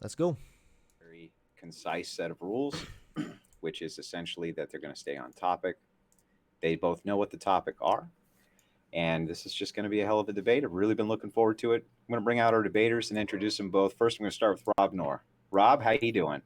Let's go. Very concise set of rules, which is essentially that they're going to stay on topic. They both know what the topic are, and this is just going to be a hell of a debate. I've really been looking forward to it. I'm going to bring out our debaters and introduce them both. First, I'm going to start with Rob Noerr. Rob, how you doing?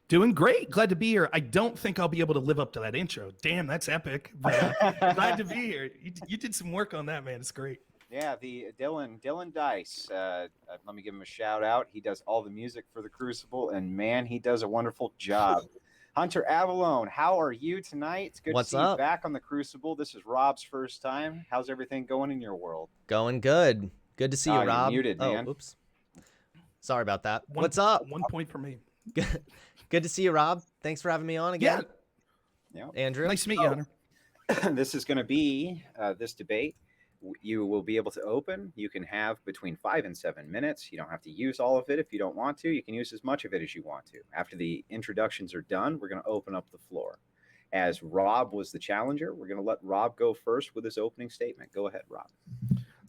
Doing great. Glad to be here. I don't think I'll be able to live up to that intro. Damn, that's epic. But glad to be here. You did some work on that, man. It's great. Yeah, the Dylan Dice. Let me give him a shout out. He does all the music for the Crucible, and man, he does a wonderful job. Hunter Avalone, how are you tonight? It's good What's to see up? you back on the Crucible. This is Rob's first time. How's everything going in your world? Going good. Good to see you, You're Rob. muted, man. Oops. Sorry about that. One- What's up? 1 point for me. Good to see you, Rob. Thanks for having me on again. Yeah. Andrew. Nice to meet you, Hunter. This is going to be this debate. You will be able to open. You can have between 5 and 7 minutes. You don't have to use all of it if you don't want to. You can use as much of it as you want to. After the introductions are done, we're going to open up the floor. As Rob was the challenger, we're going to let Rob go first with his opening statement. Go ahead, Rob.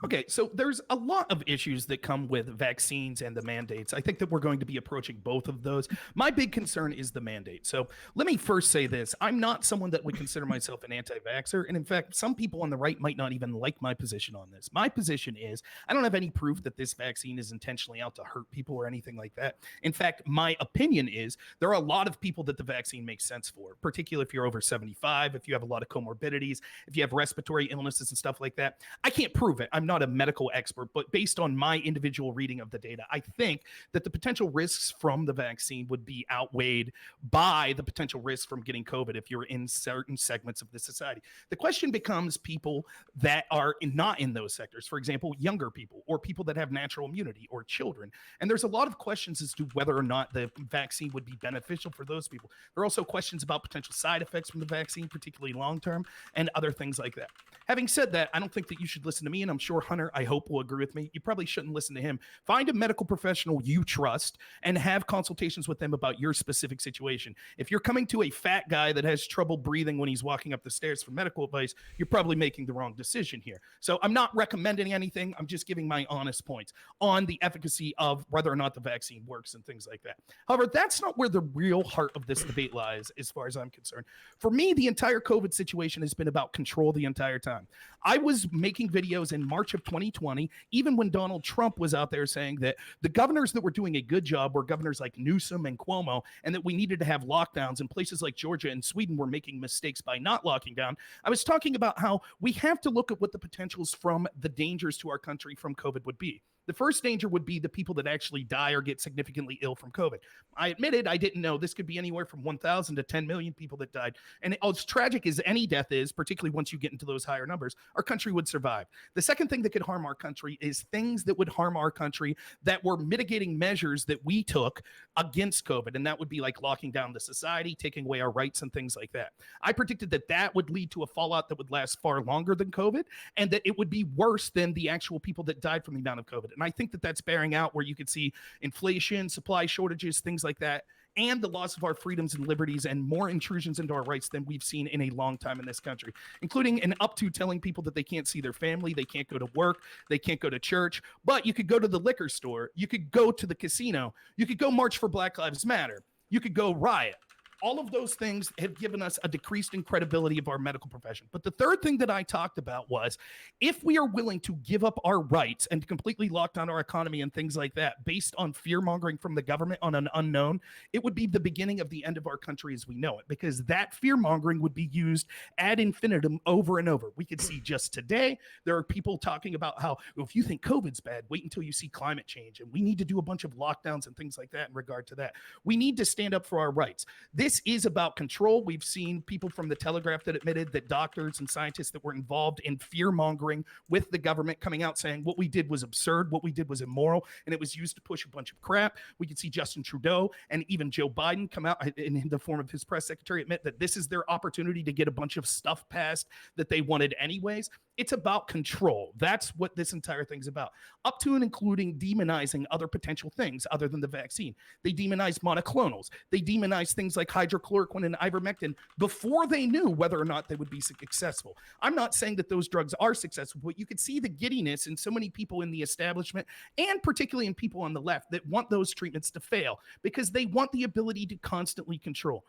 Okay, so there's a lot of issues that come with vaccines and the mandates. I think that we're going to be approaching both of those. My big concern is the mandate. So let me first say this. I'm not someone that would consider myself an anti-vaxxer. And in fact, some people on the right might not even like my position on this. My position is I don't have any proof that this vaccine is intentionally out to hurt people or anything like that. In fact, my opinion is there are a lot of people that the vaccine makes sense for, particularly if you're over 75, if you have a lot of comorbidities, if you have respiratory illnesses and stuff like that. I can't prove it. I'm not a medical expert, but based on my individual reading of the data, I think that the potential risks from the vaccine would be outweighed by the potential risks from getting COVID if you're in certain segments of the society. The question becomes people that are not in those sectors, for example, younger people or people that have natural immunity or children. And there's a lot of questions as to whether or not the vaccine would be beneficial for those people. There are also questions about potential side effects from the vaccine, particularly long-term, and other things like that. Having said that, I don't think that you should listen to me, and I'm sure Hunter, I hope, will agree with me. You probably shouldn't listen to him. Find a medical professional you trust and have consultations with them about your specific situation. If you're coming to a fat guy that has trouble breathing when he's walking up the stairs for medical advice, you're probably making the wrong decision here. So I'm not recommending anything. I'm just giving my honest points on the efficacy of whether or not the vaccine works and things like that. However, that's not where the real heart of this debate lies, as far as I'm concerned. For me, the entire COVID situation has been about control the entire time. I was making videos in March of 2020, even when Donald Trump was out there saying that the governors that were doing a good job were governors like Newsom and Cuomo, and that we needed to have lockdowns, and places like Georgia and Sweden were making mistakes by not locking down. I was talking about how we have to look at what the potentials from the dangers to our country from COVID would be. The first danger would be the people that actually die or get significantly ill from COVID. I admitted I didn't know this could be anywhere from 1,000 to 10 million people that died. And as tragic as any death is, particularly once you get into those higher numbers, our country would survive. The second thing that could harm our country is things that would harm our country that were mitigating measures that we took against COVID. And that would be like locking down the society, taking away our rights and things like that. I predicted that that would lead to a fallout that would last far longer than COVID, and that it would be worse than the actual people that died from the amount of COVID. And I think that that's bearing out where you could see inflation, supply shortages, things like that, and the loss of our freedoms and liberties and more intrusions into our rights than we've seen in a long time in this country, including and up to telling people that they can't see their family, they can't go to work, they can't go to church, but you could go to the liquor store, you could go to the casino, you could go march for Black Lives Matter, you could go riot. All of those things have given us a decreased in credibility of our medical profession. But the third thing that I talked about was if we are willing to give up our rights and completely lock down our economy and things like that based on fear mongering from the government on an unknown, it would be the beginning of the end of our country as we know it, because that fear mongering would be used ad infinitum over and over. We could see just today, there are people talking about how, well, if you think COVID's bad, wait until you see climate change. And we need to do a bunch of lockdowns and things like that in regard to that. We need to stand up for our rights. This is about control. We've seen people from the Telegraph that admitted that doctors and scientists that were involved in fear mongering with the government coming out saying what we did was absurd, what we did was immoral, and it was used to push a bunch of crap. We could see Justin Trudeau and even Joe Biden come out in the form of his press secretary admit that this is their opportunity to get a bunch of stuff passed that they wanted anyways. It's about control. That's what this entire thing's about, up to and including demonizing other potential things other than the vaccine. They demonize monoclonals. They demonize things like hydrochloroquine and ivermectin before they knew whether or not they would be successful. I'm not saying that those drugs are successful, but you could see the giddiness in so many people in the establishment, and particularly in people on the left, that want those treatments to fail because they want the ability to constantly control.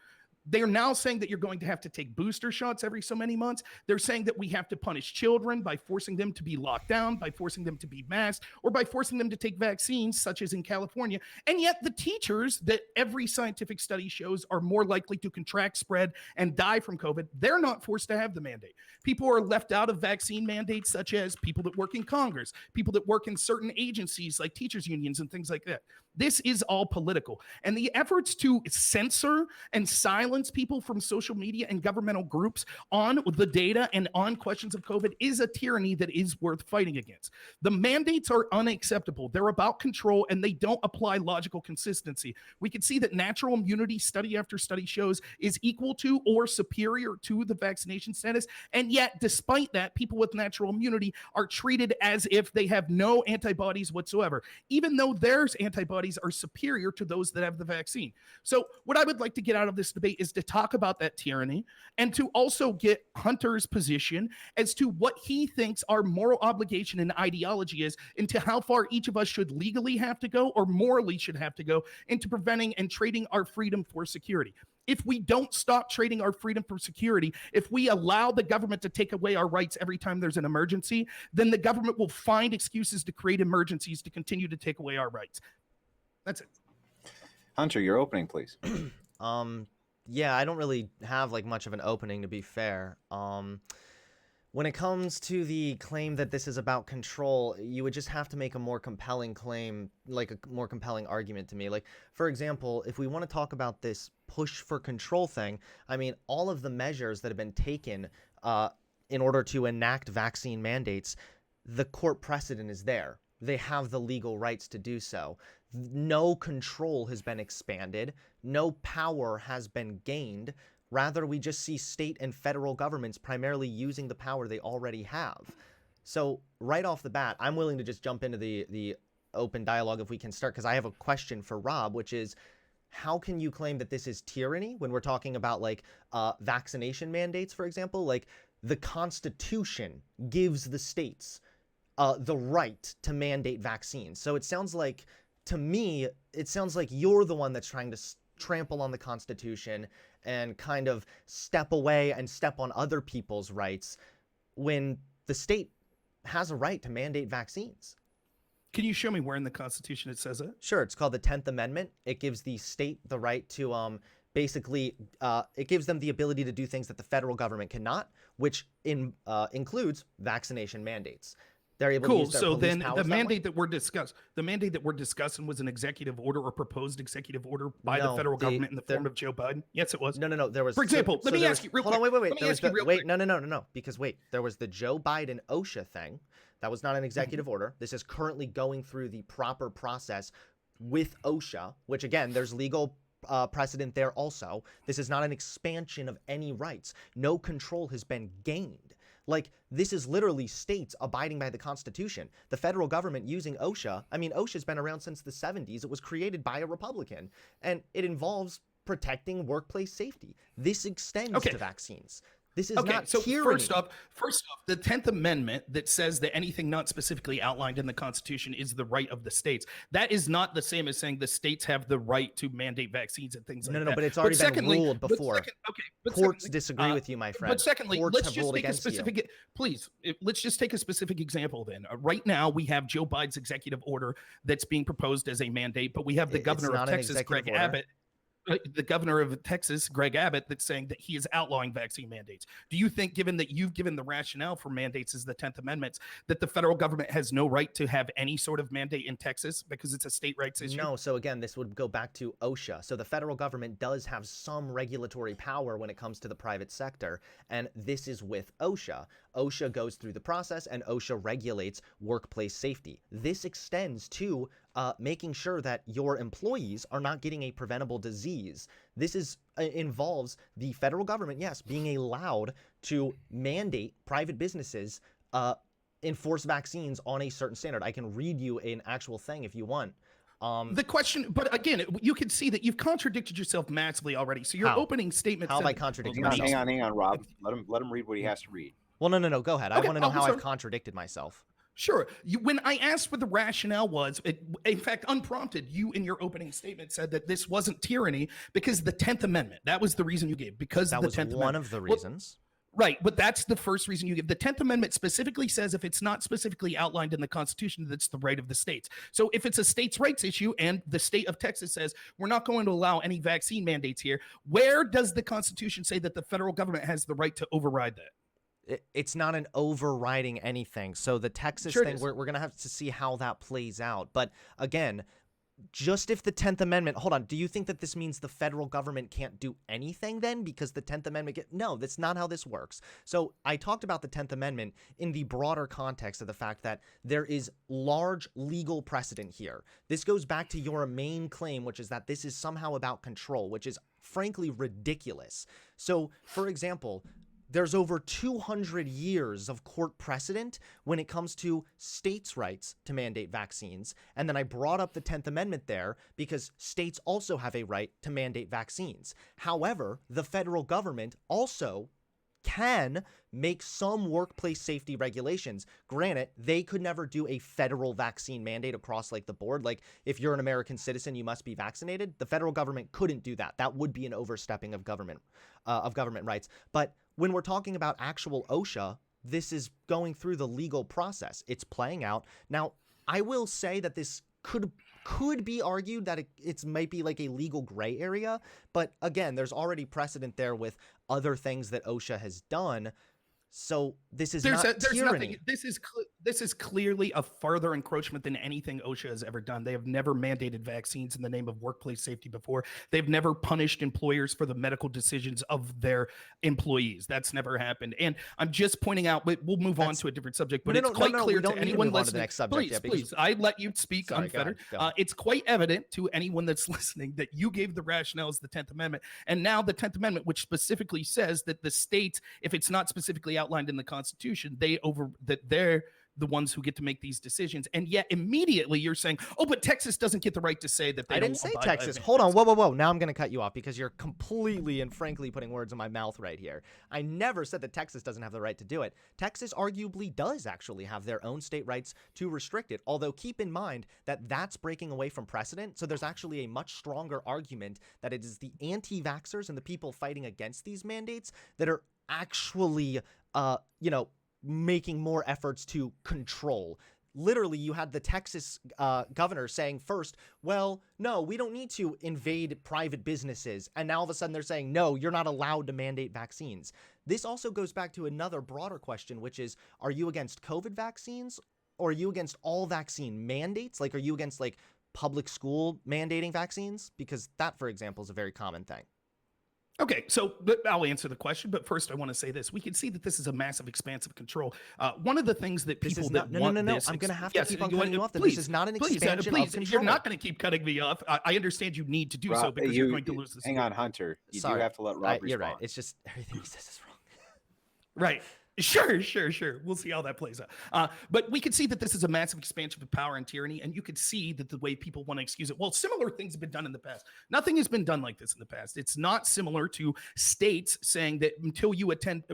They're now saying that you're going to have to take booster shots every so many months. They're saying that we have to punish children by forcing them to be locked down, by forcing them to be masked, or by forcing them to take vaccines, such as in California. And yet the teachers that every scientific study shows are more likely to contract, spread, and die from COVID, they're not forced to have the mandate. People are left out of vaccine mandates, such as people that work in Congress, people that work in certain agencies like teachers unions and things like that. This is all political. And the efforts to censor and silence people from social media and governmental groups on the data and on questions of COVID is a tyranny that is worth fighting against. The mandates are unacceptable. They're about control, and they don't apply logical consistency. We can see that natural immunity, study after study shows, is equal to or superior to the vaccination status. And yet, despite that, people with natural immunity are treated as if they have no antibodies whatsoever, even though their antibodies are superior to those that have the vaccine. So what I would like to get out of this debate is to talk about that tyranny, and to also get Hunter's position as to what he thinks our moral obligation and ideology is, into how far each of us should legally have to go or morally should have to go into preventing and trading our freedom for security. If we don't stop trading our freedom for security, if we allow the government to take away our rights every time there's an emergency, then the government will find excuses to create emergencies to continue to take away our rights. That's it. Hunter, your opening, please. Yeah, I don't really have like much of an opening, to be fair. When it comes to the claim that this is about control, you would just have to make a more compelling claim, like a more compelling argument to me. Like, for example, if we want to talk about this push for control thing, I mean, all of the measures that have been taken in order to enact vaccine mandates, the court precedent is there. They have the legal rights to do so. No control has been expanded. No power has been gained. Rather, we just see state and federal governments primarily using the power they already have. So right off the bat, I'm willing to just jump into the open dialogue if we can start, because I have a question for Rob, which is, how can you claim that this is tyranny when we're talking about like vaccination mandates, for example? Like, the Constitution gives the states the right to mandate vaccines. So it sounds like, to me, it sounds like you're the one that's trying to trample on the Constitution and kind of step away and step on other people's rights when the state has a right to mandate vaccines. Can you show me where in the Constitution it says it? Sure, it's called the 10th Amendment. It gives the state the right to basically, it gives them the ability to do things that the federal government cannot, which includes vaccination mandates. They're able to use their So police then powers the that mandate way. the mandate that we're discussing was an executive order or proposed executive order by the No, federal government in the form of Joe Biden. Yes, it was. No. There was, For example, let me ask you real quick. Hold on, wait. Let me There was ask you the, real wait, quick. no. Because wait, there was the Joe Biden OSHA thing. That was not an executive order. This is currently going through the proper process with OSHA, which again, there's legal precedent there also. This is not an expansion of any rights. No control has been gained. Like, this is literally states abiding by the Constitution. The federal government using OSHA. I mean, OSHA's been around since the 70s. It was created by a Republican, and it involves protecting workplace safety. This extends to vaccines. This is not tyranny. First off, the 10th Amendment that says that anything not specifically outlined in the Constitution is the right of the states. That is not the same as saying the states have the right to mandate vaccines and things like that. No, but it's already been ruled before. Courts disagree with with you, my friend. But secondly, Courts let's have just ruled take a against you. specific, let's just take a specific example then. Right now, we have Joe Biden's executive order that's being proposed as a mandate, but we have the governor of Texas, Greg Abbott. The governor of Texas, Greg Abbott, that's saying that he is outlawing vaccine mandates. Do you think, given that you've given the rationale for mandates as the 10th Amendment, that the federal government has no right to have any sort of mandate in Texas because it's a state rights issue? No, so again, this would go back to OSHA. So the federal government does have some regulatory power when it comes to the private sector, and this is with OSHA. OSHA goes through the process, and OSHA regulates workplace safety. This extends to making sure that your employees are not getting a preventable disease. This is involves the federal government, yes, being allowed to mandate private businesses enforce vaccines on a certain standard. I can read you an actual thing if you want. The question, but again, you can see that you've contradicted yourself massively already. So your How? opening statement How said have I contradicted Hang on, myself? hang on, Rob. Let him read what he has to read. Well, no. Go ahead. I Okay, want to know I'm how I've sorry. contradicted myself. Sure. When I asked what the rationale was, in fact, unprompted, you in your opening statement said that this wasn't tyranny because the 10th Amendment. That was the reason you gave, because That of the was 10th one Amendment. of the Well, reasons. right, but that's the first reason you give. The 10th Amendment specifically says if it's not specifically outlined in the Constitution, that's the right of the states. So if it's a states' rights issue and the state of Texas says we're not going to allow any vaccine mandates here, where does the Constitution say that the federal government has the right to override that? It's not an overriding anything. So the Texas Sure it thing, is. we're going to have to see how that plays out. But again, just if the 10th Amendment, hold on, do you think that this means the federal government can't do anything then because the 10th Amendment, no, that's not how this works. So I talked about the 10th Amendment in the broader context of the fact that there is large legal precedent here. This goes back to your main claim, which is that this is somehow about control, which is frankly ridiculous. So, for example, there's over 200 years of court precedent when it comes to states' rights to mandate vaccines. And then I brought up the 10th Amendment there because states also have a right to mandate vaccines. However, the federal government also can make some workplace safety regulations. Granted, they could never do a federal vaccine mandate across like the board. Like if you're an American citizen, you must be vaccinated. The federal government couldn't do that. That would be an overstepping of government rights. But when we're talking about actual OSHA, this is going through the legal process. It's playing out. Now, I will say that this could be argued that it's might be like a legal gray area, but again, there's already precedent there with other things that OSHA has done. So this is not tyranny. Nothing. This is clearly a further encroachment than anything OSHA has ever done. They have never mandated vaccines in the name of workplace safety before. They've never punished employers for the medical decisions of their employees. That's never happened. And I'm just pointing out. We'll move on to a different subject, but it's quite clear to anyone listening. Please, I let you speak unfettered. It's quite evident to anyone that's listening that you gave the rationales the 10th Amendment, and now the 10th Amendment, which specifically says that the states, if it's not specifically outlined in the Constitution, they're the ones who get to make these decisions. And yet immediately you're saying, oh, but Texas doesn't get the right to say that they don't. I didn't say Texas. Hold on. Whoa. Now I'm going to cut you off because you're completely and frankly putting words in my mouth right here. I never said that Texas doesn't have the right to do it. Texas arguably does actually have their own state rights to restrict it. Although keep in mind that that's breaking away from precedent. So there's actually a much stronger argument that it is the anti-vaxxers and the people fighting against these mandates that are actually, making more efforts to control. Literally, you had the Texas governor saying first, well, no, we don't need to invade private businesses. And now all of a sudden they're saying, no, you're not allowed to mandate vaccines. This also goes back to another broader question, which is, are you against COVID vaccines or are you against all vaccine mandates? Like, are you against like public school mandating vaccines? Because that, for example, is a very common thing. Okay, so I'll answer the question, but first I want to say this. We can see that this is a massive expanse of control. One of the things that people No. I'm going to have to keep on cutting you off. This is not an expansion of control. You're not going to keep cutting me off. I understand you need to do so because you're going to lose this. Hang on, Hunter. You do have to let Rob respond. You're right. It's just everything he says is wrong. Right. Sure. We'll see how that plays out. But we could see that this is a massive expansion of power and tyranny, and you could see that the way people want to excuse it. Well, similar things have been done in the past. Nothing has been done like this in the past. It's not similar to states saying that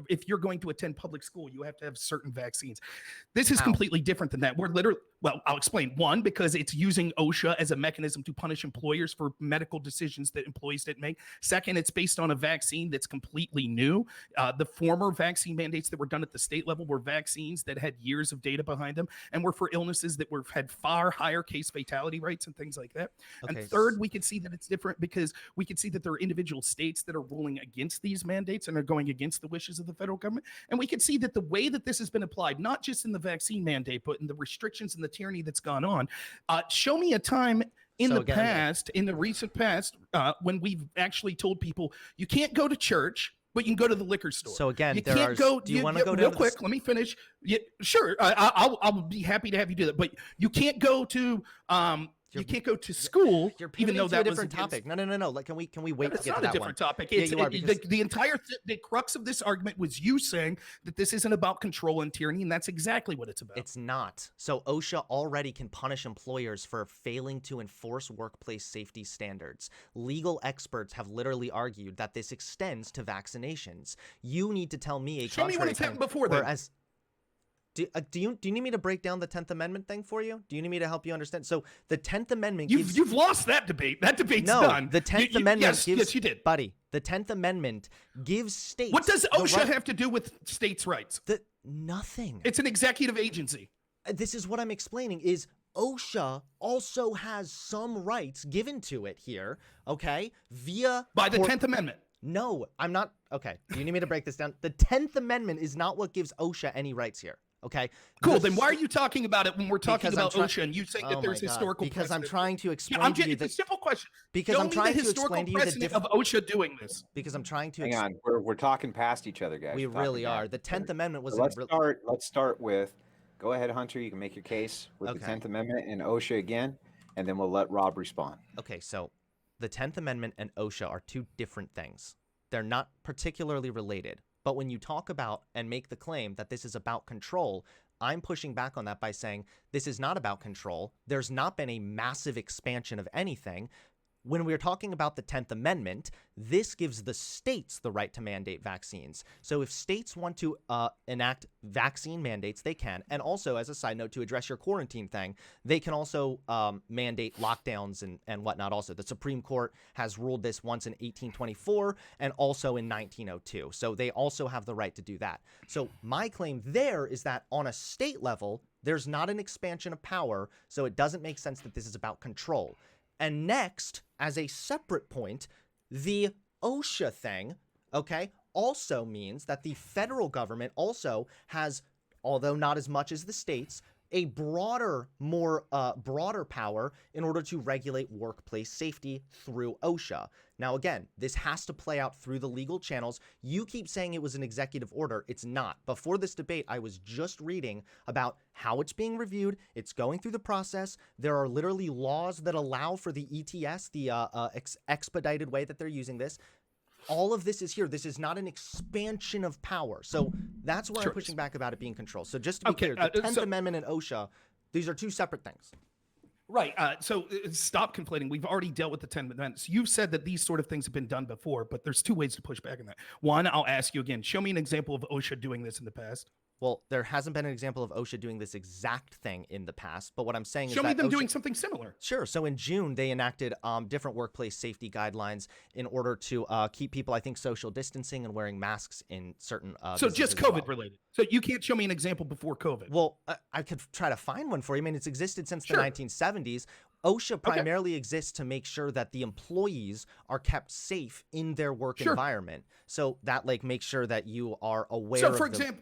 if you're going to attend public school, you have to have certain vaccines. This is completely different than that. We're literally, well, I'll explain. One, because it's using OSHA as a mechanism to punish employers for medical decisions that employees didn't make. Second, it's based on a vaccine that's completely new. The former vaccine mandates that were done at the state level were vaccines that had years of data behind them and were for illnesses that had far higher case fatality rates and things like that. Okay. And third, we could see that it's different because we could see that there are individual states that are ruling against these mandates and are going against the wishes of the federal government. And we could see that the way that this has been applied, not just in the vaccine mandate, but in the restrictions and the tyranny that's gone on. Show me a time in the recent past, when we've actually told people you can't go to church, but you can go to the liquor store. So again, you can't go. Do you want to go real quick? Let me finish. Yeah, sure. I'll be happy to have you do that. But you can't go to You can't go to school, You're even pivoting though to that a was different against- topic. No. Like, can we wait to It's get not to a that different one? topic. Yeah, It's, you are, because the entire the crux of this argument was you saying that this isn't about control and tyranny, and that's exactly what it's about. it's not. So OSHA already can punish employers for failing to enforce workplace safety standards. Legal experts have literally argued that this extends to vaccinations. You need to tell me a Show me when contrary it's thing. happened before then. Whereas, do you need me to break down the 10th Amendment thing for you? Do you need me to help you understand? So the 10th Amendment gives... You've lost that debate. That debate's No, done. the 10th Amendment yes, gives... yes, you did. Buddy, the 10th Amendment gives states... What does the OSHA right- have to do with states' rights? Nothing. It's an executive agency. This is what I'm explaining, is OSHA also has some rights given to it here, okay? By the 10th Amendment. No, I'm not... Okay, do you need me to break this down? The 10th Amendment is not what gives OSHA any rights here. Okay. Cool. Then why are you talking about it when we're talking about I'm OSHA and you saying Oh that my there's God. historical Because I'm precedent? trying to explain I'm to you it's a that... simple question. Because Show I'm me trying the to historical explain to you the precedent difference... of OSHA doing this. Because I'm trying to... Hang on, we're talking past each other, guys. We We're talking really are. past The each other. 10th Amendment was... So let's start with... Go ahead, Hunter. You can make your case with the Okay. 10th Amendment and OSHA again, and then we'll let Rob respond. Okay, so the 10th Amendment and OSHA are two different things. They're not particularly related. But when you talk about and make the claim that this is about control, I'm pushing back on that by saying this is not about control. There's not been a massive expansion of anything. When we're talking about the 10th Amendment, this gives the states the right to mandate vaccines. So if states want to enact vaccine mandates, they can. And also, as a side note, to address your quarantine thing, they can also mandate lockdowns and whatnot also. The Supreme Court has ruled this once in 1824 and also in 1902. So they also have the right to do that. So my claim there is that on a state level, there's not an expansion of power, so it doesn't make sense that this is about control. And next, as a separate point, the OSHA thing, okay, also means that the federal government also has, although not as much as the states, a broader power in order to regulate workplace safety through OSHA. Now, again, this has to play out through the legal channels. You keep saying it was an executive order. It's not. Before this debate, I was just reading about how it's being reviewed. It's going through the process. There are literally laws that allow for the ETS, the expedited way that they're using this. All of this is here. This is not an expansion of power. So that's why I'm pushing back about it being controlled. So just to be clear, the 10th Amendment and OSHA, these are two separate things. Right. So stop conflating. We've already dealt with the 10 amendments. You've said that these sort of things have been done before, but there's two ways to push back on that. One, I'll ask you again, show me an example of OSHA doing this in the past. Well, there hasn't been an example of OSHA doing this exact thing in the past, but what I'm saying is Show that me them OSHA doing something similar. Sure. So in June, they enacted different workplace safety guidelines in order to keep people, I think, social distancing and wearing masks in certain So just businesses as COVID well. related. So you can't show me an example before COVID. Well, I could try to find one for you. I mean, it's existed since Sure. the 1970s. OSHA primarily exists to make sure that the employees are kept safe in their work Sure. environment. So that makes sure that you are aware So of for the...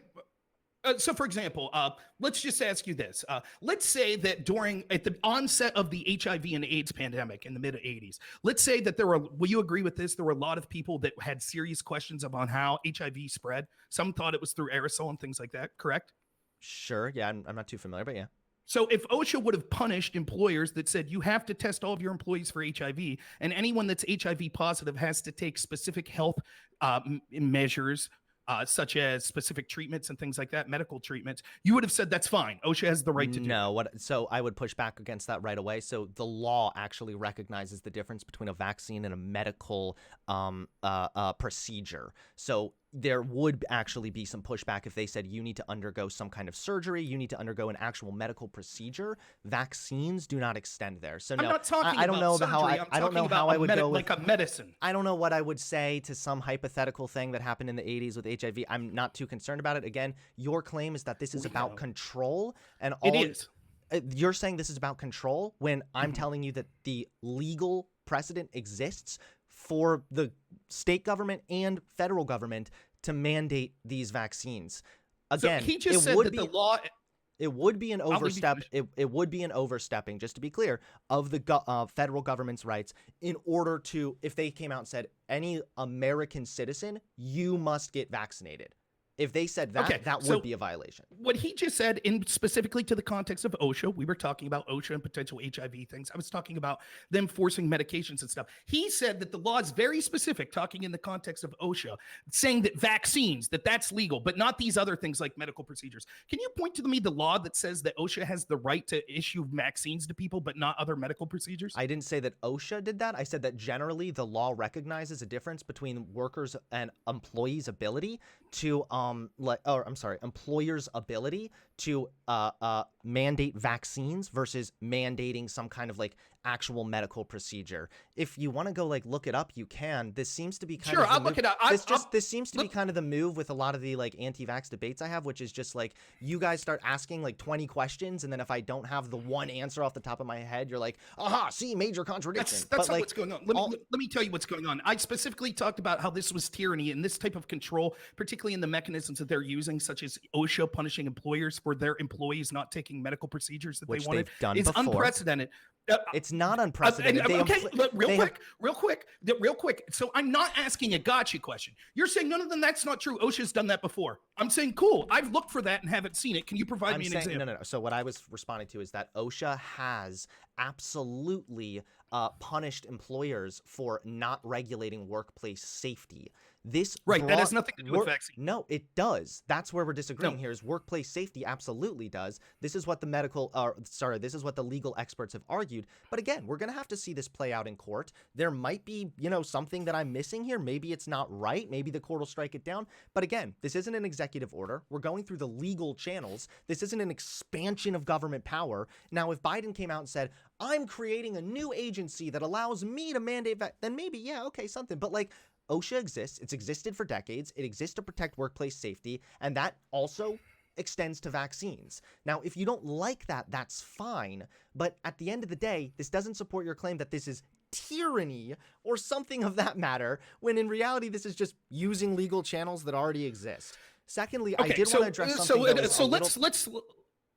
example, let's just ask you this. Let's say that at the onset of the HIV and AIDS pandemic in the mid 80s, let's say that will you agree with this? There were a lot of people that had serious questions about how HIV spread. Some thought it was through aerosol and things like that, correct? Sure. Yeah, I'm not too familiar, but yeah. So if OSHA would have punished employers that said you have to test all of your employees for HIV, and anyone that's HIV positive has to take specific health measures, such as specific treatments and things like that, medical treatments, you would have said that's fine. OSHA has the right to do that. So I would push back against that right away. So the law actually recognizes the difference between a vaccine and a medical procedure. So there would actually be some pushback if they said you need to undergo some kind of surgery, you need to undergo an actual medical procedure. Vaccines do not extend there. So I'm no, not talking I don't know about how surgery. I don't know talking how about I would go with, like a medicine. I don't know what I would say to some hypothetical thing that happened in the 80s with HIV. I'm not too concerned about it. Again, your claim is that this is about control, and all It is. You're saying this is about control when I'm telling you that the legal precedent exists for the state government and federal government to mandate these vaccines. Again, so he just said that the law. It would be an overstep. It would be an overstepping, just to be clear, of the federal government's rights in order to, if they came out and said, any American citizen, you must get vaccinated. If they said that, Okay, that so would be a violation. what he just said, in specifically to the context of OSHA, we were talking about OSHA and potential HIV things. I was talking about them forcing medications and stuff. He said that the law is very specific, talking in the context of OSHA, saying that vaccines, that's legal, but not these other things like medical procedures. Can you point to me the law that says that OSHA has the right to issue vaccines to people, but not other medical procedures? I didn't say that OSHA did that. I said that generally the law recognizes a difference between workers and employees' ability to employers' ability to mandate vaccines versus mandating some kind of like actual medical procedure. If you want to go like look it up, you can. This seems to be kind Sure, of the I'll look move. it up. This seems to be kind of the move with a lot of the like anti-vax debates I have, which is just like you guys start asking like 20 questions, and then if I don't have the one answer off the top of my head, you're like, aha, see, major contradiction. That's but like what's going on. Let me tell you what's going on. I specifically talked about how this was tyranny and this type of control, particularly in the mechanisms that they're using, such as OSHA punishing employers for their employees not taking medical procedures that which they wanted, they've done is before. Unprecedented. It's not unprecedented. Real quick. So I'm not asking a gotcha question. You're saying none of them. That's not true. OSHA's done that before. I'm saying cool. I've looked for that and haven't seen it. Can you provide me an example? No. So what I was responding to is that OSHA has absolutely punished employers for not regulating workplace safety. That has nothing to do with vaccines. No, it does. That's where we're disagreeing here. Is workplace safety absolutely does. This is what this is what the legal experts have argued. But again, we're gonna have to see this play out in court. There might be, something that I'm missing here. Maybe it's not right. Maybe the court will strike it down. But again, this isn't an executive order. We're going through the legal channels. This isn't an expansion of government power. Now, if Biden came out and said, I'm creating a new agency that allows me to mandate then maybe, yeah, okay, something. But like, OSHA exists. It's existed for decades. It exists to protect workplace safety, and that also extends to vaccines. Now, if you don't like that, that's fine. But at the end of the day, this doesn't support your claim that this is tyranny or something of that matter, when in reality, this is just using legal channels that already exist. Secondly, I did want to address something.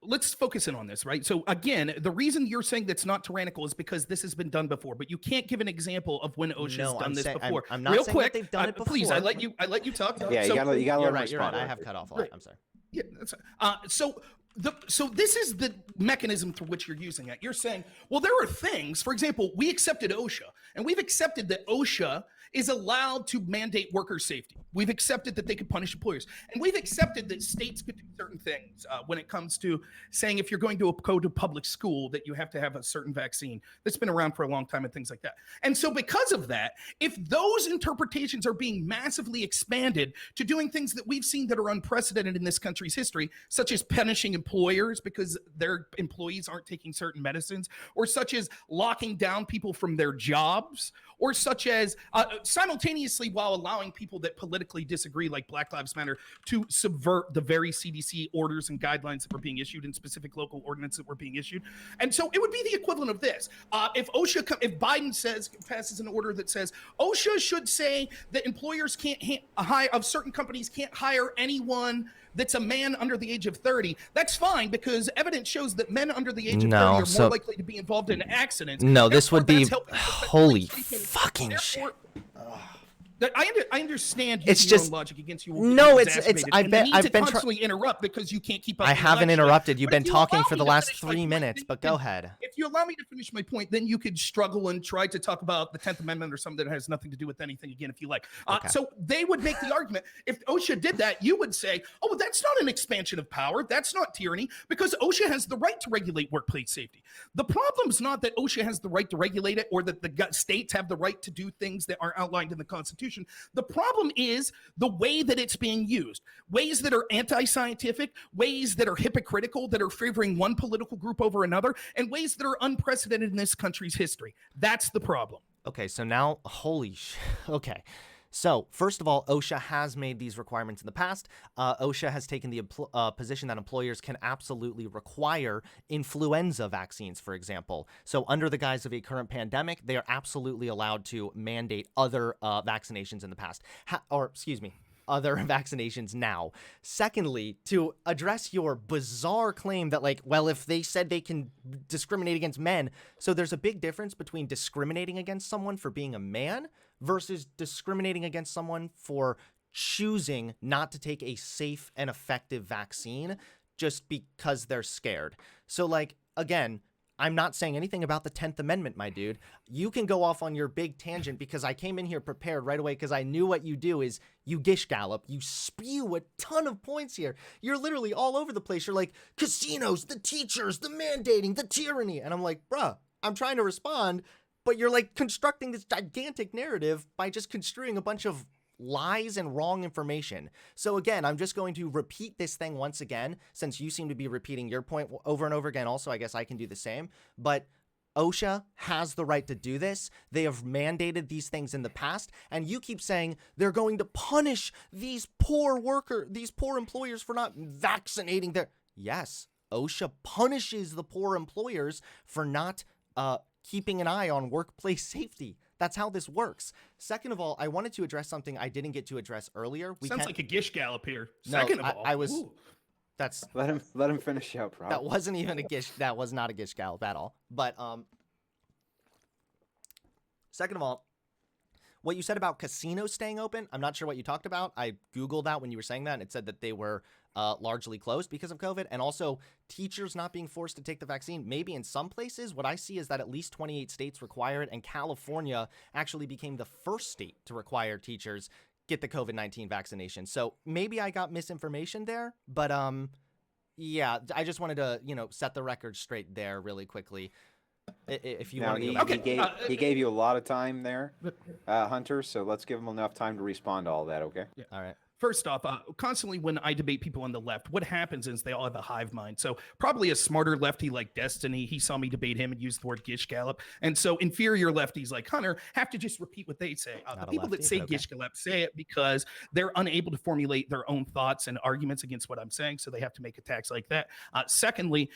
Let's focus in on this, right? So again, the reason you're saying that's not tyrannical is because this has been done before, but you can't give an example of when OSHA's done this before. I'm not Real saying quick, that they've done it before. Please, I let you talk. Yeah, you gotta let You're respond. right. I have cut off a lot. I'm sorry. Yeah, that's so this is the mechanism through which you're using it. You're saying, well, there are things, for example, we accepted OSHA, and we've accepted that OSHA is allowed to mandate worker safety. We've accepted that they could punish employers. And we've accepted that states could do certain things when it comes to saying if you're going to go to public school that you have to have a certain vaccine. That's been around for a long time and things like that. And so because of that, if those interpretations are being massively expanded to doing things that we've seen that are unprecedented in this country's history, such as punishing employers because their employees aren't taking certain medicines, or such as locking down people from their jobs, or such as simultaneously while allowing people that politically disagree, like Black Lives Matter, to subvert the very CDC orders and guidelines that were being issued and specific local ordinances that were being issued. And so it would be the equivalent of this. If Biden passes an order that says OSHA should say that employers can't of certain companies can't hire anyone that's a man under the age of 30, that's fine because evidence shows that men under the age of 30 are more likely to be involved in accidents. No, this would be holy fucking shit. I understand it's your just own logic against you. No, it's I've been constantly interrupt because you can't keep up. I haven't interrupted. You've been talking for the last 3 minutes, but go ahead. If you allow me to finish my point, then you could struggle and try to talk about the 10th Amendment or something that has nothing to do with anything again, if you like. Okay. So they would make the argument, if OSHA did that, you would say, oh, well, that's not an expansion of power. That's not tyranny because OSHA has the right to regulate workplace safety. The problem's not that OSHA has the right to regulate it or that the states have the right to do things that are outlined in the Constitution. The problem is the way that it's being used, ways that are anti-scientific, ways that are hypocritical, that are favoring one political group over another, and ways that are unprecedented in this country's history. That's the problem. Okay, so now, okay. So, first of all, OSHA has made these requirements in the past. OSHA has taken the position that employers can absolutely require influenza vaccines, for example. So, under the guise of a current pandemic, they are absolutely allowed to mandate other vaccinations in the past. Other vaccinations now. Secondly, to address your bizarre claim that, like, well, if they said they can discriminate against men, so there's a big difference between discriminating against someone for being a man versus discriminating against someone for choosing not to take a safe and effective vaccine just because they're scared. So, like, again, I'm not saying anything about the 10th Amendment, my dude. You can go off on your big tangent because I came in here prepared right away because I knew what you do is you gish gallop. You spew a ton of points here. You're literally all over the place. You're like, casinos, the teachers, the mandating, the tyranny. And I'm like, bruh, I'm trying to respond, but you're like constructing this gigantic narrative by just construing a bunch of lies and wrong information. So again, I'm just going to repeat this thing once again, since you seem to be repeating your point over and over again. Also, I guess I can do the same, but OSHA has the right to do this. They have mandated these things in the past, and you keep saying they're going to punish these poor employers for not vaccinating their... Yes, OSHA punishes the poor employers for not keeping an eye on workplace safety. That's how this works. Second of all, I wanted to address something I didn't get to address earlier. Sounds like a gish gallop here. No, Second of all, I was. ooh. That's Let him finish up, Rob. that wasn't even a gish. That was not a gish gallop at all. But second of all, what you said about casinos staying open, I'm not sure what you talked about. I Googled that when you were saying that, and it said that they were largely closed because of COVID, and also teachers not being forced to take the vaccine. Maybe in some places, what I see is that at least 28 states require it, and California actually became the first state to require teachers get the COVID-19 vaccination. So maybe I got misinformation there, but yeah, I just wanted to, set the record straight there really quickly. If you Now, want he gave you a lot of time there, Hunter, so let's give him enough time to respond to all that, okay? Yeah. All right. First off, constantly when I debate people on the left, what happens is they all have a hive mind. So probably a smarter lefty like Destiny, he saw me debate him and use the word gish gallop. And so inferior lefties like Hunter have to just repeat what they say. The people that say gish gallop say it because they're unable to formulate their own thoughts and arguments against what I'm saying. So they have to make attacks like that. Secondly,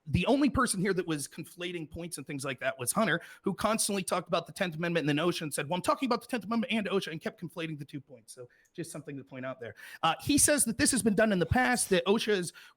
the only person here that was conflating points and things like that was Hunter, who constantly talked about the 10th Amendment and then OSHA and said, well, I'm talking about the 10th Amendment and OSHA, and kept conflating the 2 points. So just something to point out there. He says that this has been done in the past, that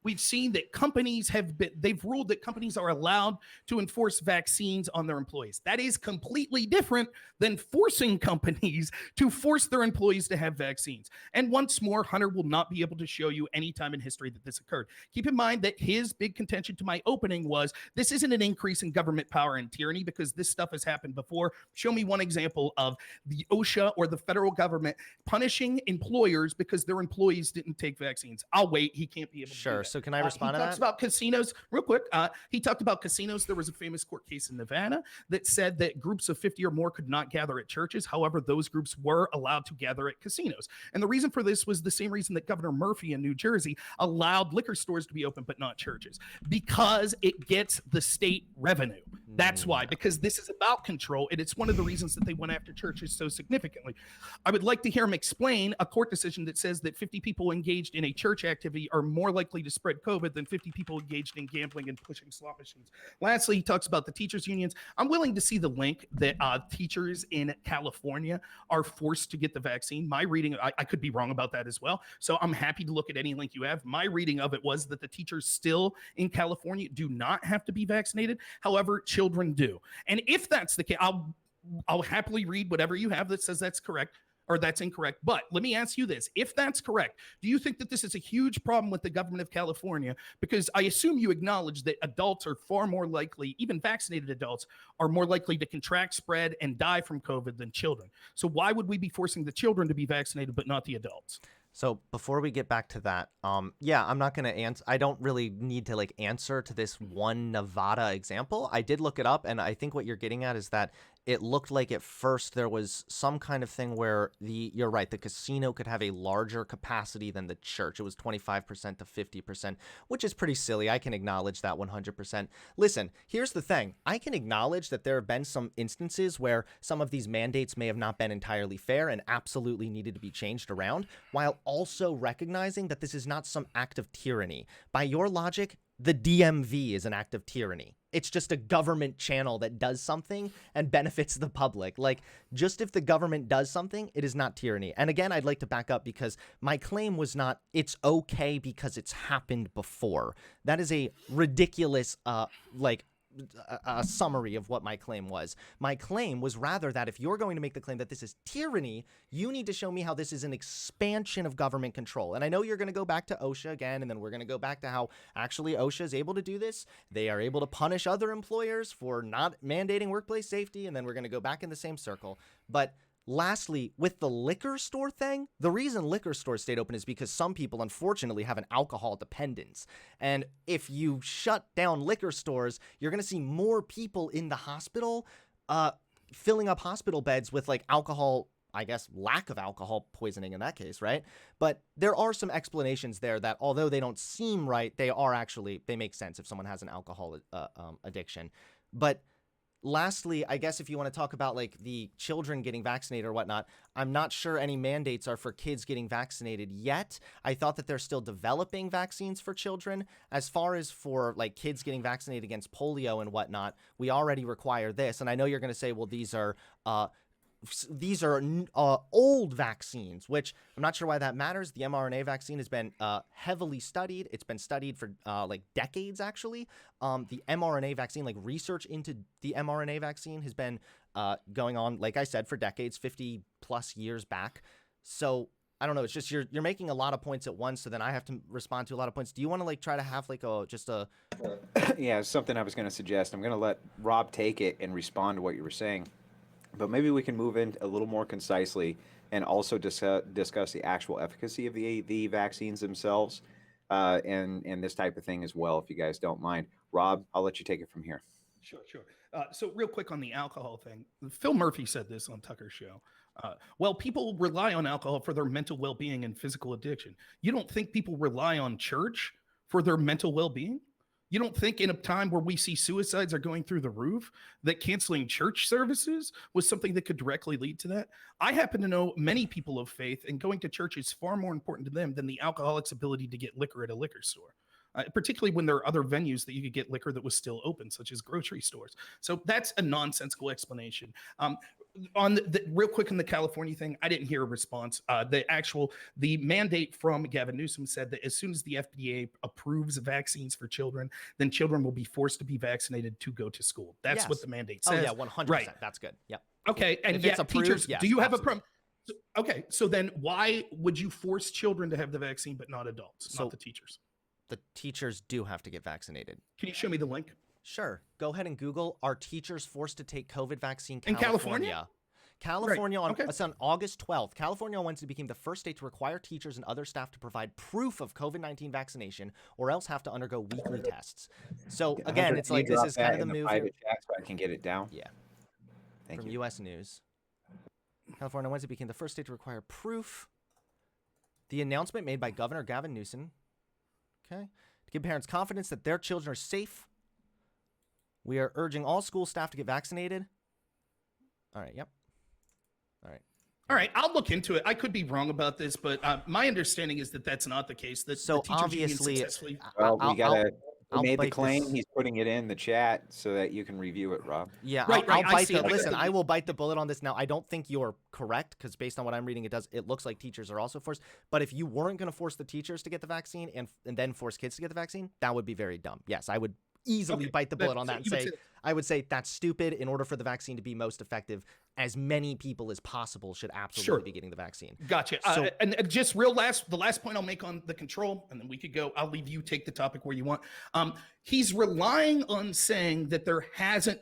we've seen that they've ruled that companies are allowed to enforce vaccines on their employees. That is completely different than forcing companies to force their employees to have vaccines. And once more, Hunter will not be able to show you any time in history that this occurred. Keep in mind that his big contention to my opening was this isn't an increase in government power and tyranny because this stuff has happened before. Show me one example of the OSHA or the federal government punishing employers because their employees didn't take vaccines. I'll wait. He can't be able to do that. So can I respond to that? He talks about casinos real quick. He talked about casinos. There was a famous court case in Nevada that said that groups of 50 or more could not gather at churches. However, those groups were allowed to gather at casinos. And the reason for this was the same reason that Governor Murphy in New Jersey allowed liquor stores to be open, but not churches, because it gets the state revenue. That's why, because this is about control, and it's one of the reasons that they went after churches so significantly. I would like to hear him explain a court decision that says that 50 people engaged in a church activity are more likely to spread COVID than 50 people engaged in gambling and pushing slot machines. Lastly, he talks about the teachers' unions. I'm willing to see the link that teachers in California are forced to get the vaccine. My reading, I could be wrong about that as well, so I'm happy to look at any link you have. My reading of it was that the teachers still in California do not have to be vaccinated. However, children do. And if that's the case, I'll happily read whatever you have that says that's correct or that's incorrect. But let me ask you this. If that's correct, do you think that this is a huge problem with the government of California? Because I assume you acknowledge that adults are far more likely, even vaccinated adults, are more likely to contract, spread, and die from COVID than children. So why would we be forcing the children to be vaccinated but not the adults? So before we get back to that, yeah, I'm not going to answer. I don't really need to answer to this one Nevada example. I did look it up, and I think what you're getting at is that it looked like at first there was some kind of thing where you're right, the casino could have a larger capacity than the church. It was 25% to 50%, which is pretty silly. I can acknowledge that 100%. Listen, here's the thing. I can acknowledge that there have been some instances where some of these mandates may have not been entirely fair and absolutely needed to be changed around, while also recognizing that this is not some act of tyranny. By your logic, the DMV is an act of tyranny. It's just a government channel that does something and benefits the public. Just if the government does something, it is not tyranny. And again, I'd like to back up because my claim was not it's okay because it's happened before. That is a ridiculous, a summary of what my claim was. My claim was rather that if you're going to make the claim that this is tyranny, you need to show me how this is an expansion of government control. And I know you're going to go back to OSHA again, and then we're going to go back to how actually OSHA is able to do this. They are able to punish other employers for not mandating workplace safety, and then we're going to go back in the same circle. But lastly, with the liquor store thing, the reason liquor stores stayed open is because some people, unfortunately, have an alcohol dependence. And if you shut down liquor stores, you're going to see more people in the hospital filling up hospital beds with like alcohol, I guess, lack of alcohol poisoning in that case, right? But there are some explanations there that, although they don't seem right, they make sense if someone has an alcohol addiction. But lastly, I guess if you want to talk about like the children getting vaccinated or whatnot, I'm not sure any mandates are for kids getting vaccinated yet. I thought that they're still developing vaccines for children. As far as for like kids getting vaccinated against polio and whatnot, we already require this. And I know you're going to say, well, these are old vaccines, which I'm not sure why that matters. The mRNA vaccine has been heavily studied. It's been studied for like decades, actually. The mRNA vaccine, like research into the mRNA vaccine has been going on, like I said, for decades, 50 plus years back. So I don't know. It's just you're making a lot of points at once, so then I have to respond to a lot of points. Do you want to like try to have like Yeah, it's something I was going to suggest. I'm going to let Rob take it and respond to what you were saying. But maybe we can move in a little more concisely and also discuss the actual efficacy of the vaccines themselves and this type of thing as well, if you guys don't mind. Rob, I'll let you take it from here. Sure. So real quick on the alcohol thing, Phil Murphy said this on Tucker's show. Well, people rely on alcohol for their mental well-being and physical addiction. You don't think people rely on church for their mental well-being? You don't think in a time where we see suicides are going through the roof that canceling church services was something that could directly lead to that? I happen to know many people of faith, and going to church is far more important to them than the alcoholic's ability to get liquor at a liquor store. Particularly when there are other venues that you could get liquor that was still open, such as grocery stores. So that's a nonsensical explanation. On real quick on the California thing, I didn't hear a response. The mandate from Gavin Newsom said that as soon as the FDA approves vaccines for children, then children will be forced to be vaccinated to go to school. That's what the mandate says. Oh yeah, 100%. Right. That's good. Yep. Okay, and if it's approved, teachers, yes, do you have absolutely. Okay, so then why would you force children to have the vaccine but not adults, not the teachers? The teachers do have to get vaccinated. Can you show me the link? Sure. Go ahead and Google, are teachers forced to take COVID vaccine In California? California Right. it's on August 12th. California on Wednesday became the first state to require teachers and other staff to provide proof of COVID-19 vaccination or else have to undergo weekly tests. So again, it's like this is kind of the move. Private chat so I can get it down. Yeah. Thank From you. U.S. News. California on Wednesday became the first state to require proof. The announcement made by Governor Gavin Newsom, okay, to give parents confidence that their children are safe. We are urging all school staff to get vaccinated. All right, yep. All right, I'll look into it. I could be wrong about this, but my understanding is that that's not the case. That So the teachers union obviously, successfully... Well, we made the bite claim. this. He's putting it in the chat so that you can review it, Rob. Yeah, Right, I'll I bite see the. it. I Listen, see I it. will bite the bullet on this now. I don't think you're correct because based on what I'm reading, it looks like teachers are also forced. But if you weren't going to force the teachers to get the vaccine and then force kids to get the vaccine, that would be very dumb. Yes, I would easily bite the bullet on that and say, I would say that's stupid. In order for the vaccine to be most effective, as many people as possible should absolutely be getting the vaccine. Gotcha. So, And just the last point I'll make on the control, and then we could go. I'll leave you take the topic where you want. He's relying on saying that there hasn't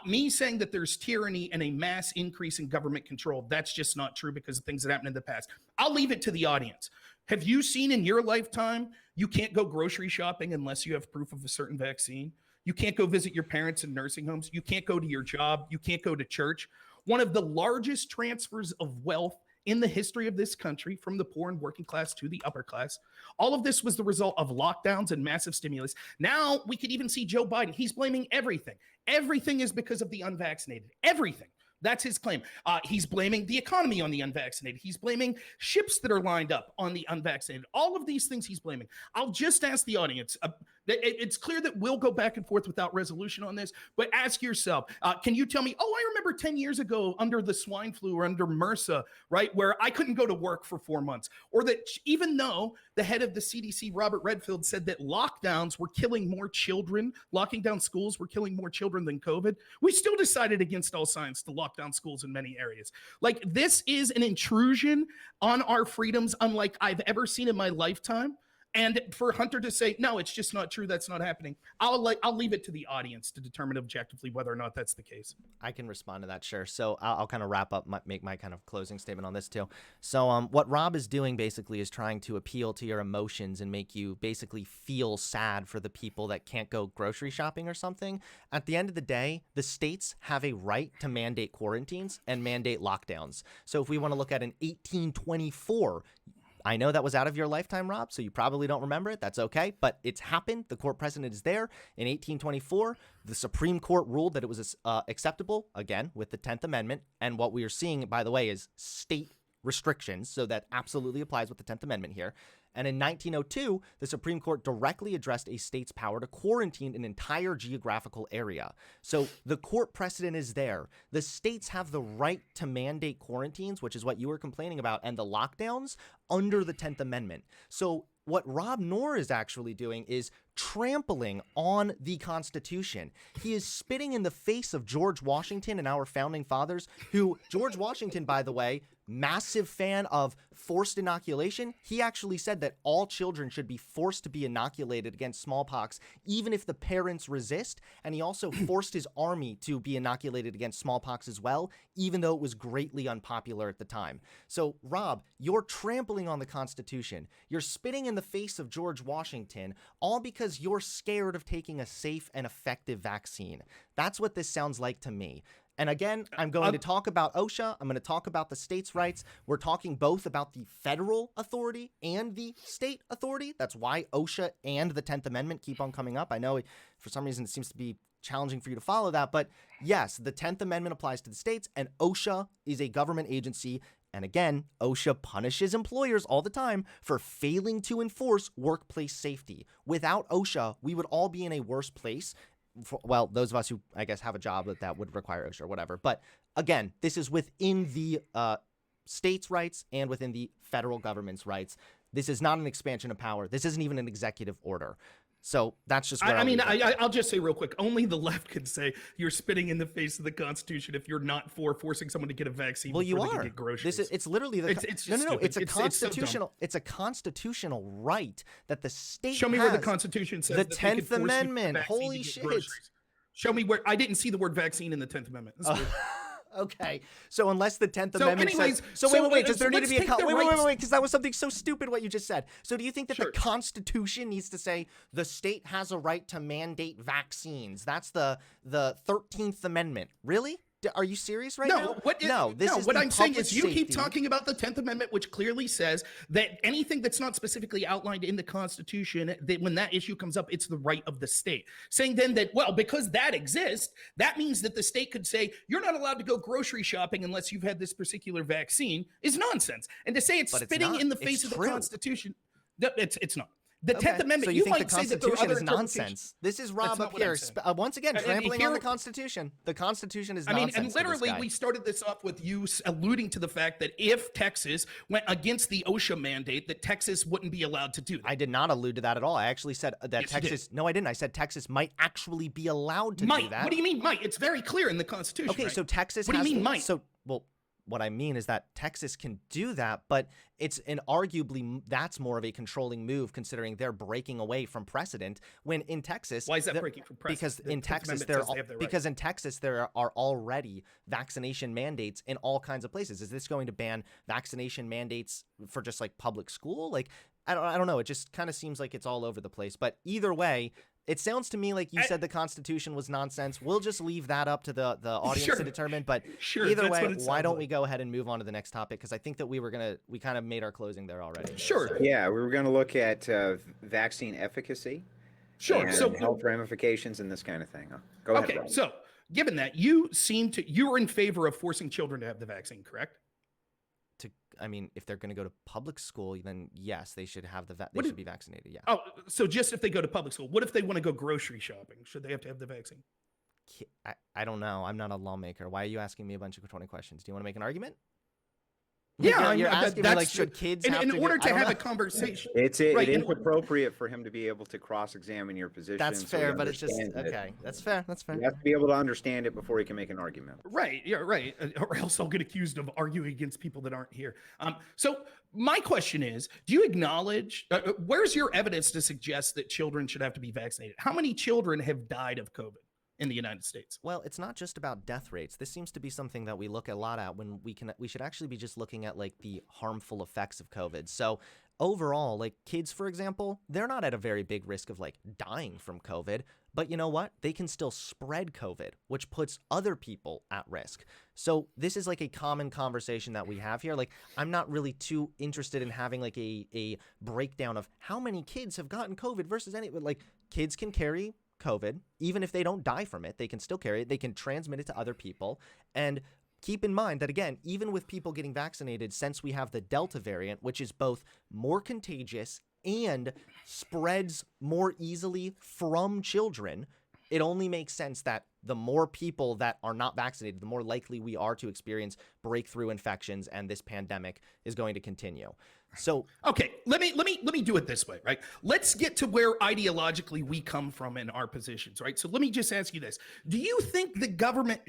me saying that there's tyranny and a mass increase in government control. That's just not true because of things that happened in the past. I'll leave it to the audience. Have you seen in your lifetime you can't go grocery shopping unless you have proof of a certain vaccine? You can't go visit your parents in nursing homes. You can't go to your job. You can't go to church. One of the largest transfers of wealth in the history of this country from the poor and working class to the upper class. All of this was the result of lockdowns and massive stimulus. Now we could even see Joe Biden. He's blaming everything. Everything is because of the unvaccinated. Everything. That's his claim. He's blaming the economy on the unvaccinated. He's blaming ships that are lined up on the unvaccinated. All of these things he's blaming. I'll just ask the audience, It's clear that we'll go back and forth without resolution on this, but ask yourself, can you tell me, oh, I remember 10 years ago under the swine flu or under MRSA, right, where I couldn't go to work for 4 months, or that even though the head of the CDC, Robert Redfield, said that lockdowns were killing more children, locking down schools were killing more children than COVID, we still decided against all science to lock down schools in many areas. Like, this is an intrusion on our freedoms unlike I've ever seen in my lifetime. And for Hunter to say, no, it's just not true, that's not happening, I'll leave it to the audience to determine objectively whether or not that's the case. I can respond to that, sure. So I'll kind of wrap up, make my kind of closing statement on this too. So what Rob is doing basically is trying to appeal to your emotions and make you basically feel sad for the people that can't go grocery shopping or something. At the end of the day, the states have a right to mandate quarantines and mandate lockdowns. So if we want to look at an 1824, I know that was out of your lifetime, Rob, so you probably don't remember it. That's okay, but it's happened. The court precedent is there. In 1824, the Supreme Court ruled that it was acceptable, again, with the 10th Amendment. And what we are seeing, by the way, is state restrictions. So that absolutely applies with the 10th Amendment here. And in 1902, the Supreme Court directly addressed a state's power to quarantine an entire geographical area. So the court precedent is there. The states have the right to mandate quarantines, which is what you were complaining about, and the lockdowns under the 10th Amendment. So what Rob Noerr is actually doing is trampling on the Constitution. He is spitting in the face of George Washington and our founding fathers, who, George Washington, by the way, massive fan of forced inoculation. He actually said that all children should be forced to be inoculated against smallpox, even if the parents resist. And he also forced his army to be inoculated against smallpox as well, even though it was greatly unpopular at the time. So, Rob, you're trampling on the Constitution. You're spitting in the face of George Washington, all because you're scared of taking a safe and effective vaccine. That's what this sounds like to me. And again, I'm going to talk about OSHA. I'm going to talk about the states' rights. We're talking both about the federal authority and the state authority. That's why OSHA and the 10th Amendment keep on coming up. I know for some reason it seems to be challenging for you to follow that. But yes, the 10th Amendment applies to the states, and OSHA is a government agency. And again, OSHA punishes employers all the time for failing to enforce workplace safety. Without OSHA, we would all be in a worse place. Well, those of us who, I guess, have a job that would require OSHA or whatever. But again, this is within the states' rights and within the federal government's rights. This is not an expansion of power. This isn't even an executive order. So that's just where I'll just say real quick, only the left could say you're spitting in the face of the Constitution if you're not for forcing someone to get a vaccine. Well, before you they are. Can get groceries. It's literally the it's a constitutional it's a constitutional right that the state Show me has. where the Constitution says the that 10th Amendment. Holy shit. Show me where. I didn't see the word vaccine in the 10th Amendment. Okay, so unless the 10th Amendment anyways, says... So wait, does there need to be a... Wait, because that was something so stupid what you just said. So do you think that the Constitution needs to say the state has a right to mandate vaccines? That's the 13th Amendment. Really? Are you serious right now? What I'm saying is you keep talking about the 10th Amendment, which clearly says that anything that's not specifically outlined in the Constitution, that when that issue comes up, it's the right of the state. Saying then that, well, because that exists, that means that the state could say, you're not allowed to go grocery shopping unless you've had this particular vaccine is nonsense. And to say it's spitting in the face of the Constitution, it's not. The 10th Amendment, so you think the Constitution is nonsense? This is Rob up here, once again, trampling on the Constitution. The Constitution is nonsense. And literally, we started this off with you alluding to the fact that if Texas went against the OSHA mandate, that Texas wouldn't be allowed to do that. I did not allude to that at all. I actually said that Texas... No, I didn't. I said Texas might actually be allowed to do that. What do you mean might? It's very clear in the Constitution. Okay, right? So Texas What do you mean might? What I mean is that Texas can do that, but arguably that's more of a controlling move considering they're breaking away from precedent. When in Texas, why is that breaking from precedent? Because in Texas there are already vaccination mandates in all kinds of places. Is this going to ban vaccination mandates for just like public school? Like I don't know. It just kind of seems like it's all over the place. But either way, it sounds to me like you said the Constitution was nonsense. We'll just leave that up to the audience to determine. But either way, why don't we go ahead and move on to the next topic? Because I think that we kind of made our closing there already. Sure. Yeah, we were going to look at vaccine efficacy. Sure. And health ramifications and this kind of thing. Go ahead. Okay. So given that you're in favor of forcing children to have the vaccine, correct? I mean, if they're going to go to public school, then yes, they should have they What should if- be vaccinated. Yeah. Oh, so just if they go to public school, what if they want to go grocery shopping? Should they have to have the vaccine? I don't know. I'm not a lawmaker. Why are you asking me a bunch of 20 questions? Do you want to make an argument? Yeah, you're asking me, like, that's should kids in, have in to order I to don't have know. a conversation. It Right, is and- appropriate for him to be able to cross-examine your position. That's so he fair, but it's just understands it. okay. That's fair. That's fair. You have to be able to understand it before he can make an argument. Right. Yeah. Right. Or else I'll get accused of arguing against people that aren't here. So my question is: do you acknowledge? Where's your evidence to suggest that children should have to be vaccinated? How many children have died of COVID in the United States? Well, it's not just about death rates. This seems to be something that we look a lot at when we should actually be just looking at like the harmful effects of COVID. So overall, like kids, for example, they're not at a very big risk of like dying from COVID, but you know what? They can still spread COVID, which puts other people at risk. So this is like a common conversation that we have here. Like, I'm not really too interested in having like a breakdown of how many kids have gotten COVID versus any, like kids can carry COVID, even if they don't die from it, they can still carry it. They can transmit it to other people. And keep in mind that, again, even with people getting vaccinated, since we have the Delta variant, which is both more contagious and spreads more easily from children, it only makes sense that the more people that are not vaccinated, the more likely we are to experience breakthrough infections, and this pandemic is going to continue. So Okay, let me do it this way, right? Let's get to where ideologically we come from in our positions, right? So let me just ask you this. Do you think the government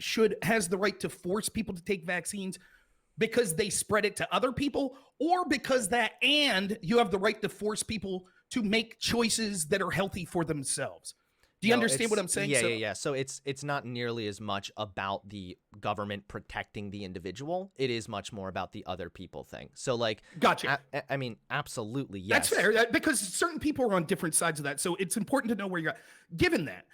has the right to force people to take vaccines because they spread it to other people, or because and you have the right to force people to make choices that are healthy for themselves? Do you understand what I'm saying? Yeah. So it's not nearly as much about the government protecting the individual. It is much more about the other people thing. So like, Gotcha. I mean, absolutely, yes. That's fair, because certain people are on different sides of that. So it's important to know where you're at. Given that,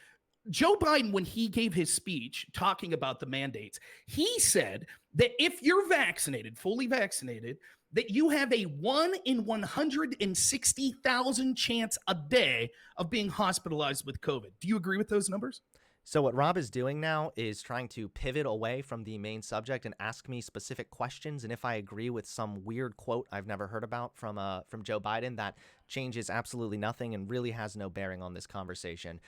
Joe Biden, when he gave his speech talking about the mandates, he said that if you're vaccinated, fully vaccinated, that you have a 1 in 160,000 chance a day of being hospitalized with COVID. Do you agree with those numbers? So what Rob is doing now is trying to pivot away from the main subject and ask me specific questions. And if I agree with some weird quote I've never heard about from Joe Biden, that changes absolutely nothing and really has no bearing on this conversation.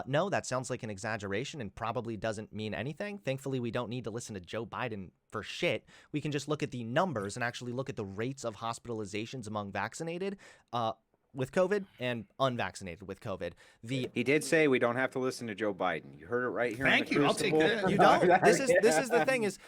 No, that sounds like an exaggeration and probably doesn't mean anything. Thankfully, we don't need to listen to Joe Biden for shit. We can just look at the numbers and actually look at the rates of hospitalizations among vaccinated with COVID and unvaccinated with COVID. He did say we don't have to listen to Joe Biden. You heard it right here. Thank you. I'll take that. You don't. This is the thing is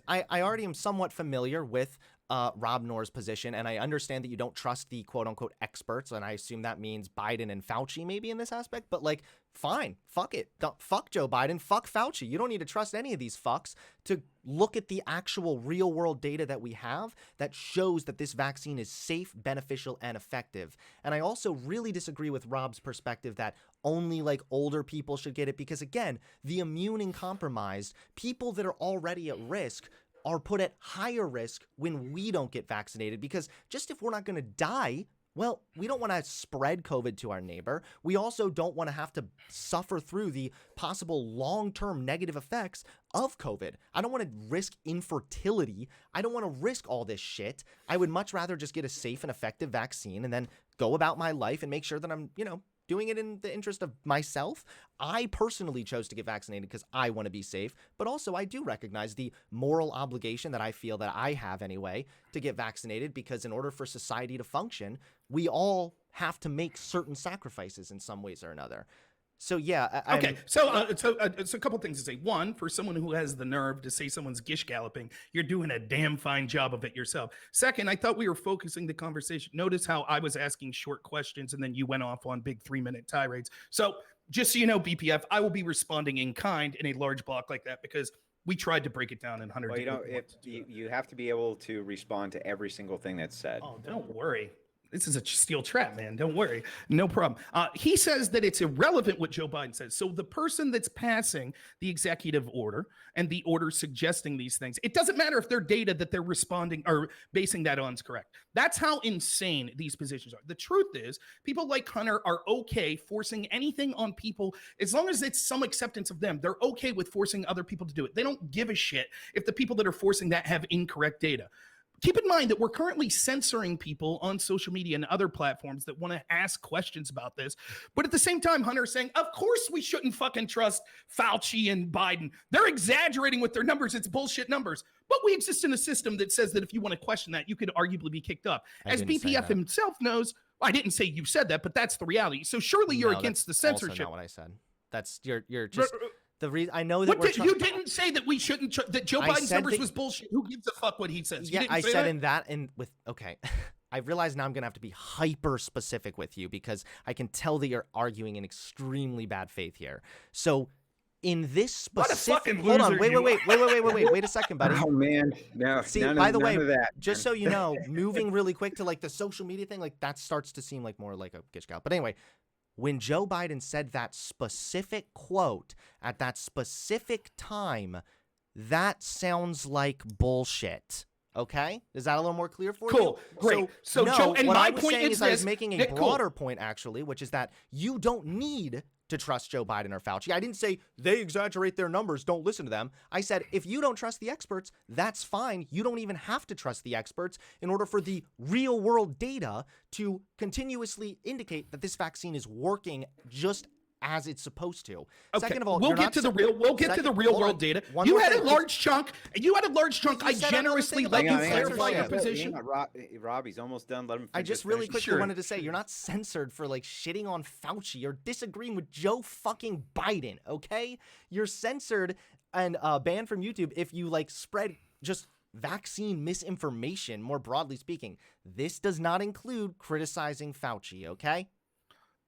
I already am somewhat familiar with Rob Noerr's position, and I understand that you don't trust the quote unquote experts, and I assume that means Biden and Fauci maybe in this aspect. But like, fine, fuck it, fuck Joe Biden, fuck Fauci. You don't need to trust any of these fucks to look at the actual real world data that we have that shows that this vaccine is safe, beneficial, and effective. And I also really disagree with Rob's perspective that only like older people should get it, because again, the immune and compromised people that are already at risk are put at higher risk when we don't get vaccinated, because just if we're not going to die, well, we don't want to spread COVID to our neighbor. We also don't want to have to suffer through the possible long-term negative effects of COVID. I don't want to risk infertility. I don't want to risk all this shit. I would much rather just get a safe and effective vaccine and then go about my life and make sure that I'm, doing it in the interest of myself. I personally chose to get vaccinated because I want to be safe, but also I do recognize the moral obligation that I feel that I have anyway to get vaccinated, because in order for society to function, we all have to make certain sacrifices in some ways or another. So yeah. Okay. So it's a couple things to say. One, for someone who has the nerve to say someone's gish galloping, you're doing a damn fine job of it yourself. Second, I thought we were focusing the conversation. Notice how I was asking short questions and then you went off on big 3-minute tirades. So just so you know, BPF, I will be responding in kind in a large block like that, because we tried to break it down in 100. Well, you have to be able to respond to every single thing that's said. Oh, don't worry. This is a steel trap, man. Don't worry. No problem. He says that it's irrelevant what Joe Biden says. So the person that's passing the executive order and the order suggesting these things, it doesn't matter if their data that they're responding or basing that on is correct. That's how insane these positions are. The truth is, people like Hunter are okay forcing anything on people as long as it's some acceptance of them. They're okay with forcing other people to do it. They don't give a shit if the people that are forcing that have incorrect data. keep in mind that we're currently censoring people on social media and other platforms that want to ask questions about this. But at the same time, Hunter is saying, of course we shouldn't fucking trust Fauci and Biden. They're exaggerating with their numbers. It's bullshit numbers. But we exist in a system that says that if you want to question that, you could arguably be kicked up. As BPF himself knows, I didn't say you said that, but that's the reality. So surely you're against the censorship. That's not what I said. That's you're just the reason. I know that you didn't say that we shouldn't that Joe Biden's numbers was bullshit. Who gives a fuck what he says? Yeah, I said that. Okay. I realize now I'm gonna have to be hyper specific with you because I can tell that you're arguing in extremely bad faith here. So in this specific, hold on, wait a second, buddy. Oh man, no. See, by the way, just so you know, moving really quick to like the social media thing, like that starts to seem like more like a gish gout. But anyway, when Joe Biden said that specific quote at that specific time, that sounds like bullshit. Okay, is that a little more clear for you? Cool, great. So no, Joe, and what my I was point saying is I was making a cool. broader point actually, which is that you don't need to trust Joe Biden or Fauci. I didn't say they exaggerate their numbers, don't listen to them. I said if you don't trust the experts, that's fine. You don't even have to trust the experts in order for the real world data to continuously indicate that this vaccine is working just as it's supposed to. Okay. Second of all, we'll get to the real world data. You had a large chunk. I generously let you clarify your position. Rob, he's almost done. Let him finish. I just really quickly wanted to say you're not censored for like shitting on Fauci. You're disagreeing with Joe fucking Biden, okay? You're censored and banned from YouTube if you like spread just vaccine misinformation, more broadly speaking. This does not include criticizing Fauci, okay?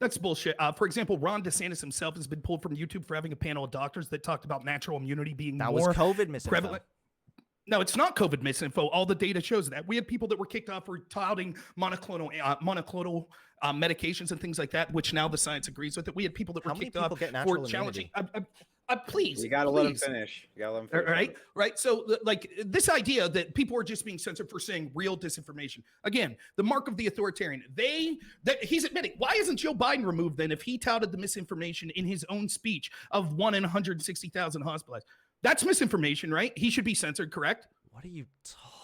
That's bullshit. For example, Ron DeSantis himself has been pulled from YouTube for having a panel of doctors that talked about natural immunity being more COVID misinfo. Prevalent. No, it's not COVID misinfo. All the data shows that. We had people that were kicked off for touting monoclonal medications and things like that, which now the science agrees with it. We had people that were kicked off for challenging. Please, you gotta let him finish. You gotta let him finish. Right. So, like this idea that people are just being censored for saying real disinformation. Again, the mark of the authoritarian. He's admitting. Why isn't Joe Biden removed then if he touted the misinformation in his own speech of 1 in 160,000 hospitalized? That's misinformation, right? He should be censored, correct? What are you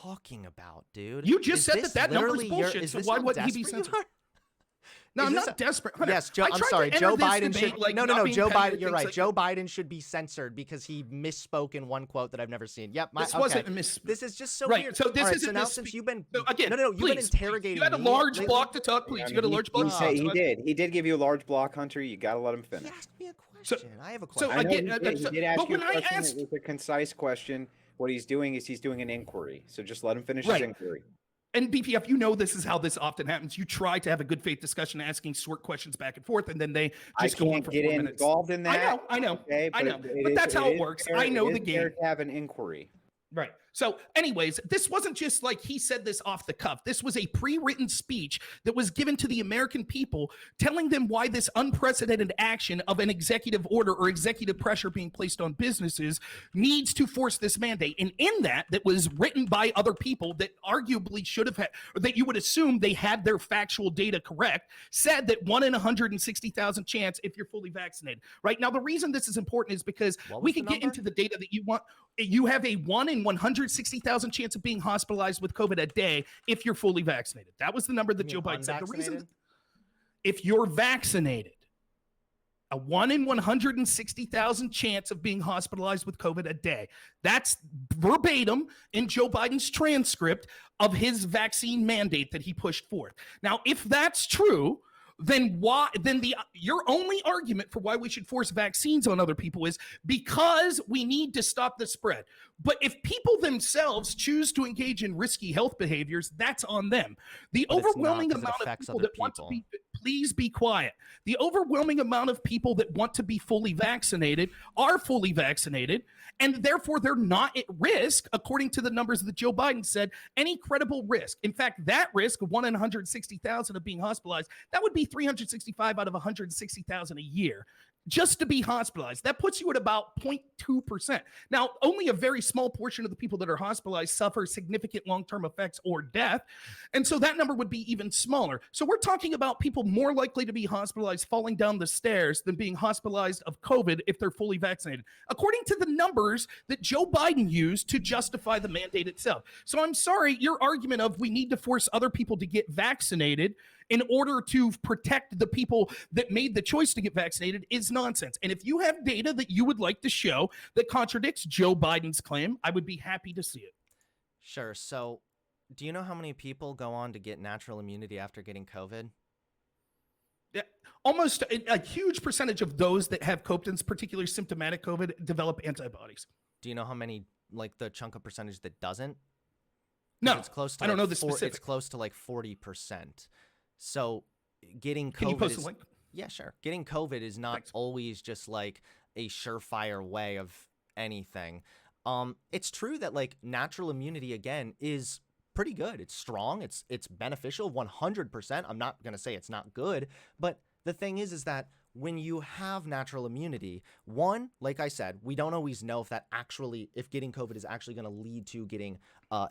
talking about, dude? You just said that number's bullshit. So why wouldn't he be censored? No, I'm not desperate. Hunter, yes, Joe, I'm sorry. Joe Biden should. No. Joe Biden. You're right. Joe Biden should be censored because he misspoke in one quote that I've never seen. Yep. This wasn't a misspoke. This is just so right. weird. So this right, isn't. So now since you've been again, you've been interrogating. You had a large block to talk, please. You had a large block. He did give you a large block, Hunter. You got to let him finish. He asked me a question. I have a question. So again, he did ask you a question. It was a concise question. What he's doing is he's doing an inquiry. So just let him finish his inquiry. And BPF, you know this is how this often happens. You try to have a good faith discussion, asking short questions back and forth, and then they just go on for 4 minutes. Involved in that. I know. Okay, I know. But that's how it works. I know the game. To have an inquiry. Right. So anyways, this wasn't just like he said this off the cuff. This was a pre-written speech that was given to the American people telling them why this unprecedented action of an executive order or executive pressure being placed on businesses needs to force this mandate. And in that was written by other people that arguably should have had, or that you would assume they had their factual data correct, said that 1 in 160,000 chance if you're fully vaccinated. Right. Now, the reason this is important is because we can get into the data that you want. You have a 1 in 160,000 chance of being hospitalized with COVID a day if you're fully vaccinated. That was the number that Joe Biden said. The reason, if you're vaccinated, a 1 in 160,000 chance of being hospitalized with COVID a day. That's verbatim in Joe Biden's transcript of his vaccine mandate that he pushed forth. Now, if that's true, then your only argument for why we should force vaccines on other people is because we need to stop the spread. But if people themselves choose to engage in risky health behaviors, that's on them. The overwhelming amount of people that want to be, please be quiet. The overwhelming amount of people that want to be fully vaccinated are fully vaccinated, and therefore they're not at risk, according to the numbers that Joe Biden said, any credible risk. In fact, that risk of 1 in 160,000 of being hospitalized, that would be 365 out of 160,000 a year. just to be hospitalized. That puts you at about 0.2%. Now, only a very small portion of the people that are hospitalized suffer significant long-term effects or death. And so that number would be even smaller. So we're talking about people more likely to be hospitalized falling down the stairs than being hospitalized of COVID if they're fully vaccinated, according to the numbers that Joe Biden used to justify the mandate itself. So I'm sorry, your argument of we need to force other people to get vaccinated in order to protect the people that made the choice to get vaccinated is nonsense. And if you have data that you would like to show that contradicts Joe Biden's claim, I would be happy to see it. Sure. So, do you know how many people go on to get natural immunity after getting COVID? Yeah, almost a huge percentage of those that have COPTINs, particularly symptomatic COVID, develop antibodies. Do you know how many, like the chunk of percentage that doesn't? No, it's close to I don't like know the specifics. It's close to like 40%. So getting COVID Can you post a link? Yeah, sure. Getting COVID is not always just like a surefire way of anything. It's true that like natural immunity again is pretty good. It's strong. It's beneficial 100%. I'm not going to say it's not good, but the thing is that when you have natural immunity, one, like I said, we don't always know if getting COVID is actually going to lead to getting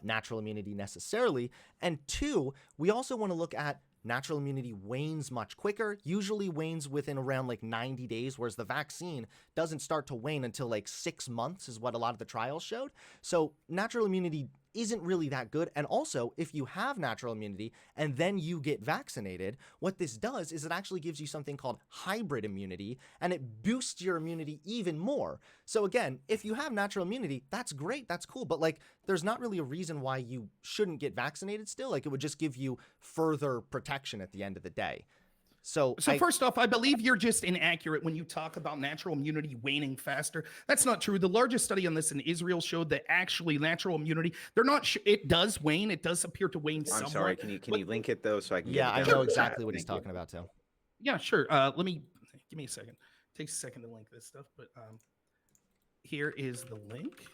natural immunity necessarily. And two, we also want to look at natural immunity wanes much quicker, usually wanes within around like 90 days, whereas the vaccine doesn't start to wane until like 6 months is what a lot of the trials showed. So natural immunity isn't really that good. And also, if you have natural immunity and then you get vaccinated, what this does is it actually gives you something called hybrid immunity, and it boosts your immunity even more. So again, if you have natural immunity, that's great, that's cool, but like there's not really a reason why you shouldn't get vaccinated still. Like it would just give you further protection at the end of the day. So first off, I believe you're just inaccurate when you talk about natural immunity waning faster. That's not true. The largest study on this in Israel showed that actually natural immunity, it does wane. It does appear to wane somewhat. I'm sorry. Can you link it though so I can? Yeah, get I know exactly what he's talking about too. Yeah, sure. Give me a second. It takes a second to link this stuff, but here is the link.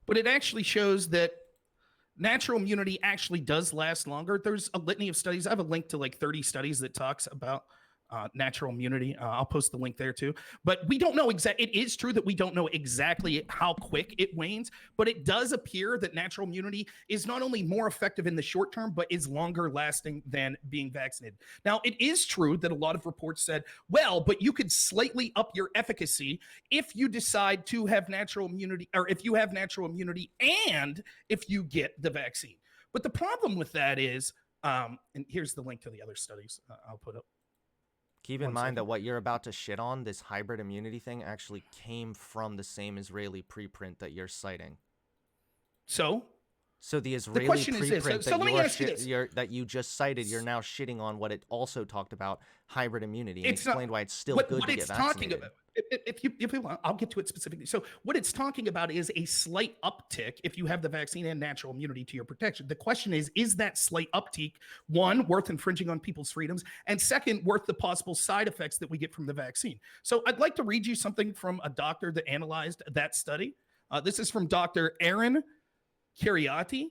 But it actually shows that natural immunity actually does last longer. There's a litany of studies. I have a link to like 30 studies that talks about natural immunity. I'll post the link there too. But we don't know exactly. It is true that we don't know exactly how quick it wanes, but it does appear that natural immunity is not only more effective in the short term, but is longer lasting than being vaccinated. Now, it is true that a lot of reports said, well, but you could slightly up your efficacy if you decide to have natural immunity, or if you have natural immunity and if you get the vaccine. But the problem with that is, and here's the link to the other studies I'll put up. Keep in mind that what you're about to shit on, this hybrid immunity thing, actually came from the same Israeli preprint that you're citing. So the Israeli preprint that you just cited, you're now shitting on what it also talked about, hybrid immunity, and explained why it's still good to get vaccinated. If you want, I'll get to it specifically. So what it's talking about is a slight uptick if you have the vaccine and natural immunity to your protection. The question is that slight uptick, one, worth infringing on people's freedoms, and second, worth the possible side effects that we get from the vaccine? So I'd like to read you something from a doctor that analyzed that study. This is from Dr. Aaron Kheriaty.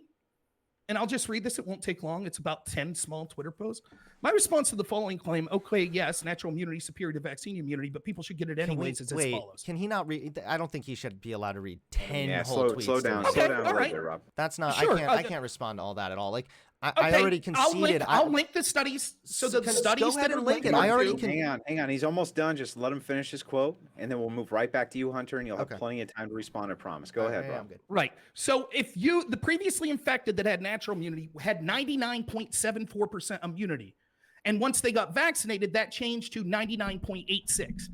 And I'll just read this. It won't take long. It's about 10 small Twitter posts. My response to the following claim, okay, yes, natural immunity is superior to vaccine immunity, but people should get it anyways, is as follows. Can he not read? I don't think he should be allowed to read 10 whole tweets. Slow down. Okay, Slow down all a right. little bit, Rob. That's not, Sure, I can't respond to all that at all. Like, I already conceded. I'll link the studies. So the studies go ahead that and are link it. linked I already to- Hang on. He's almost done. Just let him finish his quote, and then we'll move right back to you, Hunter, and you'll have plenty of time to respond, I promise. Go ahead, Rob. I'm good. Right. So if the previously infected that had natural immunity had 99.74% immunity, and once they got vaccinated, that changed to 99.86.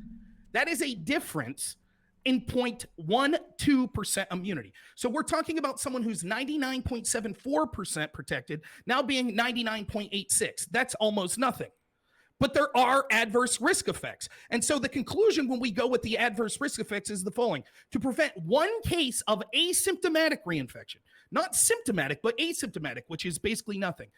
That is a difference in 0.12% immunity. So we're talking about someone who's 99.74% protected now being 99.86. That's almost nothing. But there are adverse risk effects. And so the conclusion when we go with the adverse risk effects is the following. To prevent one case of asymptomatic reinfection, not symptomatic, but asymptomatic, which is basically nothing.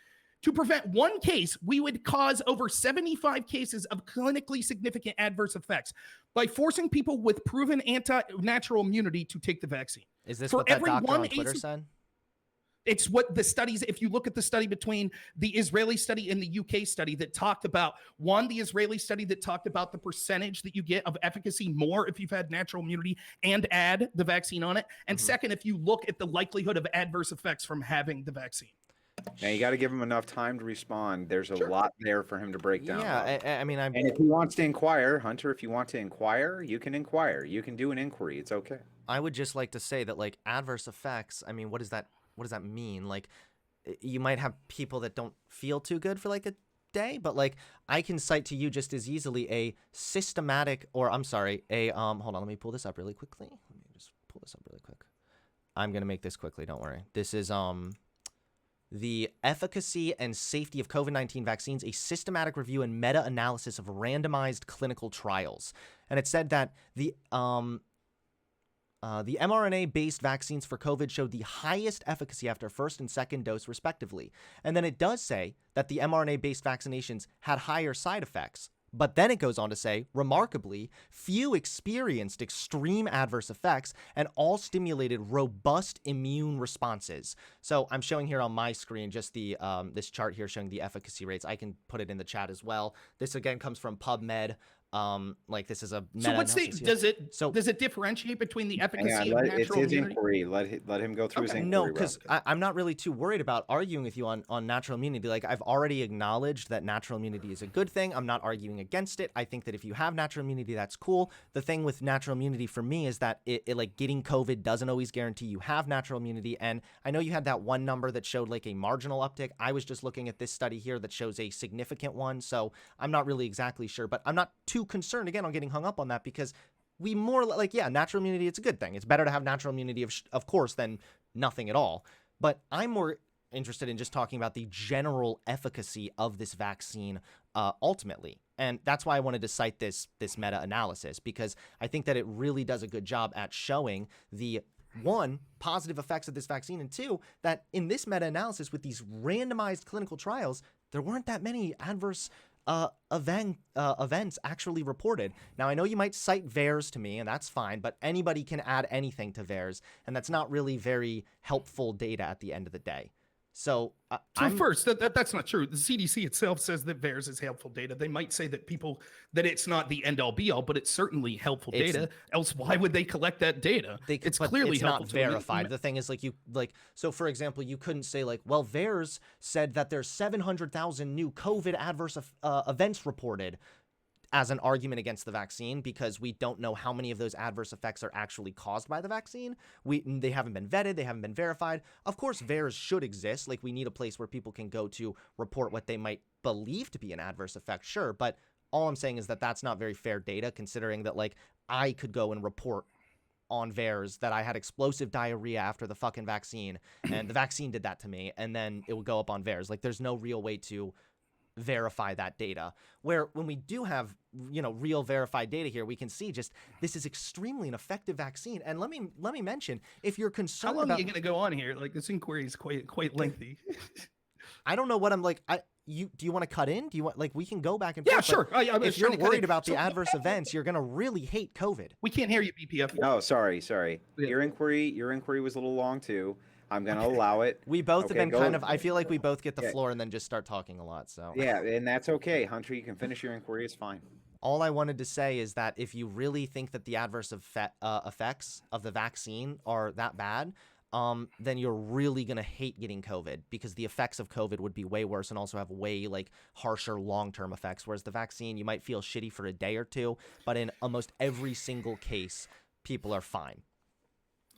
To prevent one case, we would cause over 75 cases of clinically significant adverse effects by forcing people with proven anti-natural immunity to take the vaccine. Is this For what that every doctor one on Twitter said? It's what the studies, if you look at the study between the Israeli study and the UK study that talked about, one, the Israeli study that talked about the percentage that you get of efficacy more if you've had natural immunity and add the vaccine on it. And second, if you look at the likelihood of adverse effects from having the vaccine. Now you got to give him enough time to respond. There's a lot there for him to break down. Yeah, I mean, and if he wants to inquire, Hunter, if you want to inquire, you can inquire. You can do an inquiry. It's okay. I would just like to say that, like, adverse effects, I mean, what does that mean? Like, you might have people that don't feel too good for like a day, but like I can cite to you just as easily a systematic, or I'm sorry, hold on, let me pull this up really quickly. Let me just pull this up really quick. I'm gonna make this quickly, don't worry. This is the efficacy and safety of COVID-19 vaccines, a systematic review and meta-analysis of randomized clinical trials. And it said that the mRNA-based vaccines for COVID showed the highest efficacy after first and second dose, respectively. And then it does say that the mRNA-based vaccinations had higher side effects. But then it goes on to say, remarkably, few experienced extreme adverse effects and all stimulated robust immune responses. So I'm showing here on my screen just the this chart here showing the efficacy rates. I can put it in the chat as well. This again comes from PubMed. Like this is a so what's the does it differentiate between the efficacy of natural it's his immunity? Inquiry. Let him go through his inquiry. No, because I'm not really too worried about arguing with you on natural immunity. Like I've already acknowledged that natural immunity is a good thing. I'm not arguing against it. I think that if you have natural immunity, that's cool. The thing with natural immunity for me is that it like getting COVID doesn't always guarantee you have natural immunity. And I know you had that one number that showed like a marginal uptick. I was just looking at this study here that shows a significant one. So I'm not really exactly sure, but I'm not too concerned again on getting hung up on that because we more like, yeah, natural immunity, it's a good thing. It's better to have natural immunity, of course, than nothing at all. But I'm more interested in just talking about the general efficacy of this vaccine ultimately. And that's why I wanted to cite this meta-analysis, because I think that it really does a good job at showing the one, positive effects of this vaccine, and two, that in this meta-analysis with these randomized clinical trials, there weren't that many adverse events actually reported. Now, I know you might cite VAERS to me, and that's fine, but anybody can add anything to VAERS, and that's not really very helpful data at the end of the day. So, first, that's not true. The CDC itself says that VAERS is helpful data. They might say that it's not the end all be all, but it's certainly helpful data. Else, why would they collect that data? It's clearly helpful. Not verified. The thing is, so for example, you couldn't say like, well, VAERS said that there's 700,000 new COVID adverse events reported as an argument against the vaccine, because we don't know how many of those adverse effects are actually caused by the vaccine. They haven't been vetted. They haven't been verified. Of course, VAERS should exist. Like, we need a place where people can go to report what they might believe to be an adverse effect. Sure. But all I'm saying is that that's not very fair data, considering that, like, I could go and report on VAERS that I had explosive diarrhea after the fucking vaccine, and the vaccine did that to me, and then it would go up on VAERS. Like, there's no real way to verify that data, where when we do have, real verified data here, we can see just this is extremely an effective vaccine. And let me mention, if you're concerned how long about, are you going to go on here? Like, this inquiry is quite lengthy. I don't know what I'm like. Do you want to cut in? Do you want, like, we can go back and forth? Yeah, sure. If you're worried about the adverse events, you're gonna really hate COVID. We can't hear you, BPF. Oh, sorry. Yeah. Your inquiry was a little long too. I'm going to allow it. We both have been I feel like we both get the floor and then just start talking a lot. So yeah, and that's okay. Hunter, you can finish your inquiry. It's fine. All I wanted to say is that if you really think that the adverse effects of the vaccine are that bad, then you're really going to hate getting COVID, because the effects of COVID would be way worse and also have way harsher long-term effects. Whereas the vaccine, you might feel shitty for a day or two, but in almost every single case, people are fine.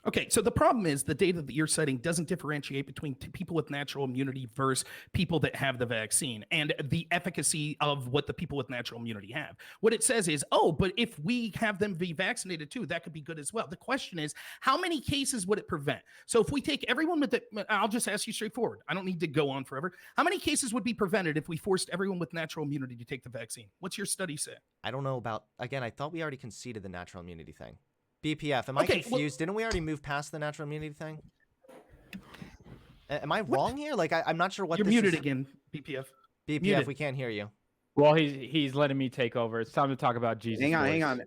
Okay, so the problem is the data that you're citing doesn't differentiate between people with natural immunity versus people that have the vaccine and the efficacy of what the people with natural immunity have. What it says is, but if we have them be vaccinated too, that could be good as well. The question is, how many cases would it prevent? So if we take everyone with I'll just ask you straightforward. I don't need to go on forever. How many cases would be prevented if we forced everyone with natural immunity to take the vaccine? What's your study say? I don't know about, again, I thought we already conceded the natural immunity thing. BPF, am I confused? Didn't we already move past the natural immunity thing? Am I wrong here? Like, I'm not sure what you're muted again, BPF. BPF, muted. We can't hear you. Well, he's letting me take over. It's time to talk about Jesus. Hang on.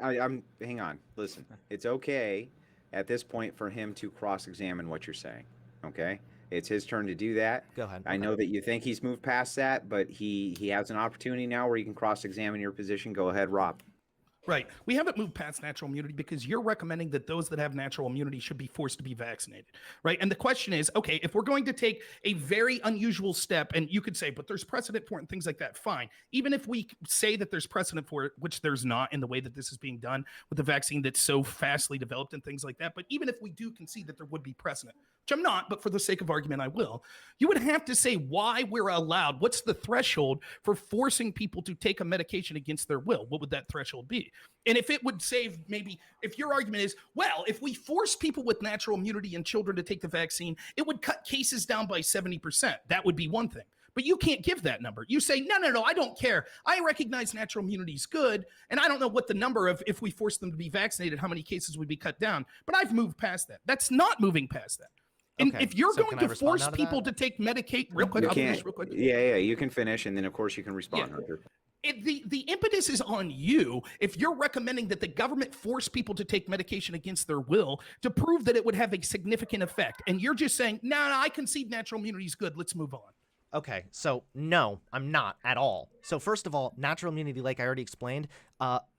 Hang on. Listen, it's okay at this point for him to cross-examine what you're saying. Okay, It's his turn to do that. Go ahead. I know that you think he's moved past that, but he has an opportunity now where he can cross-examine your position. Go ahead, Rob. Right. We haven't moved past natural immunity because you're recommending that those that have natural immunity should be forced to be vaccinated. Right. And the question is, okay, if we're going to take a very unusual step, and you could say, but there's precedent for it and things like that, fine. Even if we say that there's precedent for it, which there's not in the way that this is being done with the vaccine that's so fastly developed and things like that. But even if we do concede that there would be precedent, which I'm not, but for the sake of argument, I will, you would have to say why we're allowed. What's the threshold for forcing people to take a medication against their will? What would that threshold be? And if it would save, maybe if your argument is, well, if we force people with natural immunity and children to take the vaccine, it would cut cases down by 70%. That would be one thing. But you can't give that number. You say, no, I don't care. I recognize natural immunity is good. And I don't know what the number of, if we force them to be vaccinated, how many cases would be cut down. But I've moved past that. That's not moving past that. And Okay, if you're so going can I to respond force out of people that? to take Medicaid, real quick, You I'll can't. finish real quick. Yeah, you can finish, and then of course you can respond, Yeah. Hunter. The impetus is on you if you're recommending that the government force people to take medication against their will to prove that it would have a significant effect. And you're just saying, no, I concede natural immunity is good. Let's move on. Okay, so no, I'm not at all. So first of all, natural immunity, like I already explained,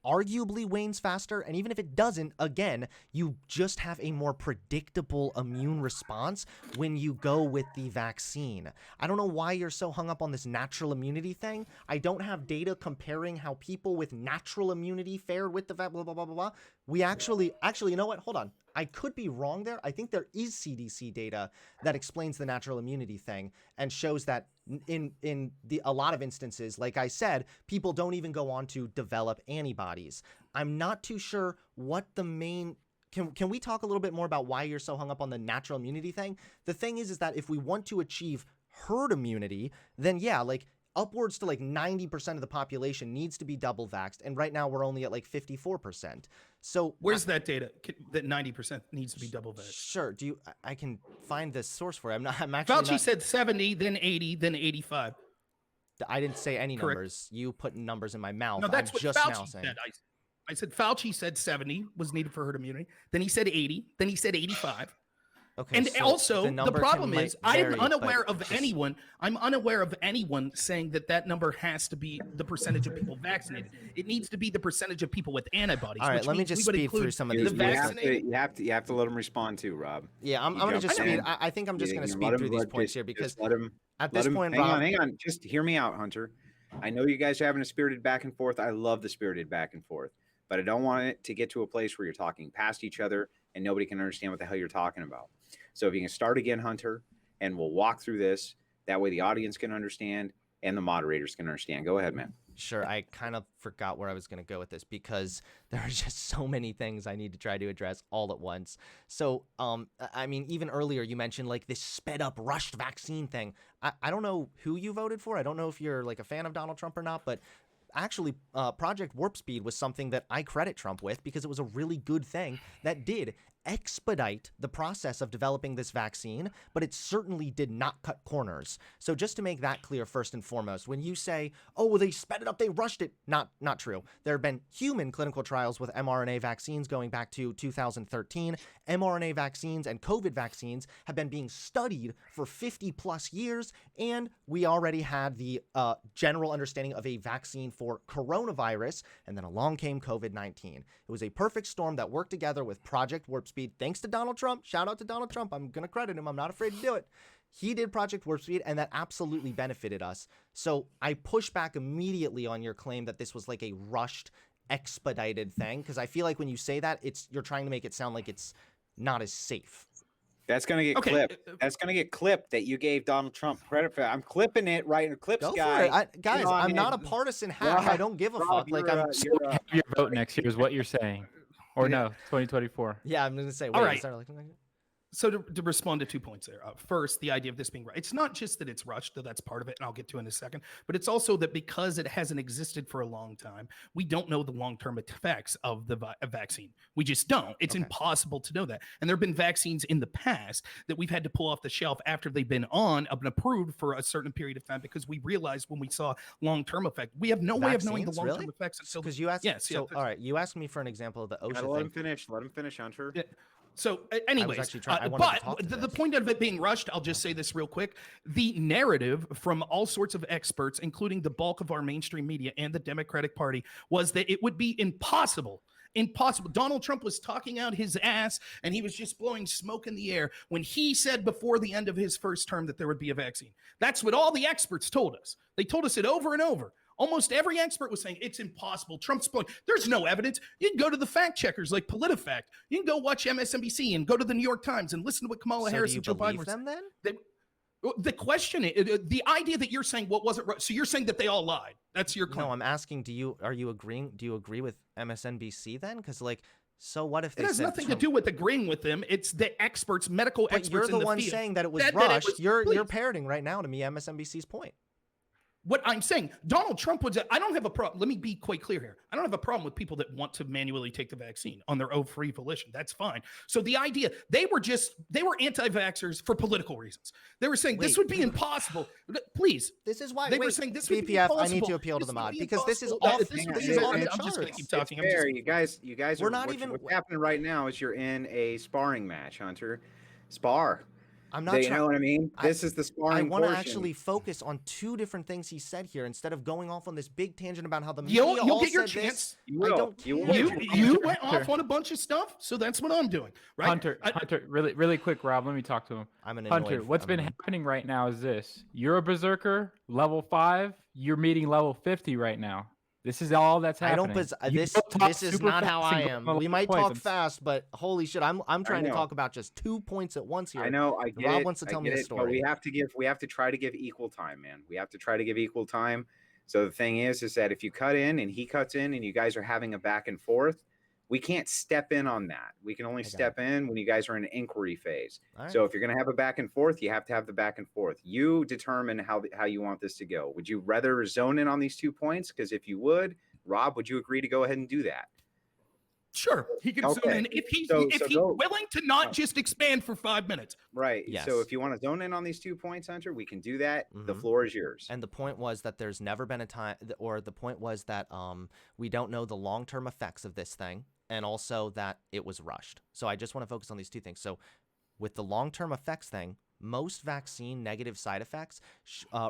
arguably wanes faster. And even if it doesn't, again, you just have a more predictable immune response when you go with the vaccine. I don't know why you're so hung up on this natural immunity thing. I don't have data comparing how people with natural immunity fared with the blah, blah, blah, blah, blah. We actually, you know what? Hold on. I could be wrong there. I think there is CDC data that explains the natural immunity thing and shows that in a lot of instances, like I said, people don't even go on to develop antibodies. I'm not too sure what the main... Can we talk a little bit more about why you're so hung up on the natural immunity thing? The thing is that if we want to achieve herd immunity, then yeah, like upwards to like 90% of the population needs to be double vaxxed. And right now we're only at like 54%. So Where's that data that 90% needs to be double vaxxed? sure. I can find this source for it. I'm actually Fauci not, said 70, then 80, then 85. I didn't say any Correct. numbers. You put numbers in my mouth. No, that's I'm what just now Fauci saying. said. I said Fauci said 70 was needed for herd immunity. Then he said 80. Then he said 85. Okay, And so also, the number problem is, might vary, I'm but unaware of just- anyone. I'm unaware of anyone saying that number has to be the percentage of people vaccinated. It needs to be the percentage of people with antibodies. All right, which let me means just we would speed through include some of the these. vaccinated. You have to let him respond too, Rob. Yeah, I'm You gonna jump just in. speed. I think I'm just You gonna let speed him- through these let- points just- here because just let him. at Let this him, point, hang Rob, on. Just hear me out, Hunter. I know you guys are having a spirited back and forth. I love the spirited back and forth, but I don't want it to get to a place where you're talking past each other and nobody can understand what the hell you're talking about. So if you can start again, Hunter, and we'll walk through this. That way the audience can understand and the moderators can understand. Go ahead, man. sure, I kind of forgot where I was gonna go with this because there are just so many things I need to try to address all at once. So, I mean, even earlier you mentioned like this sped up, rushed vaccine thing. I don't know who you voted for. I don't know if you're like a fan of Donald Trump or not, but actually, Project Warp Speed was something that I credit Trump with because it was a really good thing that did expedite the process of developing this vaccine, but it certainly did not cut corners. So just to make that clear, first and foremost, when you say, oh, well, they sped it up, they rushed it, not true. There have been human clinical trials with mRNA vaccines going back to 2013. mRNA vaccines and COVID vaccines have been being studied for 50 plus years, and we already had the general understanding of a vaccine for coronavirus, and then along came COVID-19. It was a perfect storm that worked together with Project Warp Speed. Thanks to Donald Trump. Shout out to Donald Trump. I'm going to credit him. I'm not afraid to do it. He did Project Warp Speed, and that absolutely benefited us. So I push back immediately on your claim that this was like a rushed, expedited thing, because I feel like when you say that, you're trying to make it sound like it's not as safe. That's gonna get clipped. That's gonna get clipped that you gave Donald Trump credit for that. I'm clipping it right in the clips, Go guy. for it. Guys, on I'm in. not a partisan hack. I don't give a Rob, fuck. Like you're, I'm. you're, Your vote next year is what you're saying, or no, 2024. Yeah, I'm gonna say. Wait, All right. is there like- So to respond to 2 points there. First, the idea of this being right. It's not just that it's rushed, though that's part of it, and I'll get to in a second, but it's also that because it hasn't existed for a long time, we don't know the long-term effects of the vaccine. We just don't. It's Okay. impossible to know that. And there have been vaccines in the past that we've had to pull off the shelf after they've been on and approved for a certain period of time because we realized when we saw long-term effect, we have no way of knowing the Vaccines, long-term really? effects until Because you asked. Yes, so all right, you asked me for an example of the gotta OSHA let thing. him finish. Let him finish, Hunter. Yeah. So, I anyways, was actually trying. I wanted to but talk to the this. point of it being rushed, I'll just say this real quick. The narrative from all sorts of experts, including the bulk of our mainstream media and the Democratic Party, was that it would be impossible. Impossible. Donald Trump was talking out his ass and he was just blowing smoke in the air when he said before the end of his first term that there would be a vaccine. That's what all the experts told us. They told us it over and over. Almost every expert was saying it's impossible. Trump's blowing. There's no evidence. You can go to the fact checkers like PolitiFact. You can go watch MSNBC and go to the New York Times and listen to what Kamala So Harris do you and Joe Biden believe were them saying. then? The question, the idea that you're saying what wasn't right. So you're saying that they all lied. That's your claim. No, I'm asking. Do you agree with MSNBC then? Because like, so what if they It has said nothing Trump, to do with agreeing with them. It's the experts, medical but experts you're in the the one field. saying that it was That it rushed. was- You're please. parroting right now to me MSNBC's point. What I'm saying, Donald Trump was, I don't have a problem. Let me be quite clear here. I don't have a problem with people that want to manually take the vaccine on their own free volition. That's fine. So the idea, they were anti-vaxxers for political reasons. They were saying this Wait. would be impossible. Please. This is why They were wait, saying this would be BPF, impossible. I need to appeal to This the would mod be because this is impossible. off. This This is is on the I'm just going to charts. keep talking. It's fair. You guys We're are not what's happening right now is you're in a sparring match, Hunter. Spar. I'm not You trying. know what I mean? This is the I sparring want to portion. actually focus on two different things he said here instead of going off on this big tangent about how the You'll media all get your said chance. this. You will. I don't You will. care. You went off on a bunch of stuff, so that's what I'm doing, right? Hunter, really quick, Rob. Let me talk to him. I'm an Hunter, annoyed- what's I'm been annoyed. happening right now is this: you're a berserker, level 5. You're meeting level 50 right now. This is all that's I happening. don't. You This don't talk this is super not how fast I and go am. on a We lot might of points talk and- fast, but holy shit, I'm trying to know. talk about just 2 points at once here. I know. I get Rob it. wants to I tell me get a it, But story. we have to try to give equal time, man. We have to try to give equal time. So the thing is that if you cut in and he cuts in and you guys are having a back and forth, we can't step in on that. We can only got step in when you guys are in an inquiry phase. All right. So if you're going to have a back and forth, you have to have the back and forth. You determine how you want this to go. Would you rather zone in on these 2 points? Because if you would, Rob, would you agree to go ahead and do that? Sure, he can zone Okay. in if he's So go. willing to not just expand for 5 minutes. Right. Yes. So if you want to zone in on these 2 points, Hunter, we can do that. The Mhm. floor is yours. And the point was that there's never been a time, or the point was that we don't know the long-term effects of this thing, and also that it was rushed. So I just want to focus on these two things. So with the long-term effects thing, most vaccine negative side effects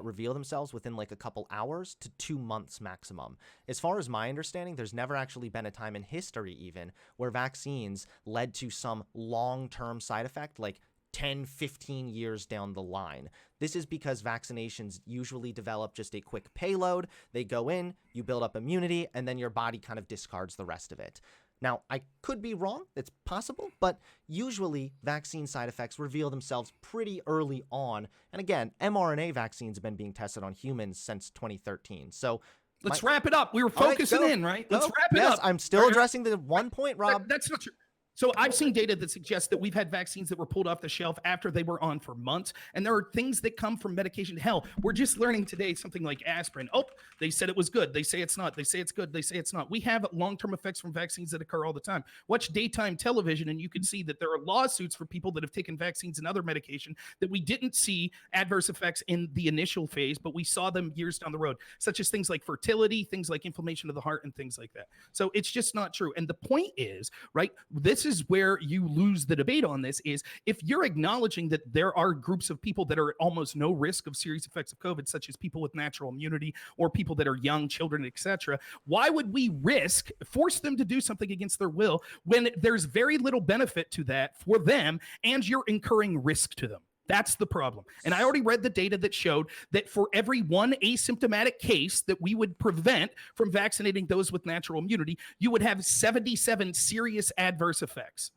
reveal themselves within like a couple hours to 2 months maximum. As far as my understanding, there's never actually been a time in history even where vaccines led to some long-term side effect, like 10, 15 years down the line. This is because vaccinations usually develop just a quick payload. They go in, you build up immunity, and then your body kind of discards the rest of it. Now, I could be wrong, it's possible, but usually vaccine side effects reveal themselves pretty early on. And again, mRNA vaccines have been being tested on humans since 2013. So Let's wrap it up. We were All right, focusing go, in, right? go. Let's wrap it Yes, up. I'm still addressing the one point, Rob. That's not true. So I've seen data that suggests that we've had vaccines that were pulled off the shelf after they were on for months. And there are things that come from medication. Hell, we're just learning today something like aspirin. Oh, they said it was good. They say it's not. They say it's good. They say it's not. We have long-term effects from vaccines that occur all the time. Watch daytime television and you can see that there are lawsuits for people that have taken vaccines and other medication that we didn't see adverse effects in the initial phase, but we saw them years down the road, such as things like fertility, things like inflammation of the heart, and things like that. So it's just not true. And the point is, right, this is where you lose the debate on this is if you're acknowledging that there are groups of people that are at almost no risk of serious effects of COVID, such as people with natural immunity or people that are young children, etc., why would we force them to do something against their will when there's very little benefit to that for them and you're incurring risk to them? That's the problem. And I already read the data that showed that for every one asymptomatic case that we would prevent from vaccinating those with natural immunity, you would have 77 serious adverse effects.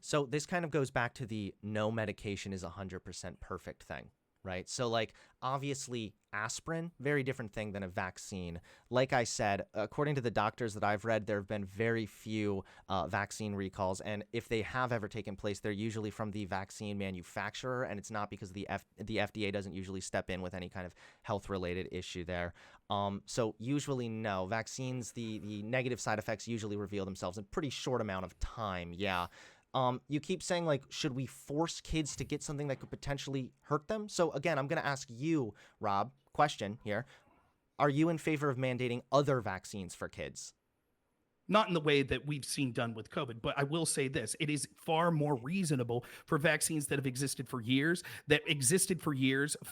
So this kind of goes back to the no medication is 100% perfect thing, right? So like obviously aspirin, very different thing than a vaccine. Like I said, according to the doctors that I've read, there have been very few vaccine recalls. And if they have ever taken place, they're usually from the vaccine manufacturer. And it's not because the FDA doesn't usually step in with any kind of health related issue there. So usually no. Vaccines, the negative side effects usually reveal themselves in a pretty short amount of time. Yeah. You keep saying, like, should we force kids to get something that could potentially hurt them? So, again, I'm going to ask you, Rob, question here. Are you in favor of mandating other vaccines for kids? not in the way that we've seen done with COVID, but I will say this. It is far more reasonable for vaccines that have existed for years,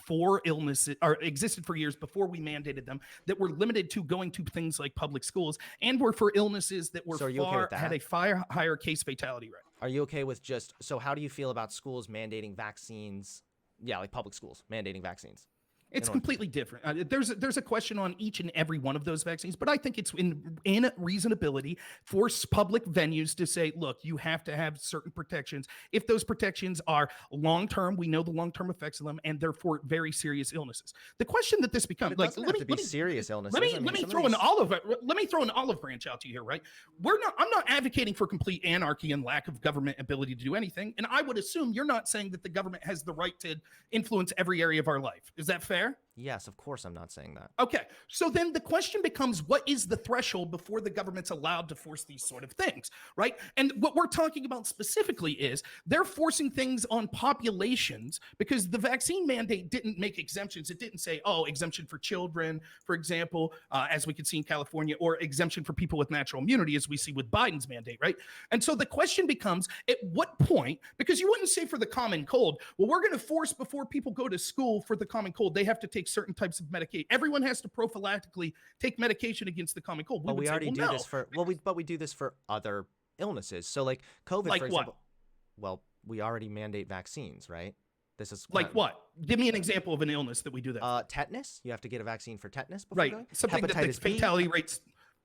for illnesses, or existed for years before we mandated them, that were limited to going to things like public schools, and were for illnesses that were So are you okay with that? had a far higher case fatality rate. Are you okay with so how do you feel about schools mandating vaccines? Yeah, like public schools mandating vaccines. It's completely different. There's a question on each and every one of those vaccines, but I think it's in reasonability for public venues to say, look, you have to have certain protections. If those protections are long-term, we know the long-term effects of them, and they're for very serious illnesses. The question that this becomes, But it doesn't have to be serious illnesses. Let me throw an olive branch out to you here, right? I'm not advocating for complete anarchy and lack of government ability to do anything, and I would assume you're not saying that the government has the right to influence every area of our life. Is that fair? Yes, of course I'm not saying that. Okay, so then the question becomes, what is the threshold before the government's allowed to force these sort of things, right? And what we're talking about specifically is they're forcing things on populations because the vaccine mandate didn't make exemptions. It didn't say, oh, exemption for children, for example, as we could see in California, or exemption for people with natural immunity, as we see with Biden's mandate, right? And so the question becomes, at what point, because you wouldn't say for the common cold, well, we're going to force before people go to school for the common cold, they have to take certain types of medication. Everyone has to prophylactically take medication against the common cold. But we already do this for we do this for other illnesses. So like COVID, like for example. What? Well, we already mandate vaccines, right? This is like what? Give me an example of an illness that we do that. Tetanus. You have to get a vaccine for tetanus before right. going. Something that the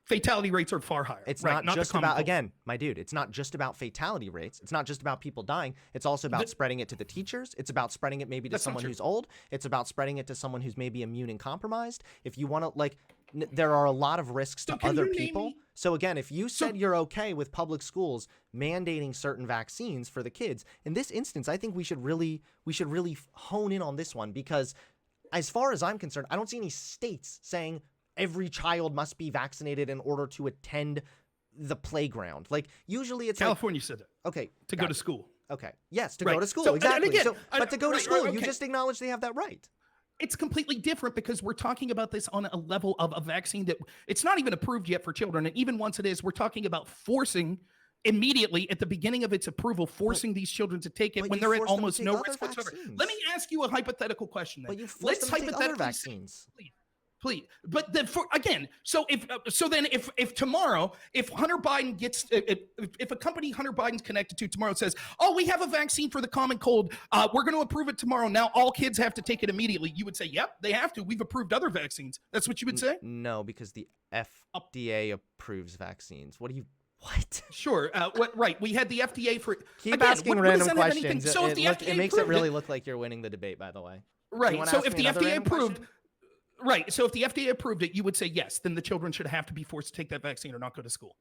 fatality rates are far higher. It's right? not just about, again, my dude, it's not just about fatality rates. It's not just about people dying. It's also about spreading it to the teachers. It's about spreading it maybe to someone who's old. It's about spreading it to someone who's maybe immune and compromised. If you want to, like, there are a lot of risks to other people. So again, if you said you're okay with public schools mandating certain vaccines for the kids, in this instance, I think we should really hone in on this one, because as far as I'm concerned, I don't see any states saying every child must be vaccinated in order to attend the playground. Like usually it's California said it. Okay. To go to school. Okay. Yes, to go to school. So, exactly. Again, but to go to school, you just acknowledge they have that right. It's completely different because we're talking about this on a level of a vaccine that it's not even approved yet for children. And even once it is, we're talking about forcing immediately at the beginning of its approval, forcing these children to take it when they're at almost no risk whatsoever. Let me ask you a hypothetical question then. But you force them to take other vaccines. Please, but then if tomorrow, if Hunter Biden gets, if a company Hunter Biden's connected to tomorrow says, oh, we have a vaccine for the common cold, we're going to approve it tomorrow. Now all kids have to take it immediately. You would say, yep, they have to. We've approved other vaccines. That's what you would say? No, because the FDA approves vaccines. What? Sure. Right. We had the FDA for. Keep asking random questions. So it makes it really look like you're winning the debate, by the way. Right. So if the FDA approved. Right. So if the FDA approved it, you would say yes, then the children should have to be forced to take that vaccine or not go to school.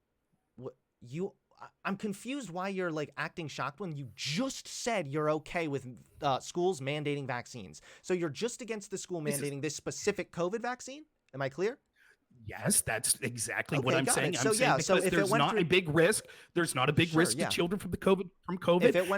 I'm confused why you're like acting shocked when you just said you're okay with schools mandating vaccines. So you're just against the school mandating this specific COVID vaccine? Am I clear? Yes, that's exactly what I'm saying. So, I'm saying because there's not a big risk. There's not a big risk to children from COVID,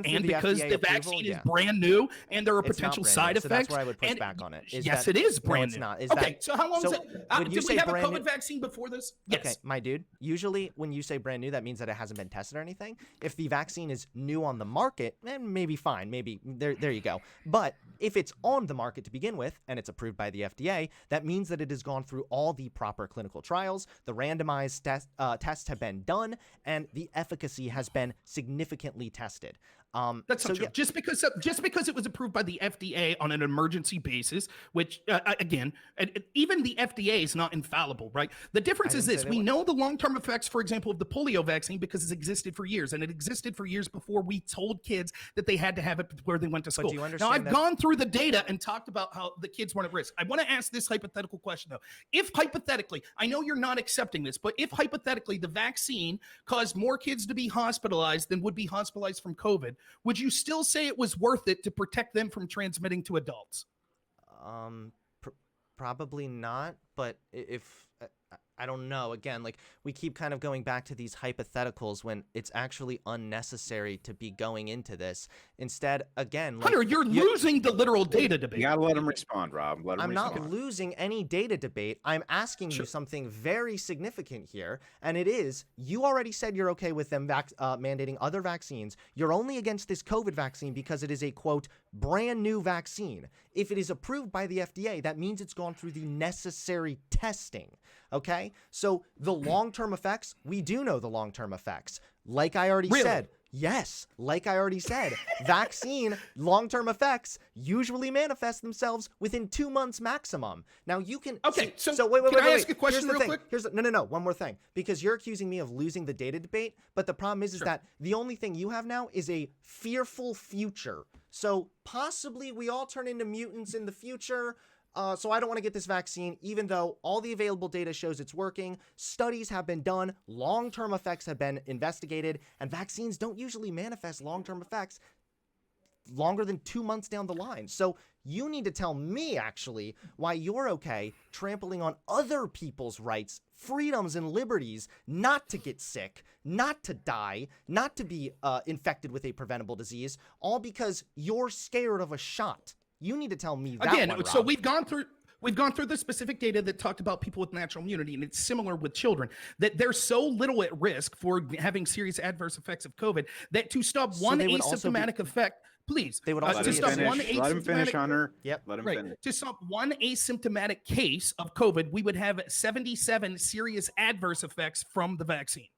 and because the vaccine is brand new and there are potential side effects. So that's where I would push back on it. Yes, it is brand new. No, it's not. Okay, so how long is it? Did we have a COVID vaccine before this? Yes. Okay, my dude. Usually, when you say brand new, that means that it hasn't been tested or anything. If the vaccine is new on the market, then maybe fine. Maybe there you go. But if it's on the market to begin with and it's approved by the FDA, that means that it has gone through all the proper clinical trials, the randomized tests have been done, and the efficacy has been significantly tested. That's not true. Yeah. Just because it was approved by the FDA on an emergency basis, which again, even the FDA is not infallible, right? The difference is this: we know the long-term effects, for example, of the polio vaccine because it's existed for years, and it existed for years before we told kids that they had to have it before they went to school. Now, I've gone through the data and talked about how the kids weren't at risk. I want to ask this hypothetical question though: if hypothetically, I know you're not accepting this, but if hypothetically the vaccine caused more kids to be hospitalized than would be hospitalized from COVID, would you still say it was worth it to protect them from transmitting to adults? Probably not. But if I don't know. Again, like we keep kind of going back to these hypotheticals when it's actually unnecessary to be going into this. Instead, again, like Hunter, you're losing the literal data debate. You gotta let him respond, Rob. Let him I'm respond. not losing any data debate. I'm asking you something very significant here, and it is you already said you're okay with them mandating other vaccines. You're only against this COVID vaccine because it is a, quote, brand new vaccine. If it is approved by the FDA, that means it's gone through the necessary testing. Okay? So the long-term effects, we do know the long-term effects. Like I already said. Yes, like I already said, vaccine long-term effects usually manifest themselves within 2 months maximum. Now you can. Okay, so wait. Can I ask a question real quick? No. One more thing, because you're accusing me of losing the data debate, but the problem is that the only thing you have now is a fearful future. So possibly we all turn into mutants in the future. So I don't want to get this vaccine, even though all the available data shows it's working. Studies have been done. Long-term effects have been investigated. And vaccines don't usually manifest long-term effects longer than 2 months down the line. So you need to tell me, actually, why you're okay trampling on other people's rights, freedoms, and liberties not to get sick, not to die, not to be infected with a preventable disease, all because you're scared of a shot. You need to tell me that again. one, So Rob. we've gone through the specific data that talked about people with natural immunity, and it's similar with children, that they're so little at risk for having serious adverse effects of COVID that to stop one they would also be- asymptomatic effect, please, They would also to be stop essential. one Let him finish, asymptomatic. Hunter. Yep. Let him Right. finish. To stop one asymptomatic case of COVID, we would have 77 serious adverse effects from the vaccine.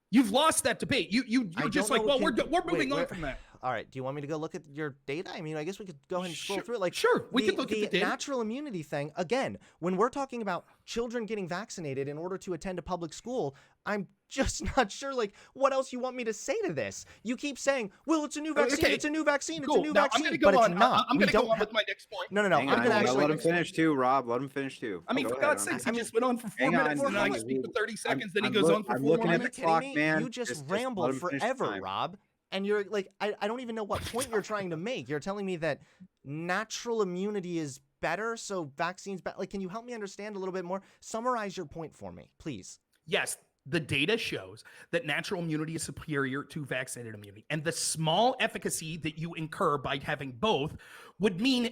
You've lost that debate. You're just like, well, we're moving on from that. All right. Do you want me to go look at your data? I mean, I guess we could go ahead and scroll through it. Like, sure, we could look at the data. Natural immunity thing. Again, when we're talking about children getting vaccinated in order to attend a public school, I'm just not sure, like, what else you want me to say to this. You keep saying, well, it's a new vaccine, Okay, it's a new vaccine, cool. it's a new Now, vaccine, I'm gonna but go it's on. not. I'm We going to go don't on have- with my next point. No. Hang I'm on, going to let actually... him finish too, Rob. Let him finish too. I mean, Go for ahead, God's Hunter. sakes, he just went on for 4 minutes, and I Hang speak for 30 seconds, then he I'm goes look- on for I'm 4 more looking at minutes. the clock, me? man. You just Just rambled let him finish forever, time. Rob. And you're like, I don't even know what point you're trying to make. You're telling me that natural immunity is better, so vaccines better. Like, can you help me understand a little bit more? Summarize your point for me, please. Yes, the data shows that natural immunity is superior to vaccinated immunity. And the small efficacy that you incur by having both would mean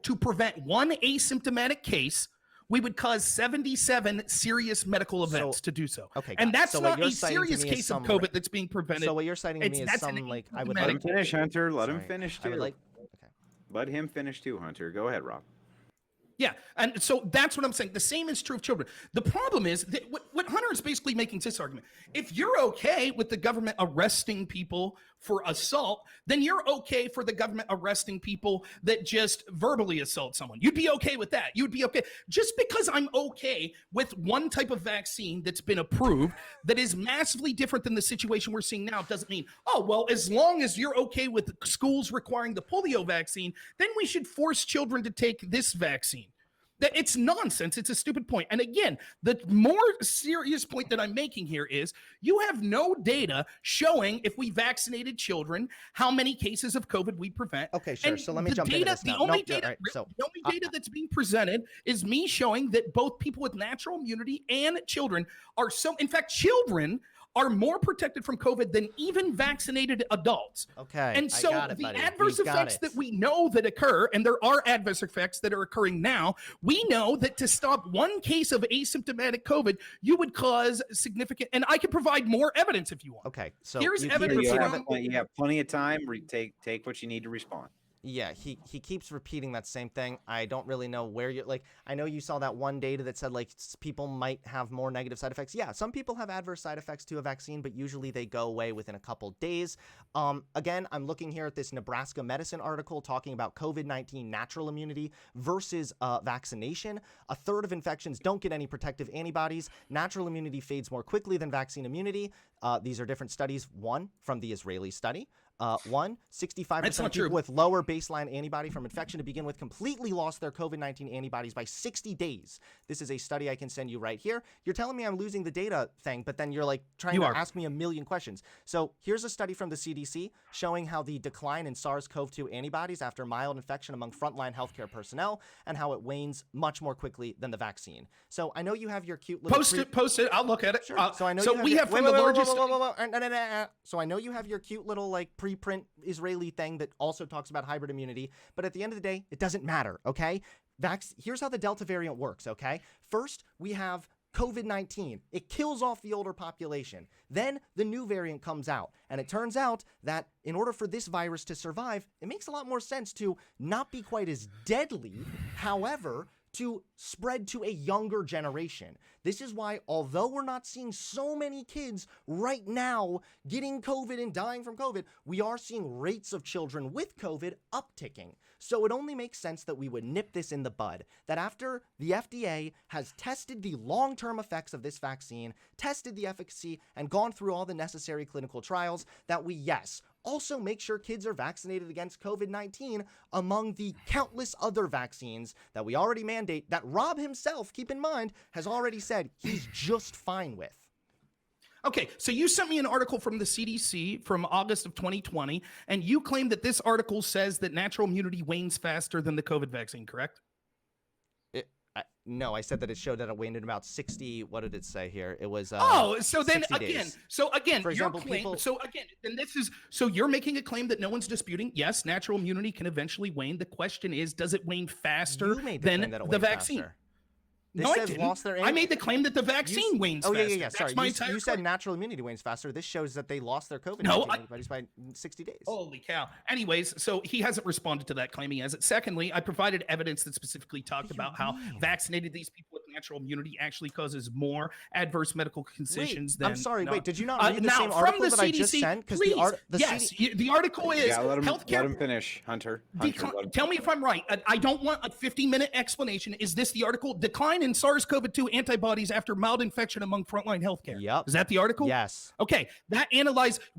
to prevent one asymptomatic case, we would cause 77 serious medical events to do so. Okay, and got it. that's So what not you're a citing to serious me is case of some COVID that's being prevented. So what you're citing to me is That's an some, like, I would Let like... him finish, Hunter. Let him Sorry. finish I would too. like... Okay. Let him finish too, Hunter. Go ahead, Rob. Yeah, and so that's what I'm saying. The same is true of children. The problem is that what Hunter is basically making this argument. If you're okay with the government arresting people for assault, then you're okay for the government arresting people that just verbally assault someone. You'd be okay with that. You'd be okay. Just because I'm okay with one type of vaccine that's been approved that is massively different than the situation we're seeing now doesn't mean, oh, well, as long as you're okay with schools requiring the polio vaccine, then we should force children to take this vaccine. That it's nonsense. It's a stupid point. And again, the more serious point that I'm making here is you have no data showing if we vaccinated children, how many cases of COVID we prevent. Okay, sure. And So let me the jump data, into this the now. only Nope, data, all right, so, the only data that's being presented is me showing that both people with natural immunity and children are in fact, children are more protected from COVID than even vaccinated adults. Okay, And so I got it, the buddy. adverse You got effects it. that we know that occur, and there are adverse effects that are occurring now, we know that to stop one case of asymptomatic COVID, you would cause significant, and I can provide more evidence if you want. Okay, so Here's you keep evidence You repeating from- that- have plenty of time. Take what you need to respond. Yeah, he keeps repeating that same thing. I don't really know where you're, like, I know you saw that one data that said, like, people might have more negative side effects. Yeah, some people have adverse side effects to a vaccine, but usually they go away within a couple days. Again, I'm looking here at this Nebraska Medicine article talking about COVID-19 natural immunity versus vaccination. A third of infections don't get any protective antibodies. Natural immunity fades more quickly than vaccine immunity. These are different studies. One from the Israeli study. One, 65% That's of not people true. with lower baseline antibody from infection to begin with completely lost their COVID-19 antibodies by 60 days. This is a study I can send you right here. You're telling me I'm losing the data thing, but then you're like trying to ask me a million questions. So here's a study from the CDC showing how the decline in SARS-CoV-2 antibodies after mild infection among frontline healthcare personnel and how it wanes much more quickly than the vaccine. So I know you have your cute little Post it. I'll look at it. Sure. So I know so you have we your, have from the largest. So I know you have your cute little like preprint Israeli thing that also talks about hybrid immunity, but at the end of the day, it doesn't matter. Okay, here's how the Delta variant works. Okay, first we have COVID-19. It kills off the older population. Then the new variant comes out, and it turns out that in order for this virus to survive, it makes a lot more sense to not be quite as deadly. However, to spread to a younger generation. This is why, although we're not seeing so many kids right now getting COVID and dying from COVID, we are seeing rates of children with COVID upticking. So it only makes sense that we would nip this in the bud, that after the FDA has tested the long-term effects of this vaccine, tested the efficacy, and gone through all the necessary clinical trials, that we, yes, also make sure kids are vaccinated against COVID-19 among the countless other vaccines that we already mandate, that Rob himself, keep in mind, has already said he's just fine with. Okay, so you sent me an article from the CDC from August of 2020, and you claim that this article says that natural immunity wanes faster than the COVID vaccine, correct? No, I said that it showed that it waned in about 60. What did it say here? It was so then 60 again, days. For example, so you're making a claim that no one's disputing. Yes, natural immunity can eventually wane. The question is, does it wane faster than the vaccine? Faster. No, I didn't. I made the claim that the vaccine wanes faster. Yeah. Sorry, you said claim. natural immunity wanes faster. This shows that they lost their COVID antibodies by 60 days. Holy cow. Anyways, so he hasn't responded to that, claiming as it. Secondly, I provided evidence that specifically talked about how vaccinated these people with natural immunity actually causes more adverse medical conditions than... I'm sorry, did you not read the same article that I just sent? Please, the article is... Yeah, let healthcare... him finish, Hunter. Tell me if I'm right. I don't want a 50-minute explanation. Is this the article? Decline in SARS-CoV-2 antibodies after mild infection among frontline healthcare. Yep. Is that the article? Yes. Okay.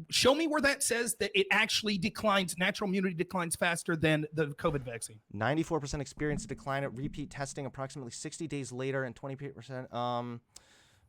Show me where that says that it actually declines, natural immunity declines faster than the COVID vaccine. 94% experienced a decline at repeat testing approximately 60 days later, and 28%,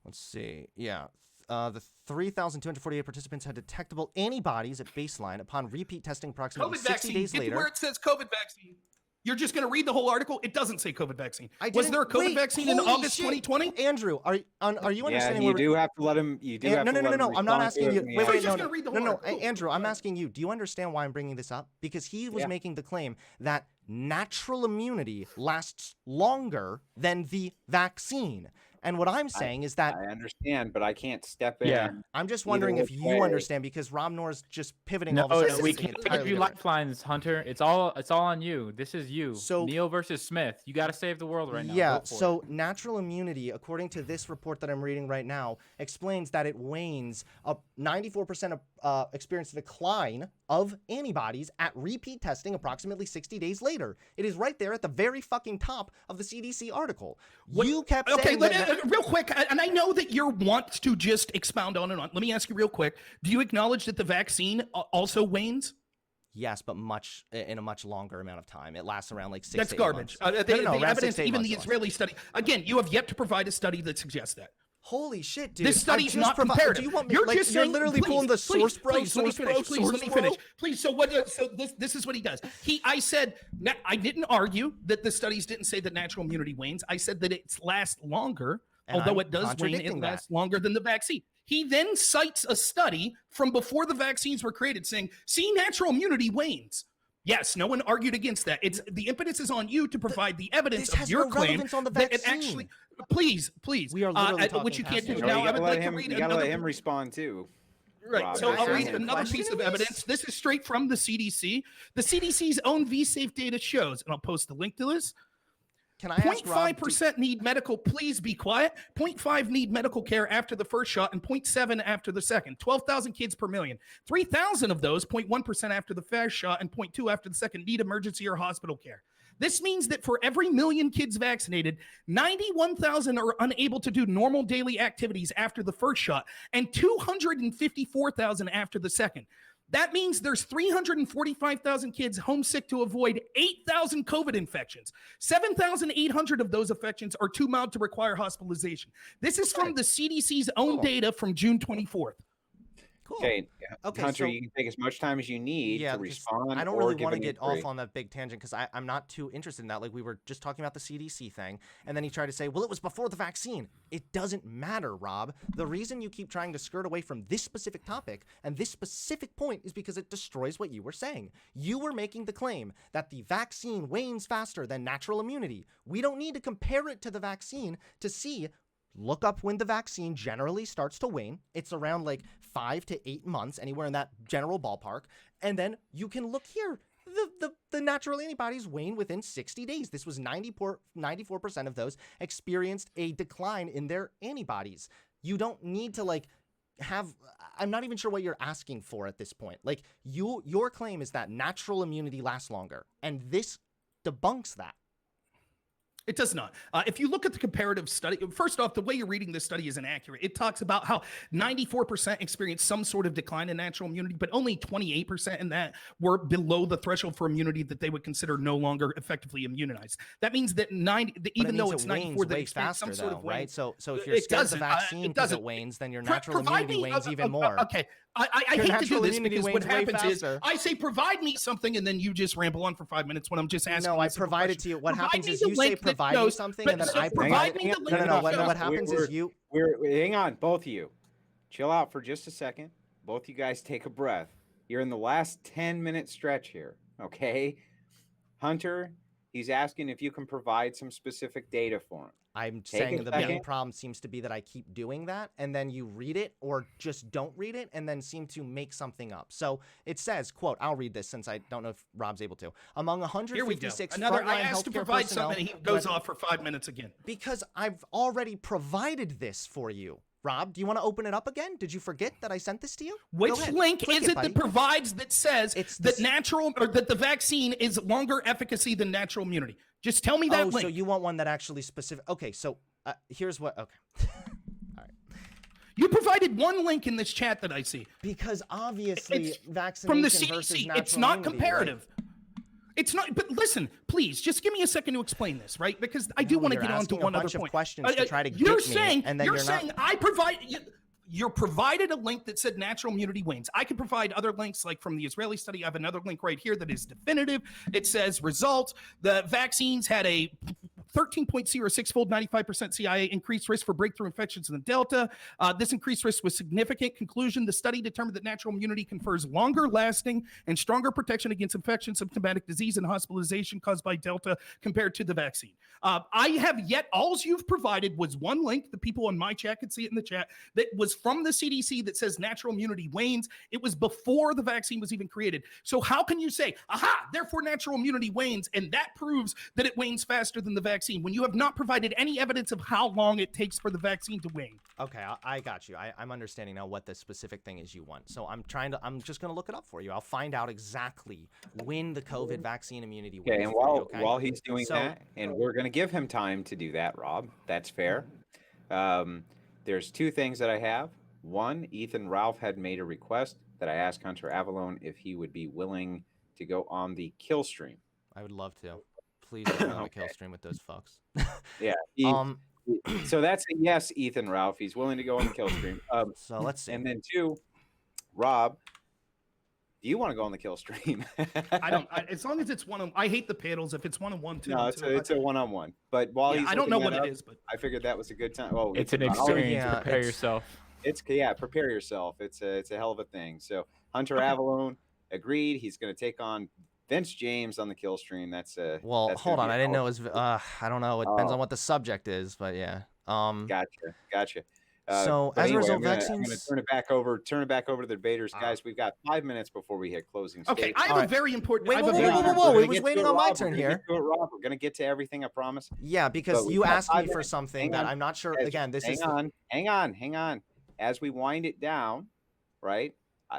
let's see. Yeah. The 3,248 participants had detectable antibodies at baseline upon repeat testing approximately COVID 60 vaccine. days Get later. where it says COVID vaccine. You're just going to read the whole article? It doesn't say COVID vaccine. Was there a COVID vaccine in August 2020? Andrew, are you understanding? Yeah, you do have to let him. You do have to let him. No. I'm not asking you. Wait, no. Article. Andrew, I'm asking you. Do you understand why I'm bringing this up? Because he was making the claim that natural immunity lasts longer than the vaccine. And what I'm saying is that... I understand, but I can't step in. Yeah. I'm just wondering if you understand, because Rob Noerr's just pivoting all of a sudden. We can't give you lifelines, Hunter. It's all on you. This is you. So, Neil versus Smith. You got to save the world right now. Yeah, so natural immunity, according to this report that I'm reading right now, explains that it wanes. 94% experience a decline of antibodies at repeat testing approximately 60 days later. It is right there at the very fucking top of the CDC article. You kept saying real quick, and I know that you want to just expound on and on. Let me ask you real quick. Do you acknowledge that the vaccine also wanes? Yes, but in a much longer amount of time. It lasts around like 6 That's to 8 garbage. months. The evidence, even the Israeli study. Again, you have yet to provide a study that suggests that. Holy shit, dude. This study is not comparative. Do you want me, you're literally pulling the source, bro. Please, let me finish. Please. So this is what he does. I said, I didn't argue that the studies didn't say that natural immunity wanes. I said that it lasts longer, although it does wane, it lasts longer than the vaccine. He then cites a study from before the vaccines were created saying, see, natural immunity wanes. Yes, no one argued against that. It's the impetus is on you to provide the evidence of your claim on the that it actually. Please. We are literally what you can't do You now. I would like him, to read. You gotta let him respond too. Right. Rob, so I'll read answer another piece of evidence. This is straight from the CDC. The CDC's own vSafe data shows, and I'll post the link to this. Can I ask Rob? 0.5% need medical. Please be quiet. 0.5 need medical care after the first shot, and 0.7 after the second. 12,000 kids per million. 3,000 of those, 0.1% after the first shot, and 0.2 after the second, need emergency or hospital care. This means that for every million kids vaccinated, 91,000 are unable to do normal daily activities after the first shot, and 254,000 after the second. That means there's 345,000 kids homesick to avoid 8,000 COVID infections. 7,800 of those infections are too mild to require hospitalization. This is from the CDC's own data from June 24th. Cool. Okay, Okay, Hunter, so you can take as much time as you need to because respond. I don't or really give want to an get inquiry. off on that big tangent because I'm not too interested in that. Like we were just talking about the CDC thing, and then he tried to say, well, it was before the vaccine. It doesn't matter, Rob. The reason you keep trying to skirt away from this specific topic and this specific point is because it destroys what you were saying. You were making the claim that the vaccine wanes faster than natural immunity. We don't need to compare it to the vaccine to see. Look up when the vaccine generally starts to wane. It's around like 5 to 8 months, anywhere in that general ballpark. And then you can look here. The natural antibodies wane within 60 days. This was 94% of those experienced a decline in their antibodies. You don't need to like have, I'm not even sure what you're asking for at this point. Like your claim is that natural immunity lasts longer, and this debunks that. It does not. If you look at the comparative study, first off, the way you're reading this study is inaccurate. It talks about how 94% experienced some sort of decline in natural immunity, but only 28% in that were below the threshold for immunity that they would consider no longer effectively immunized. That means that even though it's 94, they experienced some sort of right? wane. So if you're scared of the vaccine because it wanes, then your natural immunity wanes even more. Okay. I hate to do natural this immunity because what wanes way happens is faster. I say provide me something and then you just ramble on for 5 minutes when I'm just asking. No, I a simple provide it question. to you. What Provide happens me is the you say link that provide me shows- something, but and then so I provide me provide. the link. No. that shows- What happens is you. Hang on, both of you. Chill out for just a second. Both you guys take a breath. You're in the last 10-minute stretch here, okay? Hunter, he's asking if you can provide some specific data for him. I'm Take saying a the main second. problem seems to be that I keep doing that, and then you read it or just don't read it, and then seem to make something up. So it says, quote, I'll read this since I don't know if Rob's able to. Among Here we go. 156 Another. I frontline asked to healthcare provide personnel, something. He goes off for 5 minutes again. because I've already provided this for you. Rob, do you want to open it up again? Did you forget that I sent this to you? Go Which ahead. link Click is it buddy. that provides that says It's that this- natural or that the vaccine is longer efficacy than natural immunity? Just tell me that Oh, link. so you want one that actually specific? Okay, so here's what. Okay. All right. You provided one link in this chat that I see. Because obviously, It's vaccination from the versus CDC. natural It's not immunity, comparative. It's not. But listen, please, just give me a second to explain this, right? Because I do No, want to you're get on to asking a one other bunch of point. questions to try to you're get me, saying, and then you're you're not- saying I provide. You're provided a link that said natural immunity wanes. I can provide other links, like from the Israeli study. I have another link right here that is definitive. It says result: the vaccines had a 13.06-fold 95% CIA increased risk for breakthrough infections in the Delta. This increased risk was significant. Conclusion: the study determined that natural immunity confers longer lasting and stronger protection against infection, symptomatic disease, and hospitalization caused by Delta compared to the vaccine. I have yet, all you've provided was one link. The people in my chat could see it in the chat. That was from the CDC that says natural immunity wanes. It was before the vaccine was even created. So how can you say, aha, therefore natural immunity wanes, and that proves that it wanes faster than the vaccine when you have not provided any evidence of how long it takes for the vaccine to wane? Okay, I got you. I'm understanding now what the specific thing is you want. So I'm just going to look it up for you. I'll find out exactly when the COVID vaccine immunity wanes. Okay, and for you, okay? while he's doing So- that, and we're going to give him time to do that, Rob. That's fair. There's two things that I have. One, Ethan Ralph had made a request that I asked Hunter Avalone if he would be willing to go on the kill stream. I would love to. Please don't go on a kill stream with those fucks. Yeah. So that's a yes, Ethan Ralph. He's willing to go on the kill stream. So let's see. And then two, Rob, do you want to go on the kill stream? I don't. As long as it's one. I hate the panels. If it's 1-on-1, 2-on-2. No, it's a one-on-one. But while he's I don't know looking what that it up, is, but I figured that was a good time. Oh, It's an Ethan Ralph. experience. yeah, Prepare it's- yourself. Prepare yourself. It's a hell of a thing. So Hunter Avalone agreed. He's going to take on Vince James on the kill stream. Well, that's hold gonna on. be I didn't a know it was. I don't know. It depends on what the subject is, but yeah. Gotcha. So But as a anyway, result, I'm gonna vaccines. turn it back over to the debaters, guys. We've got 5 minutes before we hit closing okay. statements. I have All a right. very important. Wait, I have a whoa, very whoa, whoa, important- whoa, We're it gonna was get waiting to it, on my Rob. turn We're here. gonna get to it, Rob. We're gonna get to everything, I promise. Yeah, because we've you got asked 5 me for minutes. something Hang that on. I'm not sure. As- Again, this hang is. hang on. As we wind it down, right?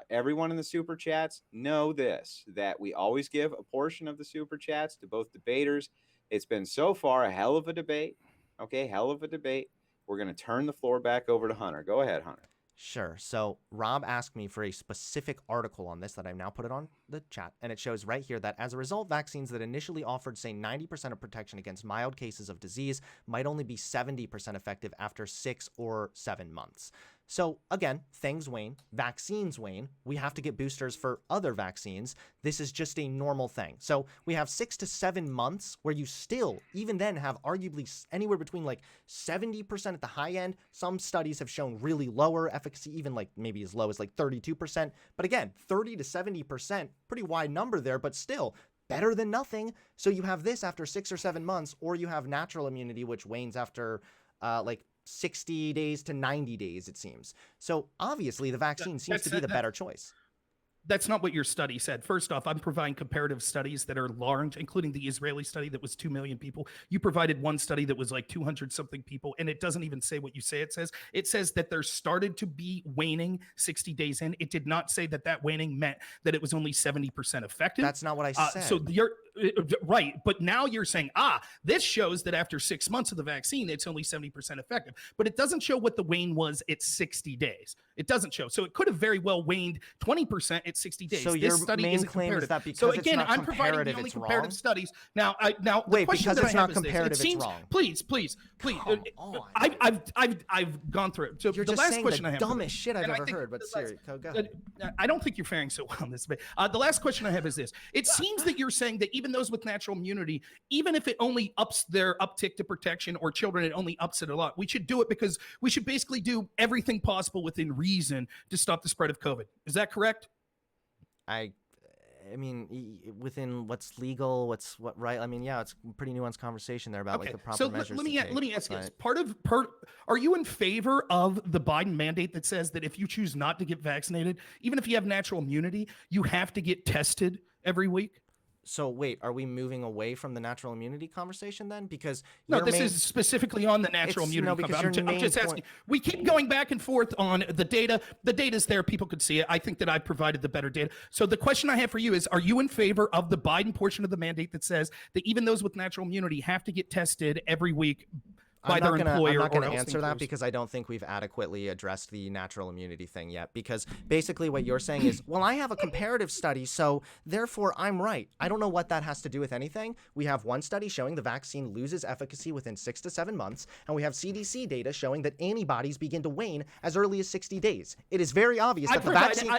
Everyone in the super chats know this, that we always give a portion of the super chats to both debaters. It's been so far a hell of a debate. Okay, hell of a debate. We're going to turn the floor back over to Hunter. Go ahead, Hunter. Sure. So Rob asked me for a specific article on this that I've now put it on the chat, and it shows right here that as a result, vaccines that initially offered, say, 90% of protection against mild cases of disease might only be 70% effective after 6 or 7 months. So again, things wane, vaccines wane. We have to get boosters for other vaccines. This is just a normal thing. So we have 6 to 7 months where you still, even then, have arguably anywhere between like 70% at the high end. Some studies have shown really lower efficacy, even like maybe as low as like 32%. But again, 30 to 70%, pretty wide number there, but still better than nothing. So you have this after 6 or 7 months, or you have natural immunity, which wanes after like 60 days to 90 days, it seems. So obviously the vaccine seems to be the better choice. That's not what your study said. First off, I'm providing comparative studies that are large, including the Israeli study that was 2 million people. You provided one study that was like 200 something people, and it doesn't even say what you say it says. It says that there started to be waning 60 days in. It did not say that that waning meant that it was only 70% effective. That's not what I said. So you're right. But now you're saying, this shows that after 6 months of the vaccine, it's only 70% effective. But it doesn't show what the wane was at 60 days. It doesn't show. So it could have very well waned 20% at 60 days. So this your study main isn't claim is comparative. that because so it's again, not I'm providing the comparative, only it's comparative wrong? studies. Now, the Wait, question because that it's I not have is this. comparative, It seems, it's wrong. Please. Come on. I've gone through it. So You're the just last saying question the I have, dumbest shit I've and I ever think heard. But the seriously, go last- ahead. I don't think you're faring so well on this debate. The last question I have is this. It seems that you're saying that even those with natural immunity, even if it only ups their uptick to protection, or children, it only ups it a lot, we should do it because we should basically do everything possible within reason to stop the spread of COVID. Is that correct? I mean, within what's legal, what right? I mean, yeah, it's a pretty nuanced conversation there about like the proper so measures. let me ask you this: but- are you in favor of the Biden mandate that says that if you choose not to get vaccinated, even if you have natural immunity, you have to get tested every week? So wait, are we moving away from the natural immunity conversation then? Because No, your this main- is specifically on the natural It's- immunity. no, because I'm your just main asking. point- We keep going back and forth on the data. The data's there. People could see it. I think that I provided the better data. So the question I have for you is, are you in favor of the Biden portion of the mandate that says that even those with natural immunity have to get tested every week by their employer? I'm not going or to else answer that employers? because I don't think we've adequately addressed the natural immunity thing yet. Because basically what you're saying is, well, I have a comparative study, so therefore I'm right. I don't know what that has to do with anything. We have one study showing the vaccine loses efficacy within 6 to 7 months, and we have CDC data showing that antibodies begin to wane as early as 60 days. It is very obvious that the vaccine...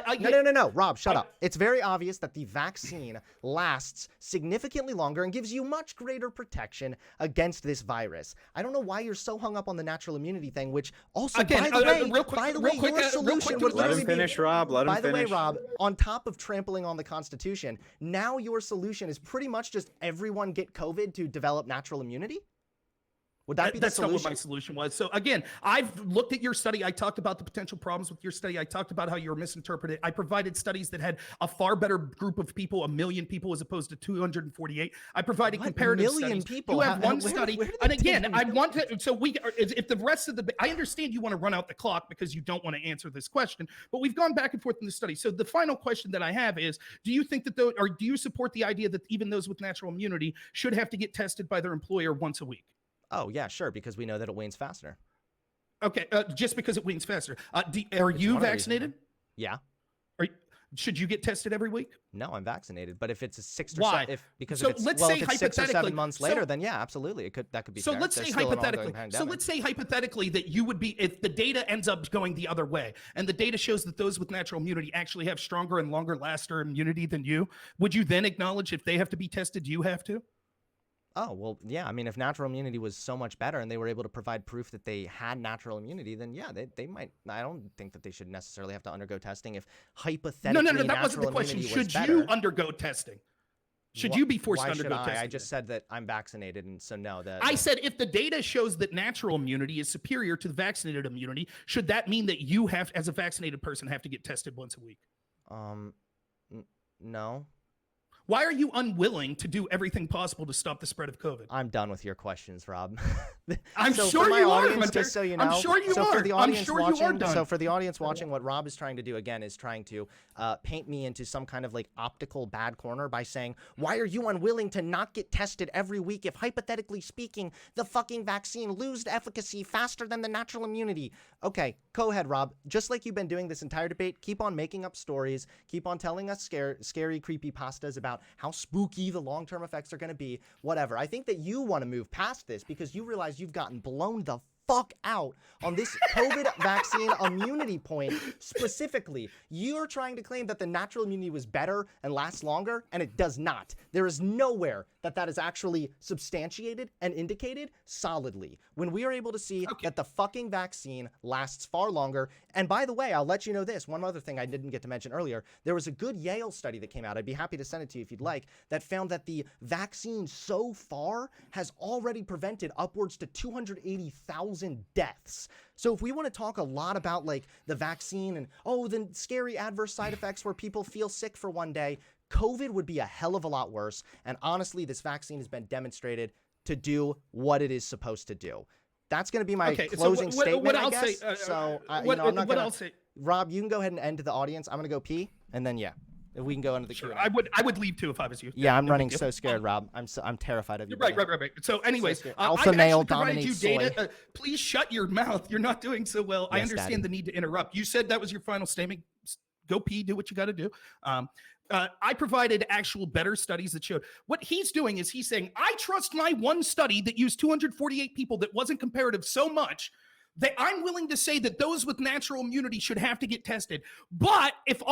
No, Rob, shut up. It's very obvious that the vaccine lasts significantly longer and gives you much greater protection against this virus. I don't know why you're so hung up on the natural immunity thing, which also, Again, by the way, real quick, your solution would Let literally him finish, be, Rob. Let him by the way, finish. Rob, on top of trampling on the Constitution, now your solution is pretty much just everyone get COVID to develop natural immunity? Would that be the That's not what solution? my solution was. So again, I've looked at your study. I talked about the potential problems with your study. I talked about how you were misinterpreted. I provided studies that had a far better group of people, 1 million people as opposed to 248. I provided What, comparative 1 million studies. people? You have one Where study, did they and take again, 1 I million? want to. So if the rest of the, I understand you want to run out the clock because you don't want to answer this question, but we've gone back and forth in the study. So the final question that I have is: do you think that or do you support the idea that even those with natural immunity should have to get tested by their employer once a week? Oh, yeah, sure, because we know that it wanes faster. Okay, just because it wanes faster. Are It's you one of the reasons, vaccinated? Yeah. Should you get tested every week? No, I'm vaccinated, but if it's a 6 or Why? 7, because So if it's, let's well, say if it's 6 or 7 hypothetically- months so- later, then yeah, absolutely, that could be So fair. let's There's say still an ongoing hypothetically. So pandemic. let's say hypothetically that you would be, if the data ends up going the other way, and the data shows that those with natural immunity actually have stronger and longer lasting immunity than you, would you then acknowledge if they have to be tested, you have to? Oh, well, yeah. I mean, if natural immunity was so much better and they were able to provide proof that they had natural immunity, then yeah, they might. I don't think that they should necessarily have to undergo testing if hypothetically No, that wasn't the natural question. immunity was Should better. you undergo testing? Should you be forced Why to should undergo I? testing? I just said that I'm vaccinated, and so no. I said if the data shows that natural immunity is superior to the vaccinated immunity, should that mean that you have, as a vaccinated person, have to get tested once a week? No. Why are you unwilling to do everything possible to stop the spread of COVID? I'm done with your questions, Rob. I'm So sure for my you are, audience, Hunter. just so you know, I'm sure you so are. for the I'm audience sure you are watching, done. so for the audience watching, what Rob is trying to do again is trying to paint me into some kind of like optical bad corner by saying, why are you unwilling to not get tested every week if hypothetically speaking, the fucking vaccine loses efficacy faster than the natural immunity? Okay, go ahead, Rob. Just like you've been doing this entire debate, keep on making up stories, keep on telling us scary, creepy pastas about how spooky the long-term effects are going to be, whatever. I think that you want to move past this because you realize you've gotten blown the fuck out on this COVID vaccine immunity point specifically. You're trying to claim that the natural immunity was better and lasts longer, and it does not. There is nowhere that that is actually substantiated and indicated solidly. When we are able to see that the fucking vaccine lasts far longer, and by the way, I'll let you know this, one other thing I didn't get to mention earlier, there was a good Yale study that came out, I'd be happy to send it to you if you'd like, that found that the vaccine so far has already prevented upwards to 280,000 deaths. So if we want to talk a lot about like the vaccine and, oh, the scary adverse side effects where people feel sick for one day, COVID would be a hell of a lot worse. And honestly, this vaccine has been demonstrated to do what it is supposed to do. That's going to be my closing statement, what I I'll guess. say, I'm not going to... I'll say, Rob, you can go ahead and end to the audience. I'm going to go pee, and then, yeah, if we can go into the Q&A. I would leave too if I was you. Yeah, I'm running so scared, Rob. I'm terrified of you. Right. So anyways, alpha male dominates soy. data. Please shut your mouth. You're not doing so well. Yes, I understand Daddy. the need to interrupt. You said that was your final statement. Go pee, do what you got to do. I provided actual better studies that showed what he's doing is he's saying, I trust my one study that used 248 people that wasn't comparative so much that I'm willing to say that those with natural immunity should have to get tested. But if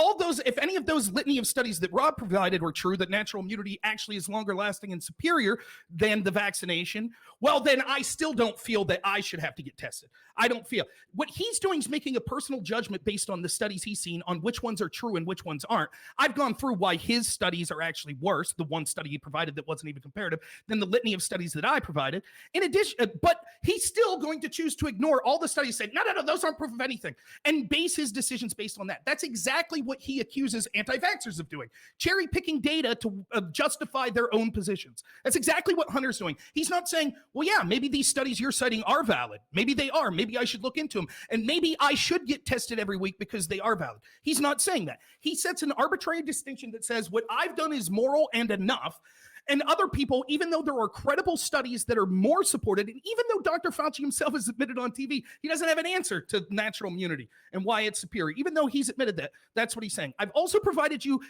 any of those litany of studies that Rob provided were true, that natural immunity actually is longer lasting and superior than the vaccination, well, then I still don't feel that I should have to get tested. I don't feel. What he's doing is making a personal judgment based on the studies he's seen on which ones are true and which ones aren't. I've gone through why his studies are actually worse, the one study he provided that wasn't even comparative, than the litany of studies that I provided. In addition, but he's still going to choose to ignore all the studies say, no, those aren't proof of anything, and base his decisions based on that. That's exactly what he accuses anti-vaxxers of doing, cherry picking data to justify their own positions. That's exactly what Hunter's doing. He's not saying, well, yeah, maybe these studies you're citing are valid. Maybe they are. Maybe I should look into them. And maybe I should get tested every week because they are valid. He's not saying that. He sets an arbitrary distinction that says what I've done is moral and enough. And other people, even though there are credible studies that are more supported, and even though Dr. Fauci himself has admitted on TV, he doesn't have an answer to natural immunity and why it's superior. Even though he's admitted that, that's what he's saying. I've also provided you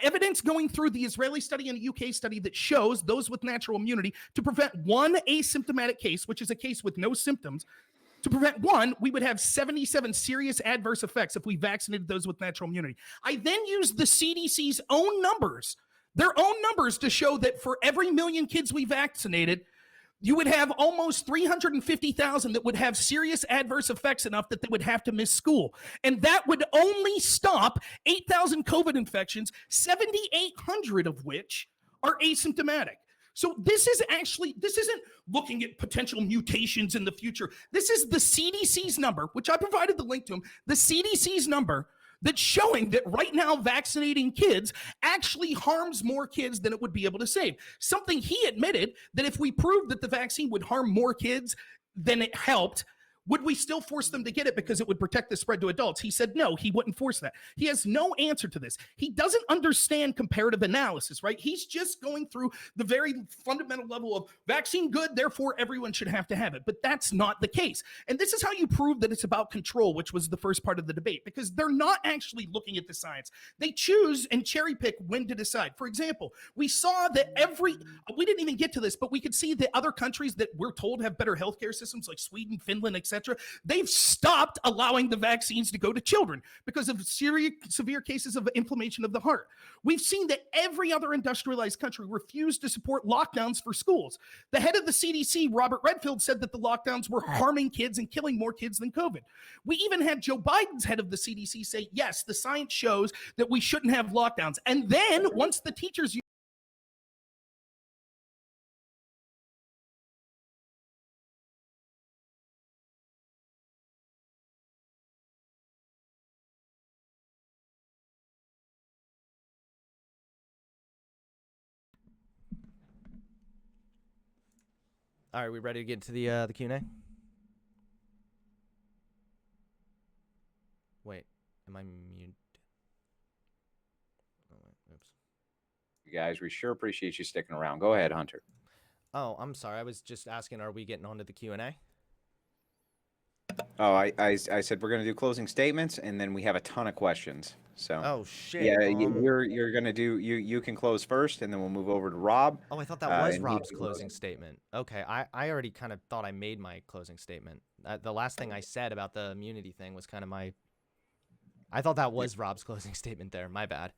evidence going through the Israeli study and the UK study that shows those with natural immunity to prevent one asymptomatic case, which is a case with no symptoms. To prevent one, we would have 77 serious adverse effects if we vaccinated those with natural immunity. I then used the CDC's own numbers, their own numbers, to show that for every million kids we vaccinated, you would have almost 350,000 that would have serious adverse effects enough that they would have to miss school. And that would only stop 8,000 COVID infections, 7,800 of which are asymptomatic. So this isn't looking at potential mutations in the future. This is the CDC's number, which I provided the link to him, the CDC's number that's showing that right now vaccinating kids actually harms more kids than it would be able to save. Something he admitted that if we proved that the vaccine would harm more kids than it helped, would we still force them to get it because it would protect the spread to adults? He said no, he wouldn't force that. He has no answer to this. He doesn't understand comparative analysis, right? He's just going through the very fundamental level of vaccine good, therefore everyone should have to have it. But that's not the case. And this is how you prove that it's about control, which was the first part of the debate, because they're not actually looking at the science. They choose and cherry pick when to decide. For example, we saw that we didn't even get to this, but we could see that other countries that we're told have better healthcare systems like Sweden, Finland, etc., they've stopped allowing the vaccines to go to children because of severe cases of inflammation of the heart. We've seen that every other industrialized country refused to support lockdowns for schools. The head of the CDC, Robert Redfield, said that the lockdowns were harming kids and killing more kids than COVID. We even had Joe Biden's head of the CDC say, yes, the science shows that we shouldn't have lockdowns. And then once the teachers All right, we ready to get to the Q&A? Wait, am I muted? Oh, wait, oops. You guys, we sure appreciate you sticking around. Go ahead, Hunter. Oh, I'm sorry. I was just asking, are we getting onto the Q&A? Oh, I said we're going to do closing statements, and then we have a ton of questions. So, Oh, shit. yeah, you're going to do you can close first, and then we'll move over to Rob. Oh, I thought that was and he Rob's can closing statement. Okay, I already kind of thought I made my closing statement. The last thing I said about the immunity thing was kind of my... I thought that was Rob's closing statement there. My bad.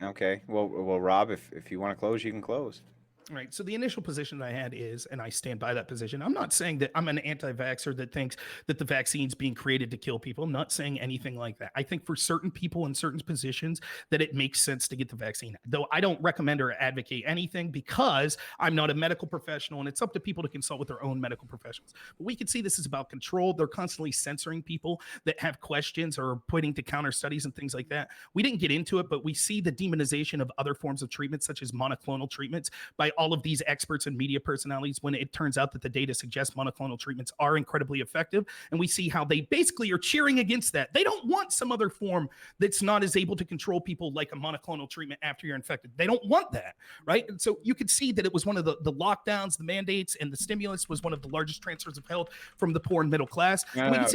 Okay. Well, Rob, if you want to close, you can close. All right. So the initial position that I had is, and I stand by that position. I'm not saying that I'm an anti-vaxxer that thinks that the vaccine's being created to kill people. I'm not saying anything like that. I think for certain people in certain positions that it makes sense to get the vaccine, though I don't recommend or advocate anything because I'm not a medical professional and it's up to people to consult with their own medical professionals. But we can see this is about control. They're constantly censoring people that have questions or pointing to counter studies and things like that. We didn't get into it, but we see the demonization of other forms of treatment, such as monoclonal treatments, by all of these experts and media personalities when it turns out that the data suggests monoclonal treatments are incredibly effective. And we see how they basically are cheering against that. They don't want some other form that's not as able to control people like a monoclonal treatment after you're infected. They don't want that, right? And so you could see that it was one of the lockdowns, the mandates, and the stimulus was one of the largest transfers of health from the poor and middle class. No,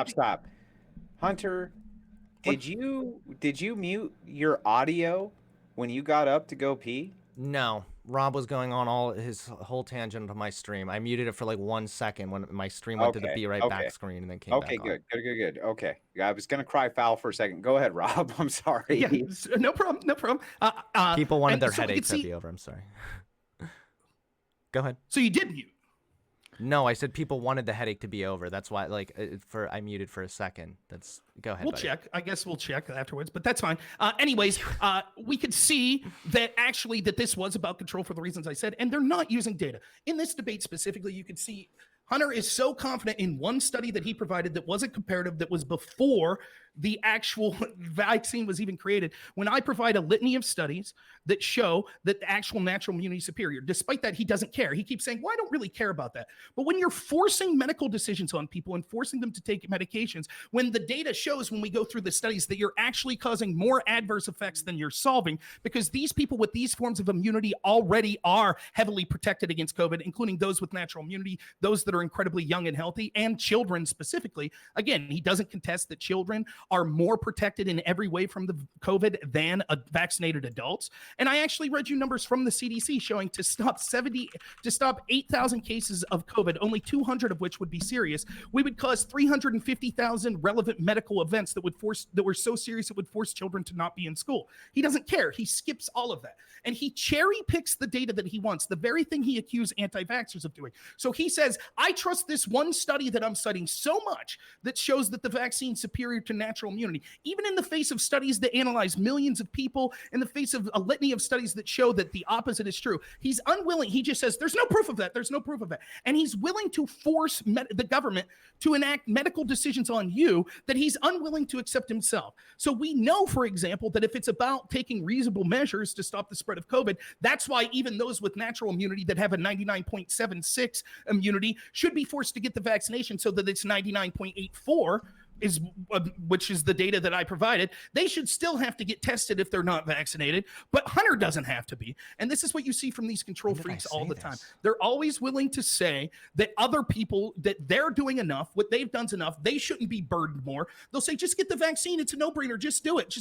stop. Hunter, did you mute your audio when you got up to go pee? No, Rob was going on his whole tangent of my stream. I muted it for like 1 second when my stream went to the be right back screen and then came back on. Good. Okay. I was going to cry foul for a second. Go ahead, Rob. I'm sorry. Yeah, no problem. People wanted their headaches to be over. I'm sorry. Go ahead. So you did mute? No, I said people wanted the headache to be over. That's why, like, I muted for a second. Go ahead. We'll check. I guess we'll check afterwards, but that's fine. Anyways, we could see that actually that this was about control for the reasons I said, and they're not using data. In this debate specifically, you could see Hunter is so confident in one study that he provided that wasn't comparative, that was before the actual vaccine was even created. When I provide a litany of studies that show that the actual natural immunity is superior, despite that, he doesn't care. He keeps saying, well, I don't really care about that. But when you're forcing medical decisions on people and forcing them to take medications, when the data shows when we go through the studies that you're actually causing more adverse effects than you're solving, because these people with these forms of immunity already are heavily protected against COVID, including those with natural immunity, those that are incredibly young and healthy, and children specifically. Again, he doesn't contest that children are more protected in every way from the COVID than vaccinated adults. And I actually read you numbers from the CDC showing to stop 8,000 cases of COVID, only 200 of which would be serious, we would cause 350,000 relevant medical events that were so serious it would force children to not be in school. He doesn't care. He skips all of that. And he cherry picks the data that he wants, the very thing he accused anti-vaxxers of doing. So he says, I trust this one study that I'm citing so much that shows that the vaccine is superior to natural immunity, even in the face of studies that analyze millions of people, in the face of a litany of studies that show that the opposite is true. He's unwilling. He just says, there's no proof of that. There's no proof of that. And he's willing to force the government to enact medical decisions on you that he's unwilling to accept himself. So we know, for example, that if it's about taking reasonable measures to stop the spread of COVID, that's why even those with natural immunity that have a 99.76 immunity should be forced to get the vaccination so that it's 99.84 which is the data that I provided. They should still have to get tested if they're not vaccinated, but Hunter doesn't have to be. And this is what you see from these control freaks all the time. They're always willing to say that other people, that they're doing enough, what they've done's enough, they shouldn't be burdened more. They'll say, just get the vaccine. It's a no-brainer. Just do it.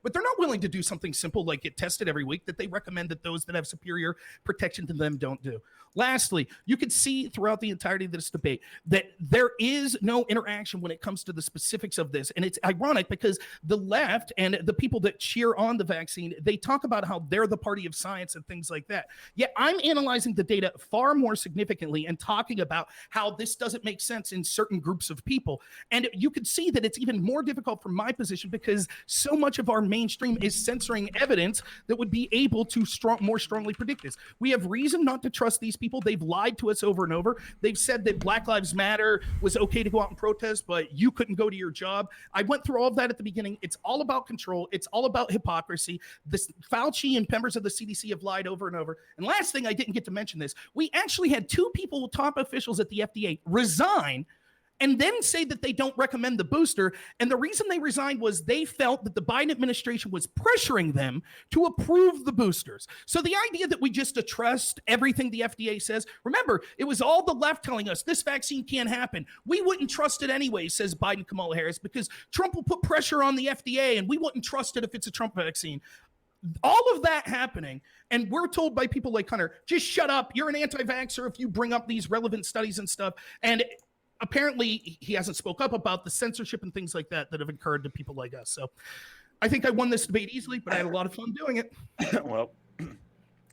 But they're not willing to do something simple like get tested every week that they recommend that those that have superior protection to them don't do. Lastly, you can see throughout the entirety of this debate that there is no interaction when it comes to the specifics of this. And it's ironic because the left and the people that cheer on the vaccine, they talk about how they're the party of science and things like that. Yet I'm analyzing the data far more significantly and talking about how this doesn't make sense in certain groups of people. And you could see that it's even more difficult from my position because so much of our mainstream is censoring evidence that would be able to more strongly predict this. We have reason not to trust these people. They've lied to us over and over. They've said that Black Lives Matter was okay to go out and protest, but you couldn't go go to your job. I went through all of that at the beginning. It's all about control. It's all about hypocrisy. This Fauci and members of the CDC have lied over and over. And last thing, I didn't get to mention this. We actually had 2 people, top officials at the FDA, resign and then say that they don't recommend the booster. And the reason they resigned was they felt that the Biden administration was pressuring them to approve the boosters. So the idea that we just trust everything the FDA says, remember, it was all the left telling us this vaccine can't happen. We wouldn't trust it anyway, says Biden, Kamala Harris, because Trump will put pressure on the FDA and we wouldn't trust it if it's a Trump vaccine. All of that happening, and we're told by people like Hunter, just shut up. You're an anti-vaxxer if you bring up these relevant studies and stuff. And apparently he hasn't spoke up about the censorship and things like that have occurred to people like us. So I think I won this debate easily, but I had a lot of fun doing it. Well,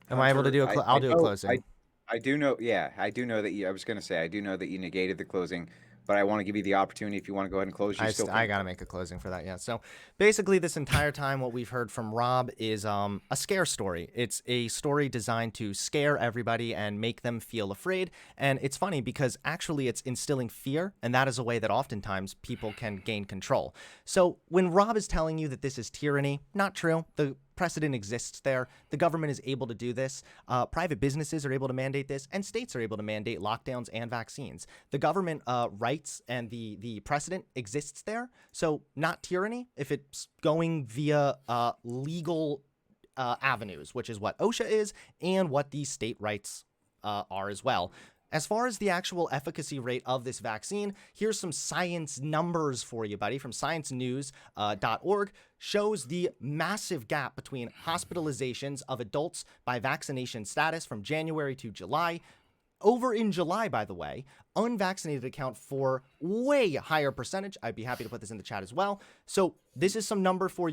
Am I able to do a I'll do a closing. I do know. Yeah, I do know that you. I was going to say I do know that you negated the closing, but I want to give you the opportunity if you want to go ahead and close. I got to make a closing for that. Yeah. So basically, this entire time, what we've heard from Rob is a scare story. It's a story designed to scare everybody and make them feel afraid. And it's funny because actually it's instilling fear, and that is a way that oftentimes people can gain control. So when Rob is telling you that this is tyranny, not true. The precedent exists there. The government is able to do this. Private businesses are able to mandate this, and states are able to mandate lockdowns and vaccines. The government rights and the precedent exists there. So not tyranny if it's going via legal avenues, which is what OSHA is and what the state rights are as well. As far as the actual efficacy rate of this vaccine, here's some science numbers for you, buddy, from sciencenews.org. Shows the massive gap between hospitalizations of adults by vaccination status from January to July. Over in July, by the way, unvaccinated account for way higher percentage. I'd be happy to put this in the chat as well. So this is some numbers for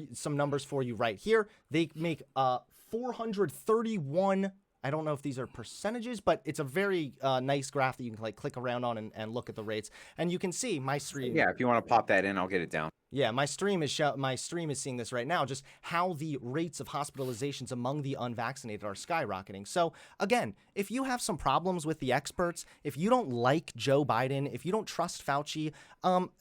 you right here. They make 431. I don't know if these are percentages, but it's a very nice graph that you can like click around on and look at the rates. And you can see my stream. Yeah, if you want to pop that in, I'll get it down. Yeah, my stream is seeing this right now, just how the rates of hospitalizations among the unvaccinated are skyrocketing. So again, if you have some problems with the experts, if you don't like Joe Biden, if you don't trust Fauci,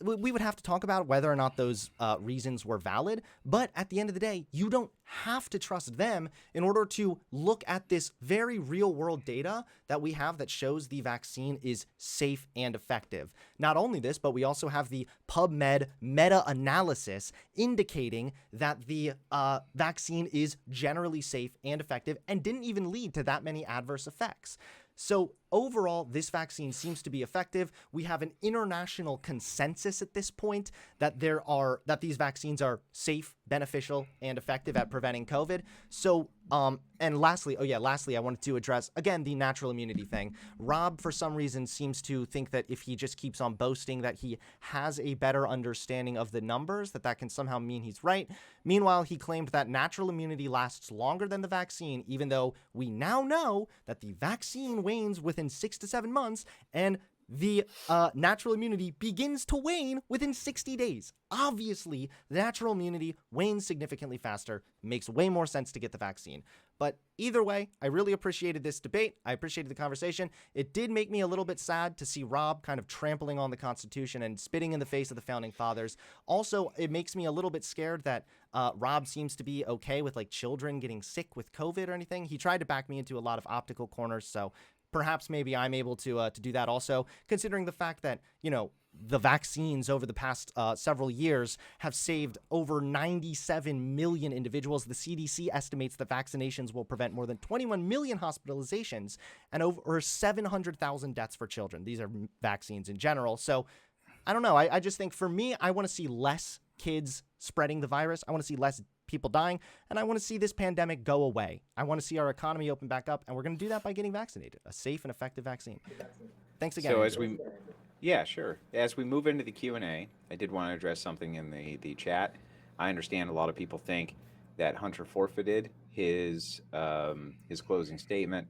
we would have to talk about whether or not those reasons were valid. But at the end of the day, you don't have to trust them in order to look at this very real world data that we have that shows the vaccine is safe and effective. Not only this, but we also have the PubMed meta-analysis indicating that the vaccine is generally safe and effective and didn't even lead to that many adverse effects. So overall, this vaccine seems to be effective. We have an international consensus at this point that these vaccines are safe, beneficial, and effective at preventing COVID. So, and lastly, I wanted to address, again, the natural immunity thing. Rob, for some reason, seems to think that if he just keeps on boasting that he has a better understanding of the numbers, that can somehow mean he's right. Meanwhile, he claimed that natural immunity lasts longer than the vaccine, even though we now know that the vaccine wanes within 6 to 7 months, and the natural immunity begins to wane within 60 days. Obviously, the natural immunity wanes significantly faster. Makes way more sense to get the vaccine. But either way, I really appreciated this debate. I appreciated the conversation. It did make me a little bit sad to see Rob kind of trampling on the Constitution and spitting in the face of the Founding Fathers. Also, it makes me a little bit scared that Rob seems to be okay with like children getting sick with COVID or anything. He tried to back me into a lot of optical corners, so perhaps maybe I'm able to do that also, considering the fact that, the vaccines over the past several years have saved over 97 million individuals. The CDC estimates that vaccinations will prevent more than 21 million hospitalizations and over 700,000 deaths for children. These are vaccines in general. So I don't know. I just think for me, I want to see less kids spreading the virus. I want to see less people dying, and I want to see this pandemic go away. I want to see our economy open back up, and we're going to do that by getting vaccinated, a safe and effective vaccine. Thanks again. So yeah, sure. As we move into the Q&A, I did want to address something in the chat. I understand a lot of people think that Hunter forfeited his closing statement.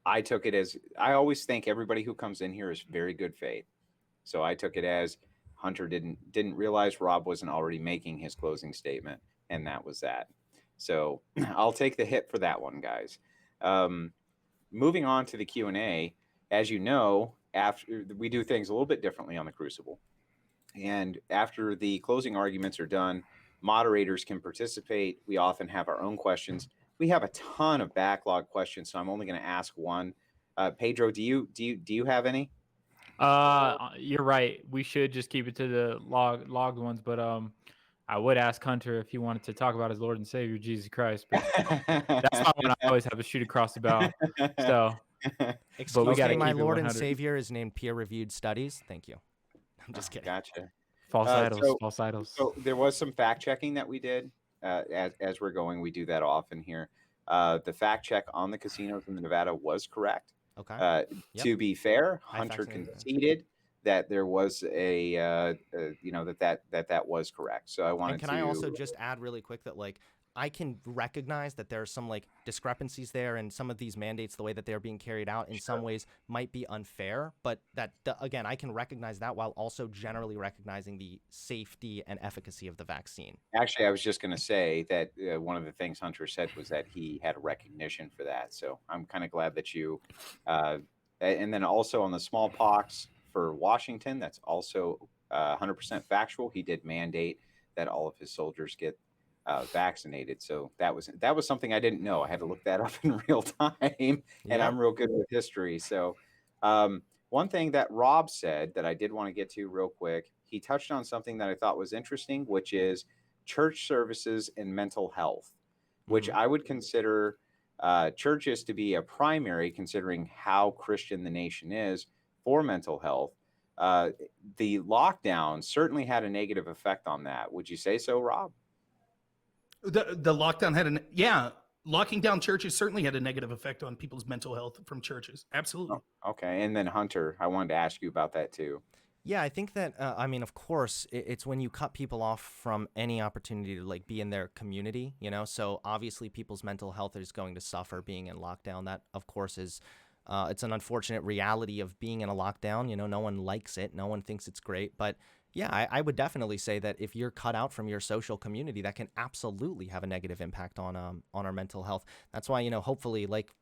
I took it as, I always think everybody who comes in here is very good faith. So I took it as Hunter didn't realize Rob wasn't already making his closing statement, and that was that. So I'll take the hit for that one, guys. Moving on to the Q&A, as you know, after we do things a little bit differently on the Crucible. And after the closing arguments are done, moderators can participate. We often have our own questions. We have a ton of backlog questions, so I'm only going to ask one. Pedro, do you have any? You're right. We should just keep it to the logged ones, but I would ask Hunter if he wanted to talk about his Lord and Savior Jesus Christ, but that's not one I always have a shoot across the bow. So, but we Excuse got to me, my keep it Lord and 100. Savior is named peer-reviewed studies. Thank you. I'm just kidding. Gotcha. False idols. So, False idols. so there was some fact checking that we did as we're going. We do that often here. The fact check on the casinos in Nevada was correct. Okay. Yep. To be fair, I Hunter fact-checked that. conceded that there was that was correct. So I wanted And can to. I also just add really quick that like I can recognize that there are some like discrepancies there, and some of these mandates, the way that they're being carried out, in some ways might be unfair. But again, I can recognize that while also generally recognizing the safety and efficacy of the vaccine. Actually, I was just going to say that one of the things Hunter said was that he had a recognition for that. So I'm kind of glad that you. And then also on the smallpox for Washington, that's also 100% factual. He did mandate that all of his soldiers get vaccinated. So that was something I didn't know. I had to look that up in real time, and Yeah. I'm real good with history. So one thing that Rob said that I did want to get to real quick, he touched on something that I thought was interesting, which is church services and mental health, which I would consider churches to be a primary, considering how Christian the nation is, for mental health. The lockdown certainly had a negative effect on that. Would you say so, Rob? The lockdown had locking down churches certainly had a negative effect on people's mental health from churches. Absolutely. Oh, okay. And then Hunter, I wanted to ask you about that too. Yeah, I think that, I mean, of course, it's when you cut people off from any opportunity to like be in their community, you know? So obviously people's mental health is going to suffer being in lockdown. That, of course, is, it's an unfortunate reality of being in a lockdown. You know, no one likes it. No one thinks it's great. But yeah, I would definitely say that if you're cut out from your social community, that can absolutely have a negative impact on our mental health. That's why, you know, hopefully, like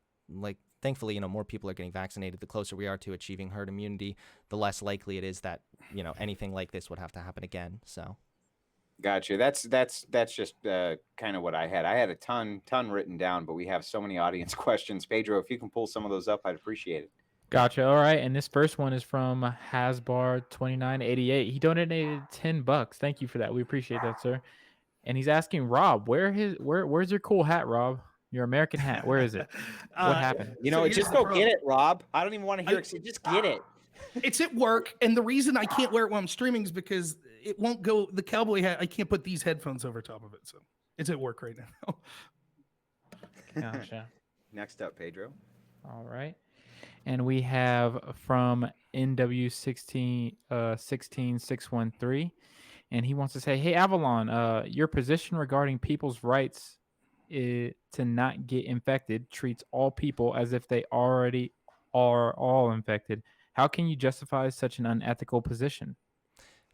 thankfully, you know, more people are getting vaccinated. The closer we are to achieving herd immunity, the less likely it is that, you know, anything like this would have to happen again. So, Gotcha. That's just kind of what I had. I had a ton written down, but we have so many audience questions. Pedro, if you can pull some of those up, I'd appreciate it. Gotcha. All right, and this first one is from Hasbar2988. He donated $10. Thank you for that. We appreciate that, sir. And he's asking Rob, where's your cool hat, Rob? Your American hat. Where is it? What happened? You know, here's just the go problem. get it, Rob. I don't even want to hear it. Just get it. It's at work, and the reason I can't wear it while I'm streaming is because it won't go. The cowboy hat, I can't put these headphones over top of it, so it's at work right now. Gotcha. Next up, Pedro. All right. And we have from NW16 16613, and he wants to say, "Hey Avalon, your position regarding people's rights to not get infected treats all people as if they already are all infected. How can you justify such an unethical position?"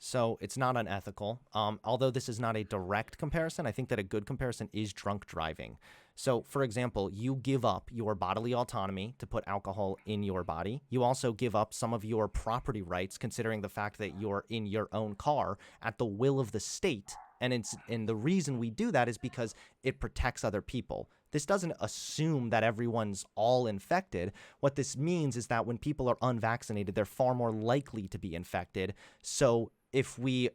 So it's not unethical. Although this is not a direct comparison, I think that a good comparison is drunk driving. So, for example, you give up your bodily autonomy to put alcohol in your body. You also give up some of your property rights, considering the fact that you're in your own car at the will of the state. And the reason we do that is because it protects other people. This doesn't assume that everyone's all infected. What this means is that when people are unvaccinated, they're far more likely to be infected. So if we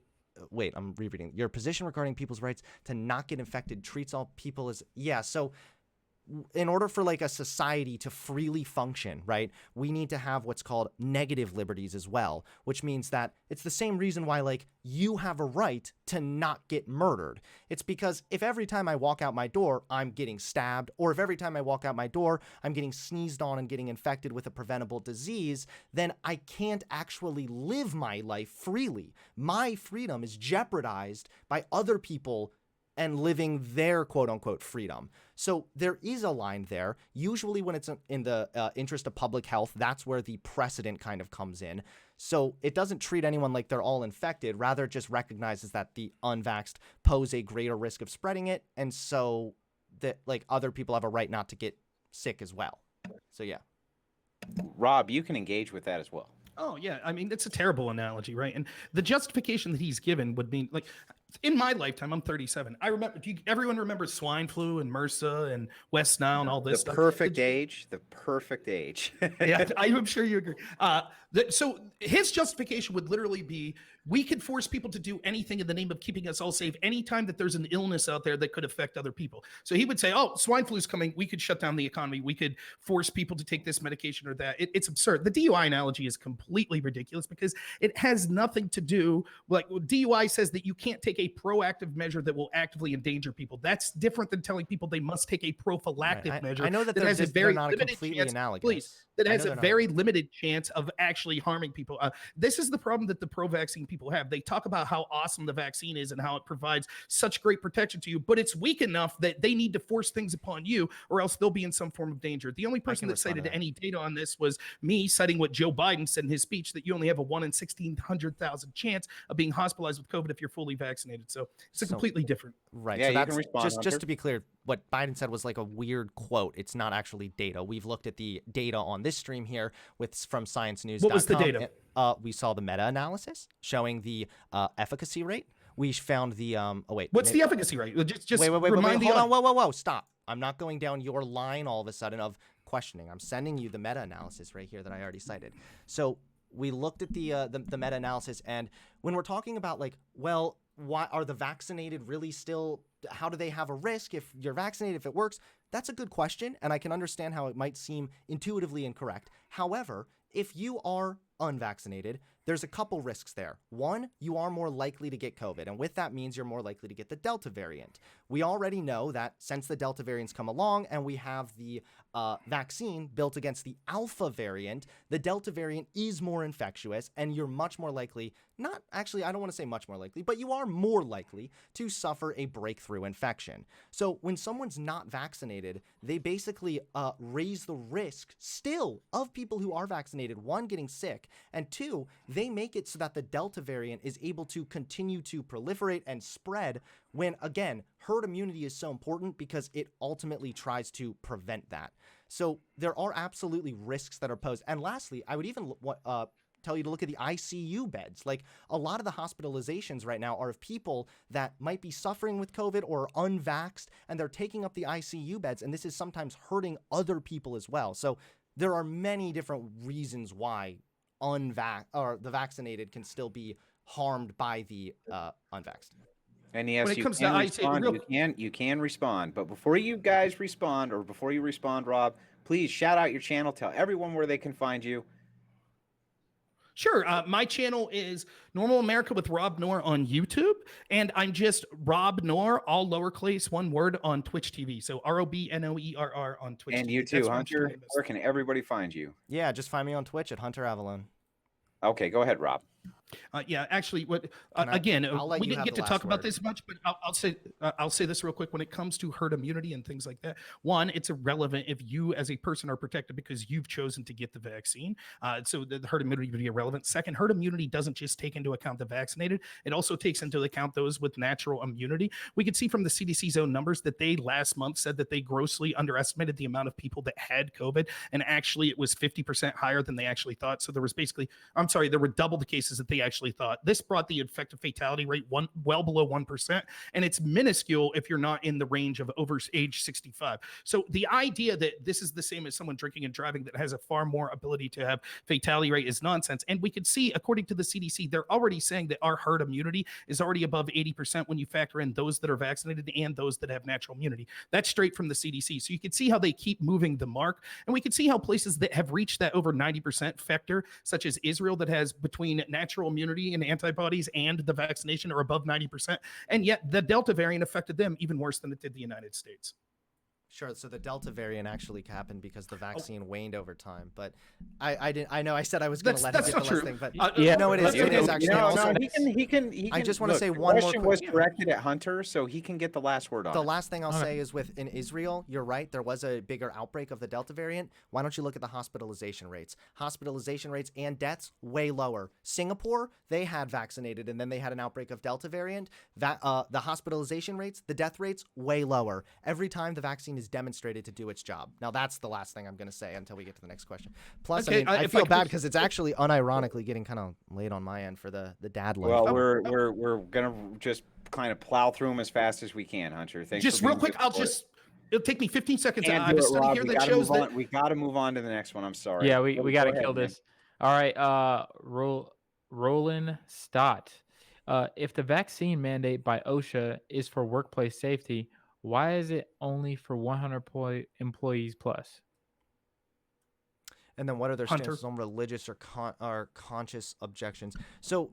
wait, I'm rereading. Your position regarding people's rights to not get infected treats all people as, yeah, so in order for like a society to freely function, right, we need to have what's called negative liberties as well, which means that it's the same reason why like you have a right to not get murdered. It's because if every time I walk out my door, I'm getting stabbed, or if every time I walk out my door, I'm getting sneezed on and getting infected with a preventable disease, then I can't actually live my life freely. My freedom is jeopardized by other people and living their quote-unquote freedom. So there is a line there. Usually when it's in the interest of public health, that's where the precedent kind of comes in. So it doesn't treat anyone like they're all infected. Rather, it just recognizes that the unvaxxed pose a greater risk of spreading it, and so that like other people have a right not to get sick as well. So yeah. Rob, you can engage with that as well. Oh yeah, I mean it's a terrible analogy, right? And the justification that he's given would mean like in my lifetime, I'm 37. I remember everyone remembers swine flu and MRSA and West Nile and all The this stuff. perfect age. The perfect age. Yeah, I'm sure you agree. So his justification would literally be we could force people to do anything in the name of keeping us all safe anytime that there's an illness out there that could affect other people. So he would say, oh, swine flu is coming. We could shut down the economy. We could force people to take this medication or that. It's absurd. The DUI analogy is completely ridiculous because it has nothing to do, like DUI says that you can't take a proactive measure that will actively endanger people. That's different than telling people they must take a prophylactic measure. I know that has a they're very not limited completely chance, analogous. please, that I has know a they're very not. limited chance of actually harming people. This is the problem that the pro-vaccine people have. They talk about how awesome the vaccine is and how it provides such great protection to you, but it's weak enough that they need to force things upon you or else they'll be in some form of danger. The only person that cited any data on this was me citing what Joe Biden said in his speech, that you only have a 1 in 1,600,000 chance of being hospitalized with COVID if you're fully vaccinated. So it's a completely different. Right. Yeah, so you that's can respond, just to be clear, what Biden said was like a weird quote. It's not actually data. We've looked at the data on this stream here from sciencenews.com. What was the data? We saw the meta-analysis showing the efficacy rate. We found the What's the efficacy rate? Just wait, remind the hold on, whoa, stop. I'm not going down your line all of a sudden of questioning. I'm sending you the meta-analysis right here that I already cited. So we looked at the meta-analysis, and when we're talking about like, well, why are the vaccinated really still, how do they have a risk if you're vaccinated, if it works? That's a good question, and I can understand how it might seem intuitively incorrect. However, if you are unvaccinated, there's a couple risks there. One, you are more likely to get COVID, and with that means you're more likely to get the Delta variant. We already know that since the Delta variants come along and we have the vaccine built against the Alpha variant, the Delta variant is more infectious, and you're much more likely, not actually, I don't want to say much more likely, but you are more likely to suffer a breakthrough infection. So when someone's not vaccinated, they basically raise the risk still of people who are vaccinated, one, getting sick, and two, they make it so that the Delta variant is able to continue to proliferate and spread when, again, herd immunity is so important because it ultimately tries to prevent that. So there are absolutely risks that are posed. And lastly, I would even tell you to look at the ICU beds. Like a lot of the hospitalizations right now are of people that might be suffering with COVID or unvaxxed, and they're taking up the ICU beds, and this is sometimes hurting other people as well. So there are many different reasons why the vaccinated can still be harmed by the unvaxxed. And yes, When it you comes to can IC respond. You can respond. But before you guys respond, or before you respond, Rob, please shout out your channel. Tell everyone where they can find you. Sure. My channel is Normal America with Rob Noerr on YouTube, and I'm just Rob Noerr, all lowercase, one word, on Twitch TV. So ROBNOERR on Twitch. And TV. you too, That's Hunter. Where can everybody find you? Yeah, just find me on Twitch at Hunter Avalon. Okay, go ahead, Rob. Yeah, actually, what I'll let we you didn't have get the to talk last about word. this much, but I'll say this real quick. When it comes to herd immunity and things like that, one, it's irrelevant if you as a person are protected because you've chosen to get the vaccine. So the herd immunity would be irrelevant. Second, herd immunity doesn't just take into account the vaccinated; it also takes into account those with natural immunity. We could see from the CDC's own numbers that they last month said that they grossly underestimated the amount of people that had COVID, and actually it was 50% higher than they actually thought. So there were double the cases that they actually thought. This brought the infective fatality rate well below 1%, and it's minuscule if you're not in the range of over age 65. So the idea that this is the same as someone drinking and driving that has a far more ability to have fatality rate is nonsense. And we could see, according to the CDC, they're already saying that our herd immunity is already above 80% when you factor in those that are vaccinated and those that have natural immunity. That's straight from the CDC. So you can see how they keep moving the mark, and we can see how places that have reached that over 90% factor, such as Israel, that has between natural immunity and antibodies and the vaccination are above 90%. And yet the Delta variant affected them even worse than it did the United States. Sure. So the Delta variant actually happened because the vaccine waned over time. But I know I said I was going to let him get the last thing, but no, it is. It is actually. No, he can. I just want to say one more. The question was directed at Hunter, so he can get the last word on. The last thing I'll say is in Israel, you're right. There was a bigger outbreak of the Delta variant. Why don't you look at the hospitalization rates? Hospitalization rates and deaths way lower. Singapore, they had vaccinated and then they had an outbreak of Delta variant. The hospitalization rates, the death rates way lower. Every time the vaccine is is demonstrated to do its job. Now, that's the last thing I'm going to say until we get to the next question. Plus, Okay, I if feel could bad just- because it's actually unironically getting kind of late on my end for the dad life. Well, Oh, we're gonna just kind of plow through them as fast as we can, Hunter. Thanks just for real being quick, good I'll sport. just. It'll take me 15 seconds. Can't I have do a it, study Rob. here We that gotta shows move that. on. We gotta move on to the next one. I'm sorry. Yeah, we got to Go kill ahead, man. this. All right, Roland Stott. If the vaccine mandate by OSHA is for workplace safety, why is it only for 100 employees plus? And then what are their Hunter. stances on religious or conscious objections? So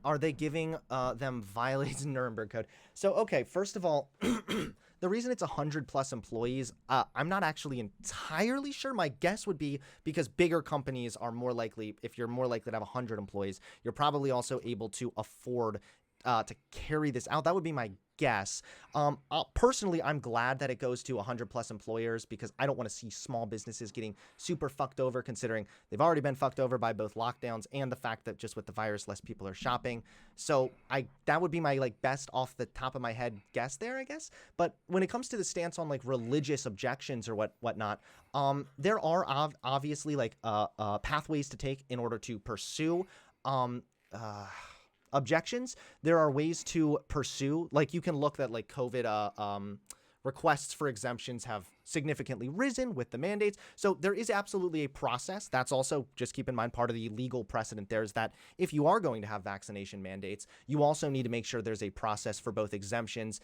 are they giving them violates Nuremberg Code? So, okay, first of all, the reason it's 100 plus employees, I'm not actually entirely sure. My guess would be because bigger companies are more likely, if you're more likely to have 100 employees, you're probably also able to afford to carry this out. That would be my guess. Personally, I'm glad that it goes to 100 plus employers because I don't want to see small businesses getting super fucked over, considering they've already been fucked over by both lockdowns and the fact that just with the virus, less people are shopping. So that would be my like best off the top of my head guess there, I guess. But when it comes to the stance on like religious objections or whatnot, there are obviously like pathways to take in order to pursue objections. There are ways to pursue, like you can look at like COVID requests for exemptions have significantly risen with the mandates. So there is absolutely a process. That's also, just keep in mind, part of the legal precedent there is that if you are going to have vaccination mandates, you also need to make sure there's a process for both exemptions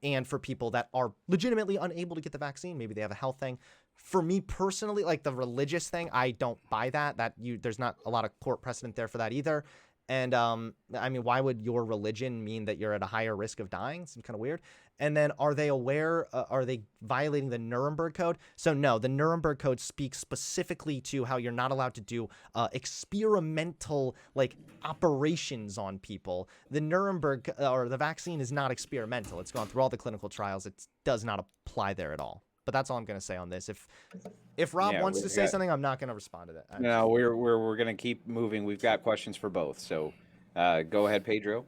and for people that are legitimately unable to get the vaccine. Maybe they have a health thing. For me personally, like the religious thing, I don't buy that. There's not a lot of court precedent there for that either. And I mean, why would your religion mean that you're at a higher risk of dying? Seems kind of weird. And then are they aware, are they violating the Nuremberg Code? So no, the Nuremberg Code speaks specifically to how you're not allowed to do experimental like operations on people. The Nuremberg or the vaccine is not experimental. It's gone through all the clinical trials. It does not apply there at all. But that's all I'm going to say on this. If Rob wants to say something, I'm not going to respond to that. No, we're gonna keep moving. We've got questions for both. So, go ahead, Pedro.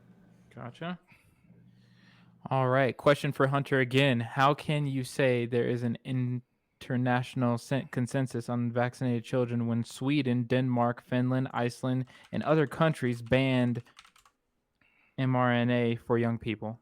Gotcha. All right. Question for Hunter again. How can you say there is an international consensus on vaccinated children when Sweden, Denmark, Finland, Iceland, and other countries banned mRNA for young people?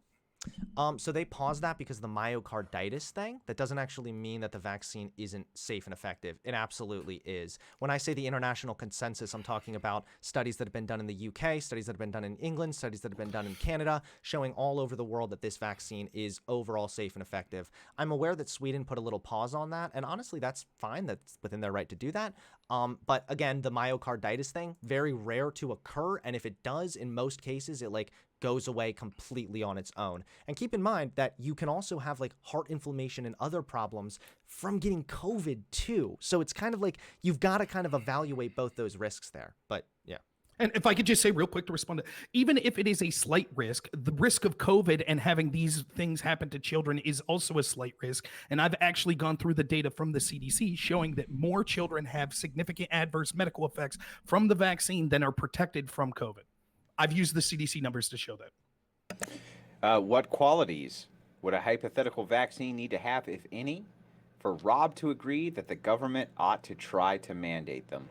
So they paused that because of the myocarditis thing. That doesn't actually mean that the vaccine isn't safe and effective. It absolutely is. When I say the international consensus, I'm talking about studies that have been done in the UK, studies that have been done in England, studies that have been done in Canada, showing all over the world that this vaccine is overall safe and effective. I'm aware that Sweden put a little pause on that, and honestly, that's fine. That's within their right to do that. But again, the myocarditis thing, very rare to occur, and if it does, in most cases, it like goes away completely on its own. And keep in mind that you can also have like heart inflammation and other problems from getting COVID too. So it's kind of like you've got to kind of evaluate both those risks there. But yeah. And if I could just say real quick to respond to, even if it is a slight risk, the risk of COVID and having these things happen to children is also a slight risk. And I've actually gone through the data from the CDC showing that more children have significant adverse medical effects from the vaccine than are protected from COVID. I've used the CDC numbers to show that. What qualities would a hypothetical vaccine need to have, if any, for Rob to agree that the government ought to try to mandate them?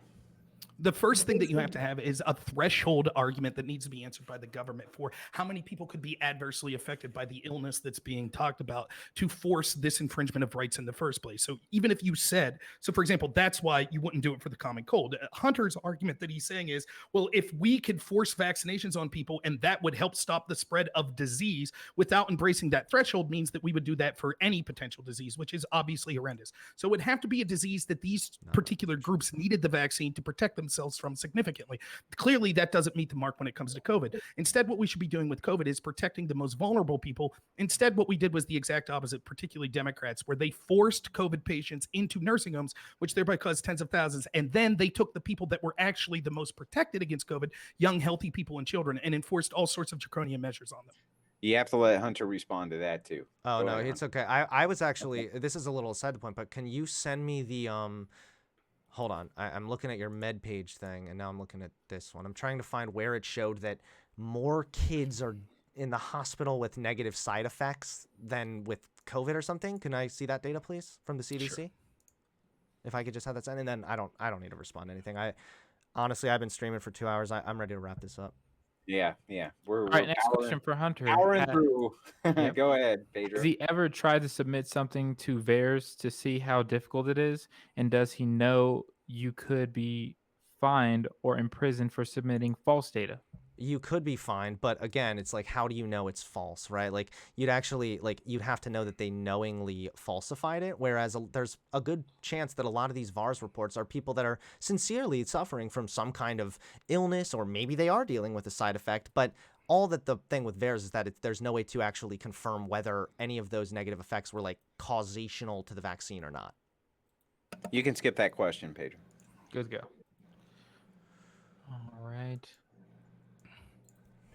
The first thing that you have to have is a threshold argument that needs to be answered by the government for how many people could be adversely affected by the illness that's being talked about to force this infringement of rights in the first place. So even if you said, so for example, that's why you wouldn't do it for the common cold. Hunter's argument that he's saying is, well, if we could force vaccinations on people and that would help stop the spread of disease without embracing that threshold means that we would do that for any potential disease, which is obviously horrendous. So it would have to be a disease that these particular groups needed the vaccine to protect themselves from significantly. Clearly, that doesn't meet the mark when it comes to COVID. Instead, what we should be doing with COVID is protecting the most vulnerable people. Instead, what we did was the exact opposite, particularly Democrats, where they forced COVID patients into nursing homes, which thereby caused tens of thousands. And then they took the people that were actually the most protected against COVID, young, healthy people and children, and enforced all sorts of draconian measures on them. You have to let Hunter respond to that too. Oh, Go no, ahead, it's Hunter. okay. I was actually, this is a little side point, but can you send me the, hold on. I'm looking at your med page thing, and now I'm looking at this one. I'm trying to find where it showed that more kids are in the hospital with negative side effects than with COVID or something. Can I see that data, please, from the CDC? Sure. If I could just have that sent, and then I don't need to respond to anything. Honestly, I've been streaming for 2 hours. I'm ready to wrap this up. Yeah. We're All right, next question for Hunter. powering through. Yep. Go ahead, Pedro. Has he ever tried to submit something to VAERS to see how difficult it is? And does he know you could be fined or imprisoned for submitting false data? You could be fined, but again, it's like, how do you know it's false, right? Like, you'd have to know that they knowingly falsified it, whereas there's a good chance that a lot of these VARS reports are people that are sincerely suffering from some kind of illness, or maybe they are dealing with a side effect, but all that the thing with VAERS is that there's no way to actually confirm whether any of those negative effects were, like, causational to the vaccine or not. You can skip that question, Pedro. Good go. All right.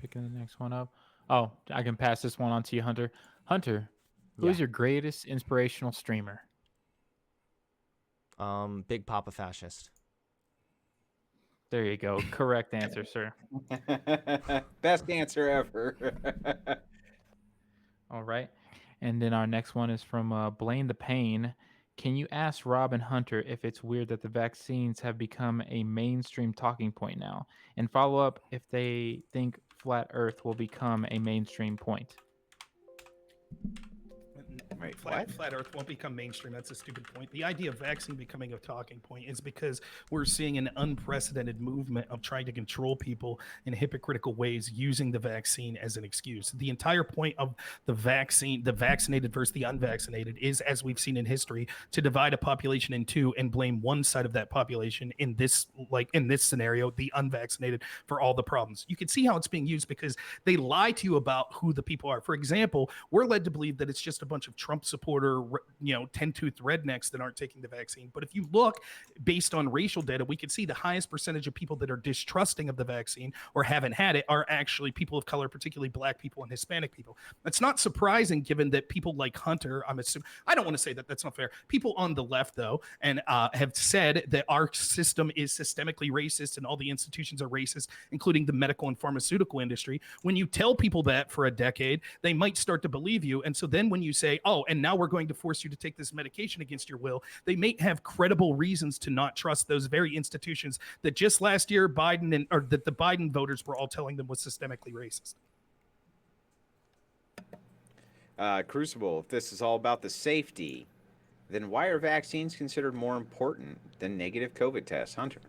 Picking the next one up. Oh, I can pass this one on to you, Hunter. Hunter, who is your greatest inspirational streamer? Big Papa Fascist. There you go. Correct answer, sir. Best answer ever. All right. And then our next one is from Blame the Pain. Can you ask Rob and Hunter if it's weird that the vaccines have become a mainstream talking point now? And follow up if they think flat Earth will become a mainstream point. Wait, Flat Earth won't become mainstream. That's a stupid point. The idea of vaccine becoming a talking point is because we're seeing an unprecedented movement of trying to control people in hypocritical ways using the vaccine as an excuse. The entire point of the vaccine, the vaccinated versus the unvaccinated, is, as we've seen in history, to divide a population in two and blame one side of that population, in this scenario, the unvaccinated, for all the problems. You can see how it's being used because they lie to you about who the people are. For example, we're led to believe that it's just a bunch of Trump supporter, 10-toothed rednecks that aren't taking the vaccine. But if you look based on racial data, we can see the highest percentage of people that are distrusting of the vaccine or haven't had it are actually people of color, particularly Black people and Hispanic people. That's not surprising given that people like Hunter, I'm assuming, I don't want to say that, that's not fair. People on the left, though, and have said that our system is systemically racist and all the institutions are racist, including the medical and pharmaceutical industry. When you tell people that for a decade, they might start to believe you. And so then when you say, oh, and now we're going to force you to take this medication against your will, they may have credible reasons to not trust those very institutions that just last year that the Biden voters were all telling them was systemically racist. Crucible, if this is all about the safety, then why are vaccines considered more important than negative COVID tests, Hunter?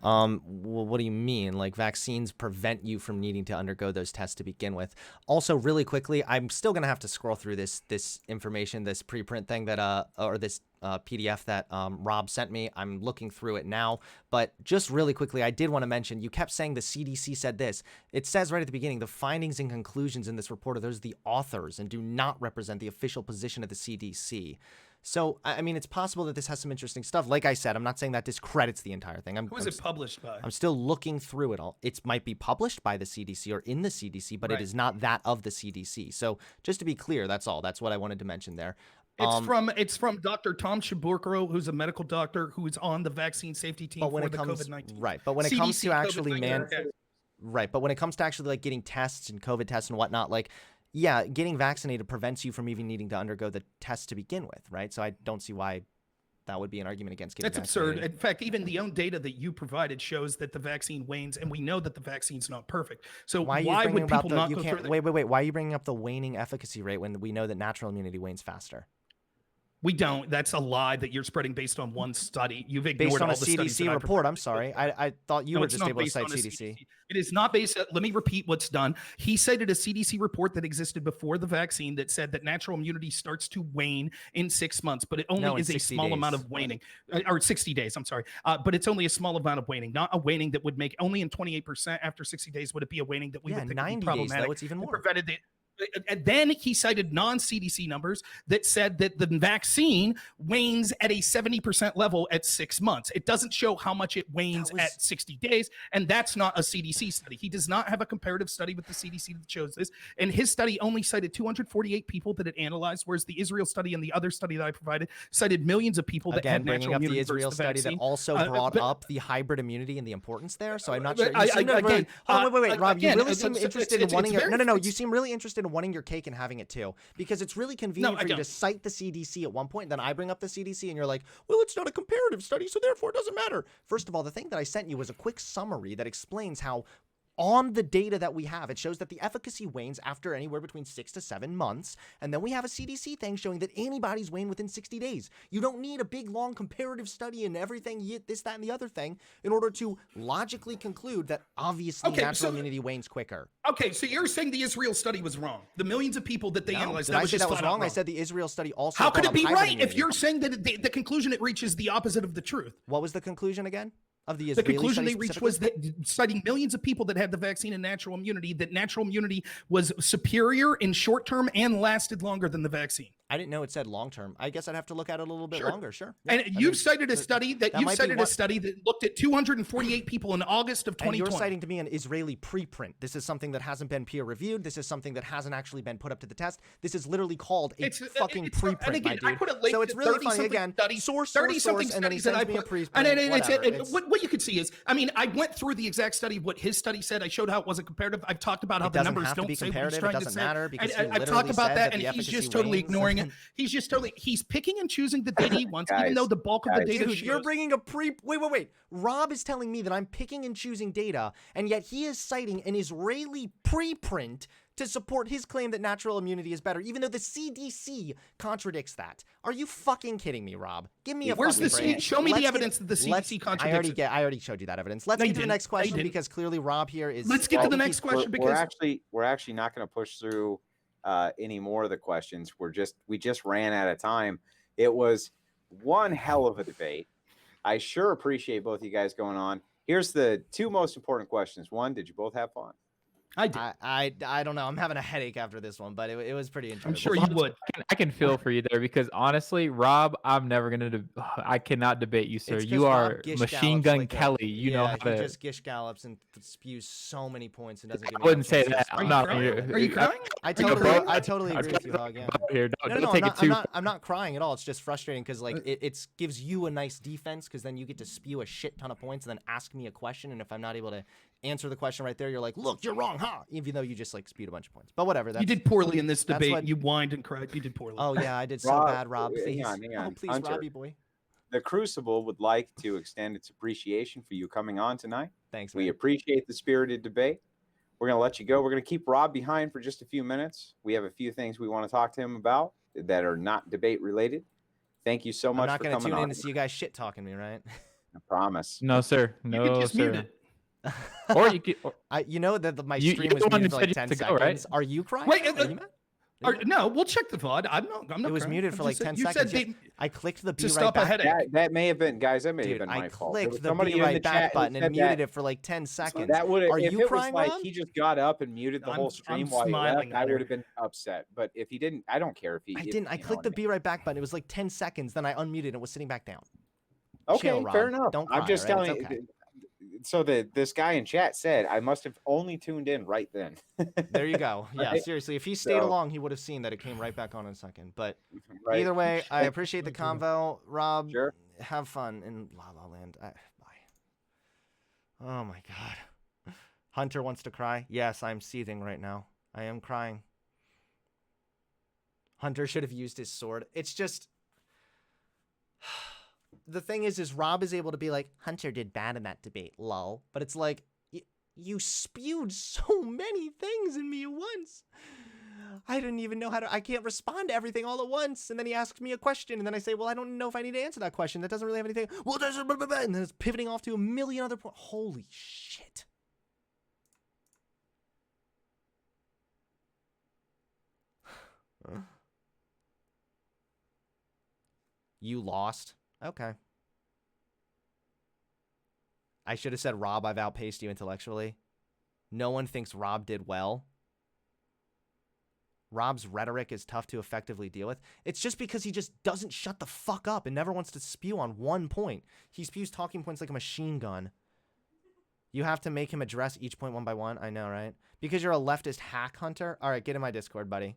Well, what do you mean? Like, vaccines prevent you from needing to undergo those tests to begin with. Also, really quickly, I'm still gonna have to scroll through this information, this preprint thing that or this PDF that Rob sent me. I'm looking through it now, but just really quickly, I did want to mention, you kept saying the CDC said this. It says right at the beginning, the findings and conclusions in this report are those of the authors and do not represent the official position of the CDC. So, I mean, it's possible that this has some interesting stuff. Like I said, I'm not saying that discredits the entire thing. Who is it published by? I'm still looking through it all. It might be published by the CDC or in the CDC, but It is not that of the CDC. So just to be clear, that's all. That's what I wanted to mention there. It's from Dr. Tom Shaburkro, who's a medical doctor who is on the vaccine safety team for the COVID-19. Right, but when it comes to actually but when it comes to actually like getting tests and COVID tests and whatnot, like, yeah, getting vaccinated prevents you from even needing to undergo the test to begin with, right? So I don't see why that would be an argument against getting vaccinated. That's absurd. In fact, even the own data that you provided shows that the vaccine wanes, and we know that the vaccine's not perfect. So why would people not go through Wait. Why are you bringing up the waning efficacy rate when we know that natural immunity wanes faster? We don't. That's a lie that you're spreading based on one study. You've ignored based on all a the studies CDC report. I'm sorry. I thought you were just able to cite CDC. It is not based. Let me repeat what's done. He cited a CDC report that existed before the vaccine that said that natural immunity starts to wane in 6 months, but it only is a small amount of waning, or 60 days. I'm sorry. But it's only a small amount of waning, not a waning that would make only in 28% after 60 days would it be a waning that we would think 90 would be problematic. days, though, it's even more. Prevented the And then he cited non-CDC numbers that said that the vaccine wanes at a 70% level at 6 months. It doesn't show how much it wanes at 60 days, and that's not a CDC study. He does not have a comparative study with the CDC that shows this, and his study only cited 248 people that it analyzed, whereas the Israel study and the other study that I provided cited millions of people that had natural immunity. The Israel study that also brought up the hybrid immunity and the importance there, so I'm not sure. Wait, Rob, you really seem interested in wanting... No, you seem really interested in in wanting your cake and having it too, because it's really convenient No, I for you to don't. cite the CDC at one point, then I bring up the CDC, and you're like, well, it's not a comparative study, so therefore it doesn't matter. First of all, the thing that I sent you was a quick summary that explains how on the data that we have, it shows that the efficacy wanes after anywhere between 6 to 7 months. And then we have a CDC thing showing that antibodies wane within 60 days. You don't need a big, long comparative study and everything, this, that, and the other thing in order to logically conclude that obviously natural immunity wanes quicker. Okay, so you're saying the Israel study was wrong. The millions of people that they analyzed, Did that I was say just that was flat out wrong? I said the Israel study also. How could found it be hybrid right if immunity. you're saying that the conclusion it reaches the opposite of the truth? What was the conclusion again? Of the The Israeli conclusion study they reached specifically? was that citing millions of people that had the vaccine and natural immunity, that natural immunity was superior in short term and lasted longer than the vaccine. I didn't know it said long term. I guess I'd have to look at it a little bit longer. Sure. Yeah. And I you've mean, cited a study that looked at 248 people in August of 2020. And you're citing to me an Israeli preprint. This is something that hasn't been peer reviewed. This is something that hasn't actually been put up to the test. This is literally called a fucking preprint, and again, my I dude. put a link So it's to really funny 30-something again. studies, Source, 30-something and then he studies that sends I me a put. preprint. Whatever. What you could see is, I mean, I went through the exact study of what his study said. I showed how it wasn't comparative. I've talked about how It the doesn't numbers have to don't be say what he's comparative. It trying to doesn't say. matter because he I've literally talked about said that, that and the he's efficacy just totally wanes. ignoring it. He's picking and choosing the data he wants, even Guys, though the bulk of the data Dude, shows. you're bringing a wait. Rob is telling me that I'm picking and choosing data, and yet he is citing an Israeli preprint to support his claim that natural immunity is better, even though the CDC contradicts that. Are you fucking kidding me, Rob? Give me a Where's fucking the break. show me Let's the evidence that the CDC contradicts it. I already showed you that evidence. Let's No, get you to the didn't. next No, you question didn't. because clearly Rob here is. Let's get to the next question because we're actually not going to push through any more of the questions. We just ran out of time. It was one hell of a debate. I sure appreciate both of you guys going on. Here's the two most important questions. One, did you both have fun? I did. I don't know. I'm having a headache after this one, but it was pretty enjoyable. I'm sure you would. I can feel for you there because honestly, Rob, I'm never gonna. I cannot debate you, sir. It's 'cause You Rob are gish machine gallops gun like Kelly. You know how he to. just gish gallops and spews so many points and doesn't give I me wouldn't enough say chance to that. respond. I'm not. Are you crying? I Are you crying? totally agree with you, Hog. Yeah. Here. No, Don't take it too. I'm not crying at all. It's just frustrating because like it gives you a nice defense because then you get to spew a shit ton of points and then ask me a question, and if I'm not able to answer the question right there, you're like, look, you're wrong, huh? Even though you just like spewed a bunch of points. But whatever. You did poorly in this debate. what- You whined and cried. You did poorly. Oh yeah, I did so Rob, bad, Rob. hang Please, on, hang oh on. please, Hunter. Robbie boy. The Crucible would like to extend its appreciation for you coming on tonight. Thanks, We man. appreciate the spirited debate. We're going to let you go. We're going to keep Rob behind for just a few minutes. We have a few things we want to talk to him about that are not debate related. Thank you so I'm much not for gonna coming tune on. in to see you guys shit talking me, right? I promise. No, sir. You No, can just sir. mute it. Or you could. You know that my You- stream you're was the one muted who for said like you 10 had to seconds. go, right? Are you crying? Wait, Are you mad? No, we'll check the VOD. I'm not It was crying. muted for I'm like just 10 saying- you seconds. said Yeah. I clicked the to be right stop a back. headache. That may have been, guys, that may have Dude, been my I fault. There clicked was the somebody be in the right chat back who button and said muted that. it for like 10 seconds. That would have, Are if you it was crying, like Rob? he just got up and muted the whole I'm stream while he smiling left, I at her. would have been upset. But if he didn't, I don't care if he. I if- didn't. I you know clicked what the I mean. be right back button. It was like 10 seconds. Then I unmuted and it was sitting back down. Okay, Chill, fair Rob. enough. Don't I'm cry, just all right? telling It's you. okay. So this guy in chat said I must have only tuned in right then. There you go. Yeah, Right? seriously. If he stayed So- along, he would have seen that it came right back on in a second. But Right. either way, I appreciate the convo. Rob, Sure. have fun in La La Land. Bye. Oh my God. Hunter wants to cry. Yes, I'm seething right now. I am crying. Hunter should have used his sword. It's just... The thing is Rob is able to be like, Hunter did bad in that debate, lol. But it's like, you spewed so many things in me at once. I didn't even know how to, I can't respond to everything all at once. And then he asks me a question, and then I say, well, I don't know if I need to answer that question. That doesn't really have anything. Well, there's blah, blah, blah, and then it's pivoting off to a million other points. Holy shit. You lost? Okay. I should have said, Rob, I've outpaced you intellectually. No one thinks Rob did well. Rob's rhetoric is tough to effectively deal with. It's just because he just doesn't shut the fuck up and never wants to spew on one point. He spews talking points like a machine gun. You have to make him address each point one by one. I know, right? Because you're a leftist hack hunter. All right, get in my Discord, buddy.